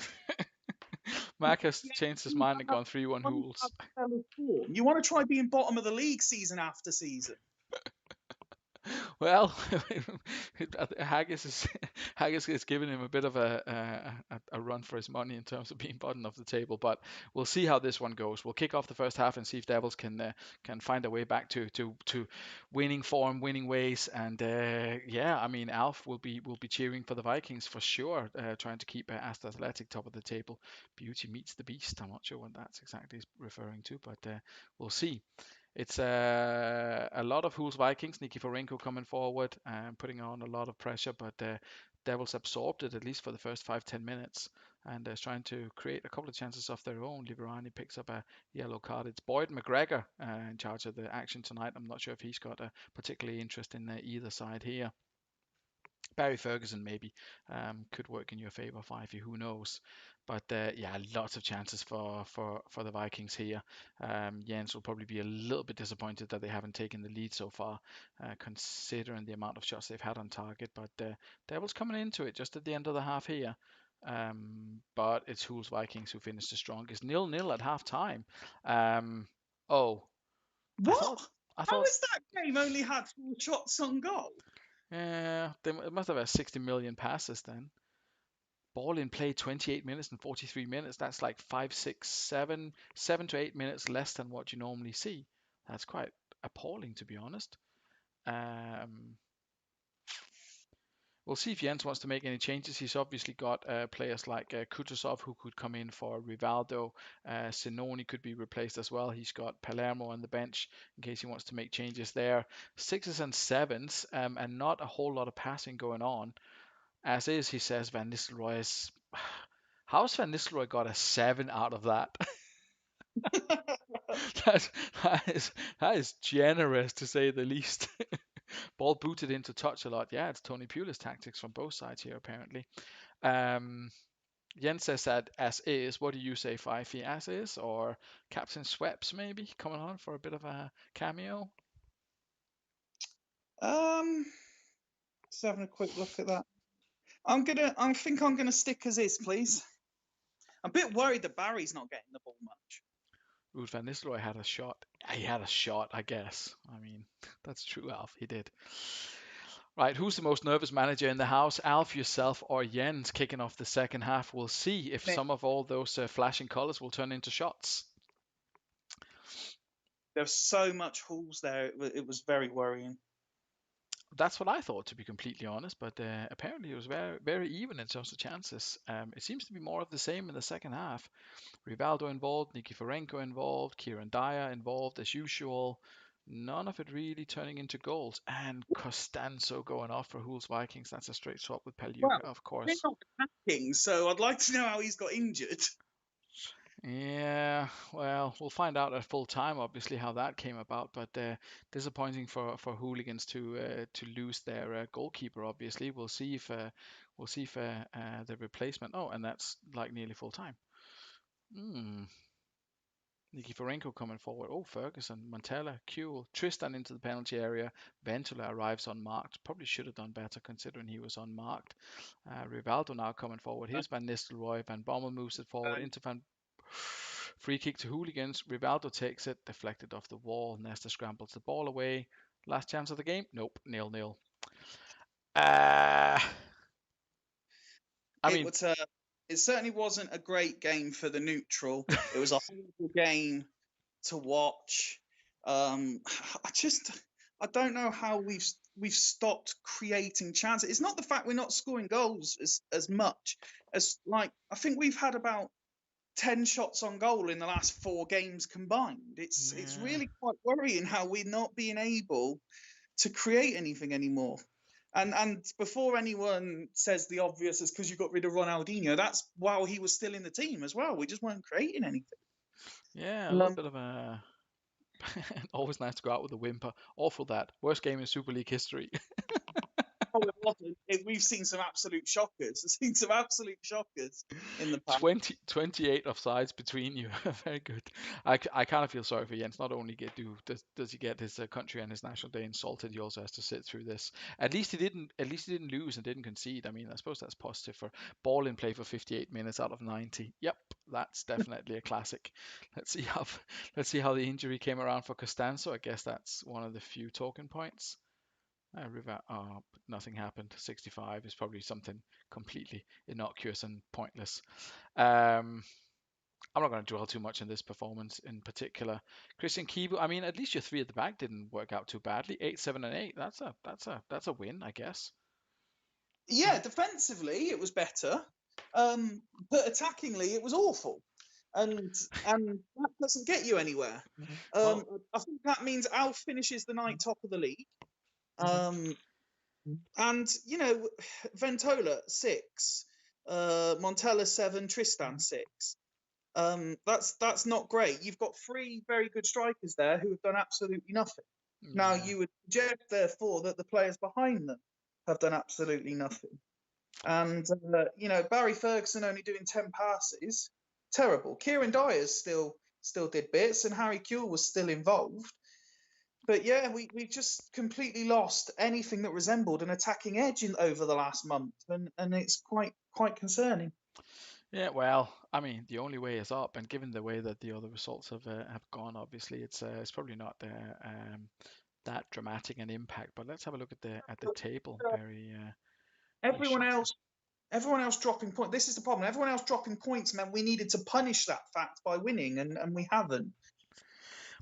Mac has changed his mind and gone 3-1 Hools. You want to try being bottom of the league season after season. Well, Haggis is giving him a bit of a run for his money in terms of being bottom of the table, but we'll see how this one goes. We'll kick off the first half and see if Devils can find a way back to winning form, winning ways, and yeah, I mean Alf will be cheering for the Vikings for sure, trying to keep Aston Athletic top of the table. Beauty meets the beast. I'm not sure what that's exactly referring to, but we'll see. It's a lot of Hools Vikings. Nikiforenko coming forward and putting on a lot of pressure, but Devils absorbed it at least for the first 5-10 minutes and is trying to create a couple of chances of their own. Liverani picks up a yellow card. It's Boyd McGregor in charge of the action tonight. I'm not sure if he's got a particularly interest in either side here. Barry Ferguson maybe could work in your favour, Fivey, who knows? But yeah, lots of chances for the Vikings here. Jens will probably be a little bit disappointed that they haven't taken the lead so far, considering the amount of shots they've had on target. But Devils coming into it just at the end of the half here. But it's Hools Vikings who finished the strongest. 0-0 at half time. Oh, What? I How thought is that game only had 4 shots on goal? they must have had 60 million passes then. Ball in play 28 minutes and 43 minutes. That's like 5, 6, 7 to 8 minutes less than what you normally see. That's quite appalling, to be honest. Um, We'll see if Jens wants to make any changes. He's obviously got players like Kutuzov who could come in for Rivaldo. Sinoni could be replaced as well. He's got Palermo on the bench in case he wants to make changes there. Sixes and sevens, and not a whole lot of passing going on. As is, he says Van Nistelrooy is. How's Van Nistelrooy got a 7 out of that? that, that is generous to say the least. Ball booted into touch a lot. Yeah, it's Tony Pulis tactics from both sides here, apparently. Um, Jens says that as is. What do you say, Fifey? As is? Or Captain Sweps maybe coming on for a bit of a cameo? Just having a quick look at that. I think I'm gonna stick as is, please. I'm a bit worried that Barry's not getting the ball much. Ruud van Nistelrooy had a shot. He had a shot, I guess. I mean, that's true, Alf. He did. Right, who's the most nervous manager in the house? Alf, yourself, or Jens kicking off the second half? We'll see if some of all those flashing colours will turn into shots. There's so much Hools there. It was very worrying. That's what I thought, to be completely honest, but apparently it was very, very even in terms of chances. It seems to be more of the same in the second half. Rivaldo involved, Nikiforenko involved, Kieran Dyer involved as usual. None of it really turning into goals. And Costanzo going off for Hools Vikings. That's a straight swap with Peljuka, of We're course. not attacking, so I'd like to know how he's got injured. Yeah, well, we'll find out at full time, obviously, how that came about. But disappointing for hooligans to lose their goalkeeper. Obviously, we'll see if the replacement. Oh, and that's like nearly full time. Hmm. Nikiforenko coming forward. Oh, Ferguson, Montella, Kuhl, Tristan into the penalty area. Ventura arrives unmarked. Probably should have done better considering he was unmarked. Rivaldo now coming forward. Here's Van Nistelrooy. Van Bommel moves it forward into Van. Free kick to Hooligans. Rivaldo takes it, deflected off the wall. Nesta scrambles the ball away. Last chance of the game? Nope, 0-0. It certainly wasn't a great game for the neutral. It was a horrible game to watch. I don't know how we've stopped creating chances. It's not the fact we're not scoring goals as much as, like, I think we've had about 10 shots on goal in the last 4 games combined. It's really quite worrying how we're not being able to create anything anymore. And before anyone says the obvious is because you got rid of Ronaldinho, that's while he was still in the team as well. We just weren't creating anything. Yeah, a little bit of a. Always nice to go out with a whimper. Awful that. Worst game in Super League history. Oh, it wasn't. We've seen some absolute shockers. We've seen some absolute shockers in the past. 28 offsides between you. Very good. I kind of feel sorry for Jens. Not only does he get his country and his national day insulted, he also has to sit through this. At least he didn't lose and didn't concede. I mean, I suppose that's positive for ball in play for 58 minutes out of 90. Yep, that's definitely a classic. Let's see how the injury came around for Costanzo. I guess that's one of the few talking points. Nothing happened. 65 is probably something completely innocuous and pointless. I'm not going to dwell too much on this performance in particular. Christian Kibu, I mean, at least your 3 at the back didn't work out too badly. 8, 7, and 8. That's a win, I guess. Yeah, defensively it was better, but attackingly it was awful, and that doesn't get you anywhere. I think that means Alf finishes the night top of the league. And Ventola 6, Montella 7, Tristan 6. That's not great. You've got 3 very good strikers there who have done absolutely nothing. Yeah. Now you would suggest, therefore, that the players behind them have done absolutely nothing. And Barry Ferguson only doing 10 passes, terrible. Kieran Dyer still did bits, and Harry Kuhl was still involved. But yeah, we just completely lost anything that resembled an attacking edge over the last month, and it's quite concerning. Yeah, well, I mean, the only way is up, and given the way that the other results have gone, obviously, it's probably not that dramatic an impact. But let's have a look at the table. Everyone else dropping points. This is the problem. Everyone else dropping points meant we needed to punish that fact by winning, and we haven't.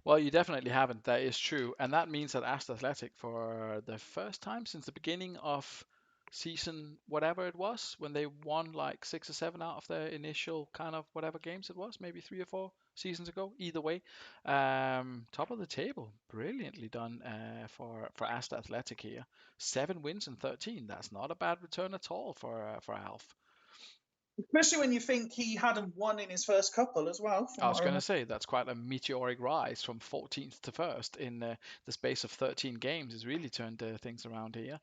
Well, you definitely haven't. That is true, and that means that Aston Athletic, for the first time since the beginning of season, whatever it was, when they won like 6 or 7 out of their initial kind of whatever games it was, maybe 3 or 4 seasons ago. Either way, top of the table, brilliantly done for Asta Athletic here. 7 wins and 13. That's not a bad return at all for Alf. Especially when you think he hadn't won in his first couple as well, from I what was I going to remember. say that's quite a meteoric rise from 14th to first in the space of 13 games. Has really turned things around here.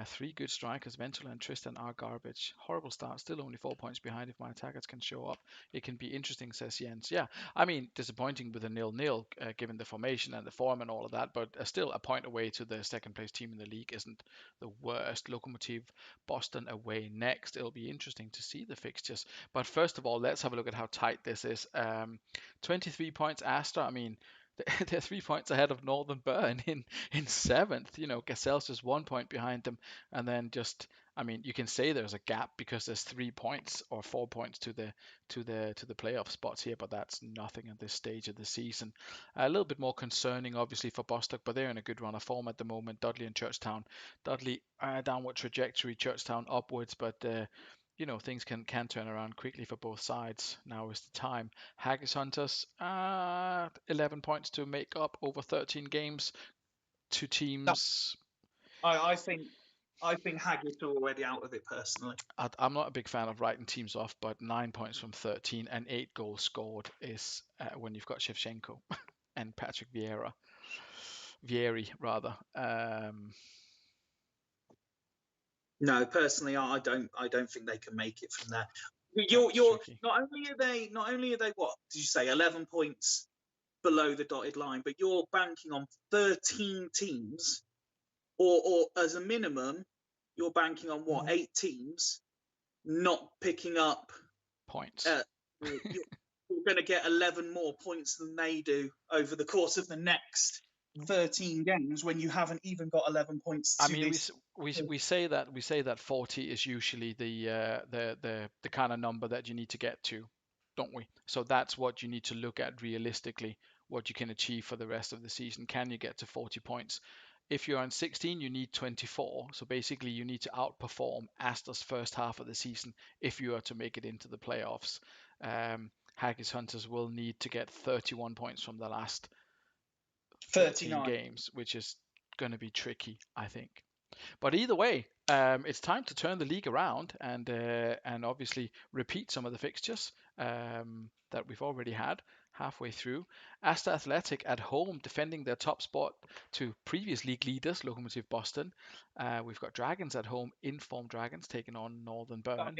3 good strikers, Ventura and Tristan, are garbage. Horrible start, still only 4 points behind. If my attackers can show up, it can be interesting, says Jens. Yeah, I mean, disappointing with a 0-0 given the formation and the form and all of that, but still a point away to the second place team in the league isn't the worst. Lokomotiv Boston away next. It'll be interesting to see the fixtures. But first of all, let's have a look at how tight this is. 23 points Astra. I mean, they're 3 points ahead of Northern Burn in seventh. Gazelles just 1 point behind them, and then I mean, you can say there's a gap because there's 3 points or 4 points to the playoff spots here, but that's nothing at this stage of the season. A little bit more concerning, obviously, for Bostock, but they're in a good run of form at the moment. Dudley and Churchtown. Dudley downward trajectory, Churchtown upwards, but things can turn around quickly for both sides. Now is the time. Haggis Hunters, 11 points to make up over 13 games. Two No, teams. I think Haggis are already out of it personally. I'm not a big fan of writing teams off, but 9 points from 13 and 8 goals scored is when you've got Shevchenko and Patrick Vieri rather. No, personally, I don't think they can make it from there. That's You're tricky. not only are they what did you say 11 points below the dotted line, but you're banking on 13 teams, or as a minimum, you're banking on what 8 teams not picking up. Points. You're going to get 11 more points than they do over the course of the next 13 games when you haven't even got 11 points I to mean, this. we say that 40 is usually the kind of number that you need to get to, don't we? So that's what you need to look at realistically, what you can achieve for the rest of the season. Can you get to 40 points? If you're on 16, you need 24. So basically, you need to outperform Astra's first half of the season if you are to make it into the playoffs. Haggis Hunters will need to get 31 points from the last 13 39. games, which is going to be tricky, I think. But either way, it's time to turn the league around and obviously repeat some of the fixtures that we've already had halfway through. Asta Athletic at home defending their top spot to previous league leaders, Lokomotiv Boston. We've got Dragons at home, informed Dragons taking on Northern Burn.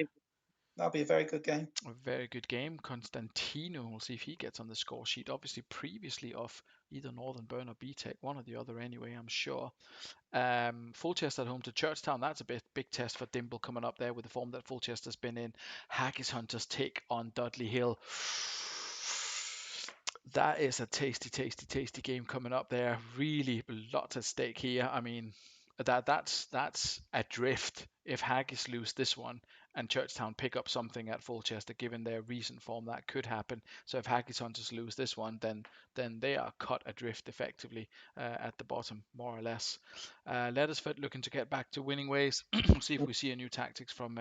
That'll be a very good game. A very good game. Constantino, we'll see if he gets on the score sheet. Obviously, previously of either Northern Burn or BTEC, one or the other anyway, I'm sure. Fulchester at home to Churchtown. That's a big test for Dimble coming up there with the form that Fulchester's been in. Haggis Hunters take on Dudley Hill. That is a tasty game coming up there. Really lots at stake here. I mean, that's adrift if Haggis lose this one and Churchtown pick up something at Fulchester, given their recent form, that could happen. So if Haggis Hunters lose this one, then they are cut adrift effectively at the bottom, more or less. Leddersford looking to get back to winning ways. See if we see a new tactics from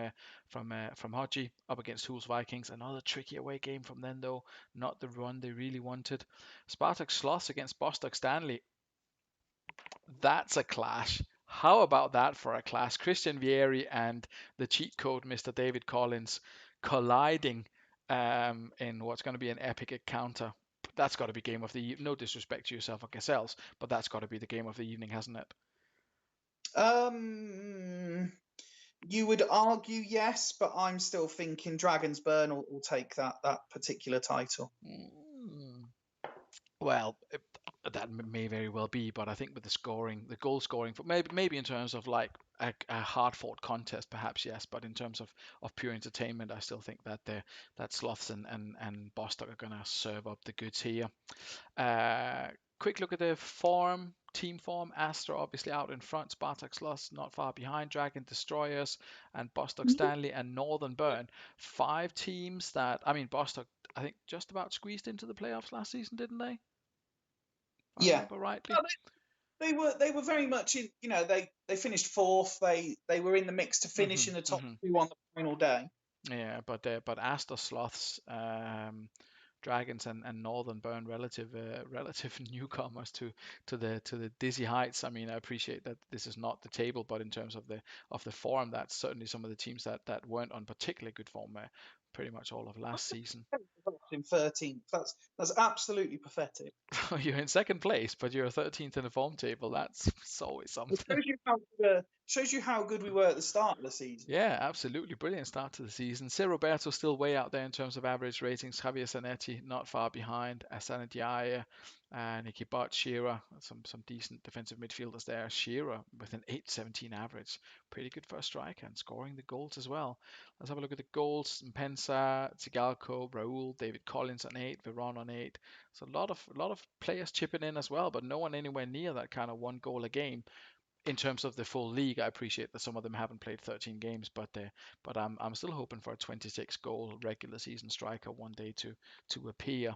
Hodgie up against Hools Vikings. Another tricky away game from them though, not the run they really wanted. Spartak Sloths against Bostock Stanley. That's a clash. How about that for a clash? Christian Vieri and the cheat code Mr. David Collins colliding in what's going to be an epic encounter. That's got to be game of the evening. No disrespect to yourself or Gazelles, but that's got to be the game of the evening, hasn't it? You would argue yes, but I'm still thinking Dragons Burn will take that particular title. Well, that may very well be, but I think with the goal scoring, for maybe in terms of like a hard fought contest, perhaps yes, but in terms of pure entertainment, I still think that Sloths and Bostock are gonna serve up the goods here. Quick look at the team form. Astra obviously out in front, Spartak Sloths not far behind, Dragon Destroyers and Bostock Stanley and Northern Burn. 5 teams that, I mean, Bostock, I think just about squeezed into the playoffs last season, didn't they? If I Yeah. remember rightly. they were very much in. They finished fourth. They were in the mix to finish Hmm in the top hmm two on the final day. Yeah, but Astor Sloths, Dragons and Northern Burn, relative newcomers to the dizzy heights. I mean, I appreciate that this is not the table, but in terms of the form, that's certainly some of the teams that weren't on particularly good form pretty much all of last season. In 13th, that's absolutely pathetic. You're in second place, but you're 13th in the form table. That's always It something. shows you how good we were at the start of the season. Yeah, absolutely. Brilliant start to the season. Ser Roberto still way out there in terms of average ratings. Javier Zanetti not far behind. Asana Diaye, Nicky Butt, Shearer, some decent defensive midfielders there. Shearer with an 8.17 average. Pretty good for a striker and scoring the goals as well. Let's have a look at the goals. Mpensa, Tsigalko, Raul, David Collins on 8, Veron on 8. So a lot of players chipping in as well, but no one anywhere near that kind of one goal a game in terms of the full league. I appreciate that some of them haven't played 13 games, but I'm still hoping for a 26 goal regular season striker one day to appear.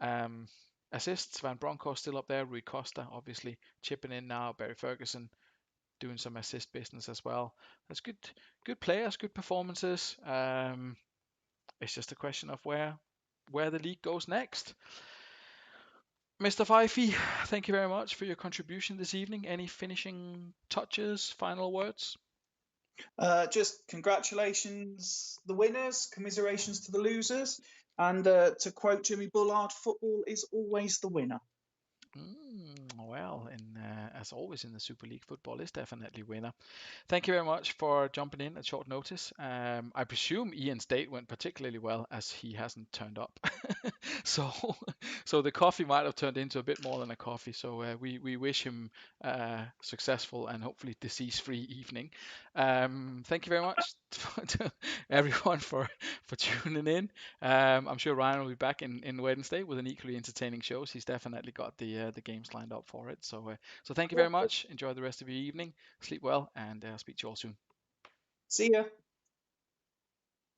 Um, Assists, Van Bronckhorst still up there. Rui Costa obviously chipping in now. Barry Ferguson doing some assist business as well. That's good players, good performances. It's just a question of where the league goes next. Mr. Fifey, thank you very much for your contribution this evening. Any finishing touches, final words? Just congratulations, the winners, commiserations to the losers, and to quote Jimmy Bullard, football is always the winner. Well, as always in the Super League, football is definitely winner. Thank you very much for jumping in at short notice. I presume Ian's date went particularly well as he hasn't turned up. so, so the coffee might have turned into a bit more than a coffee. So we wish him successful and hopefully disease-free evening. Thank you very much to everyone for tuning in. I'm sure Ryan will be back in Wednesday with an equally entertaining show. He's definitely got the games lined up for it. So thank you very much. Enjoy the rest of your evening. Sleep well, and I'll speak to you all soon. See ya.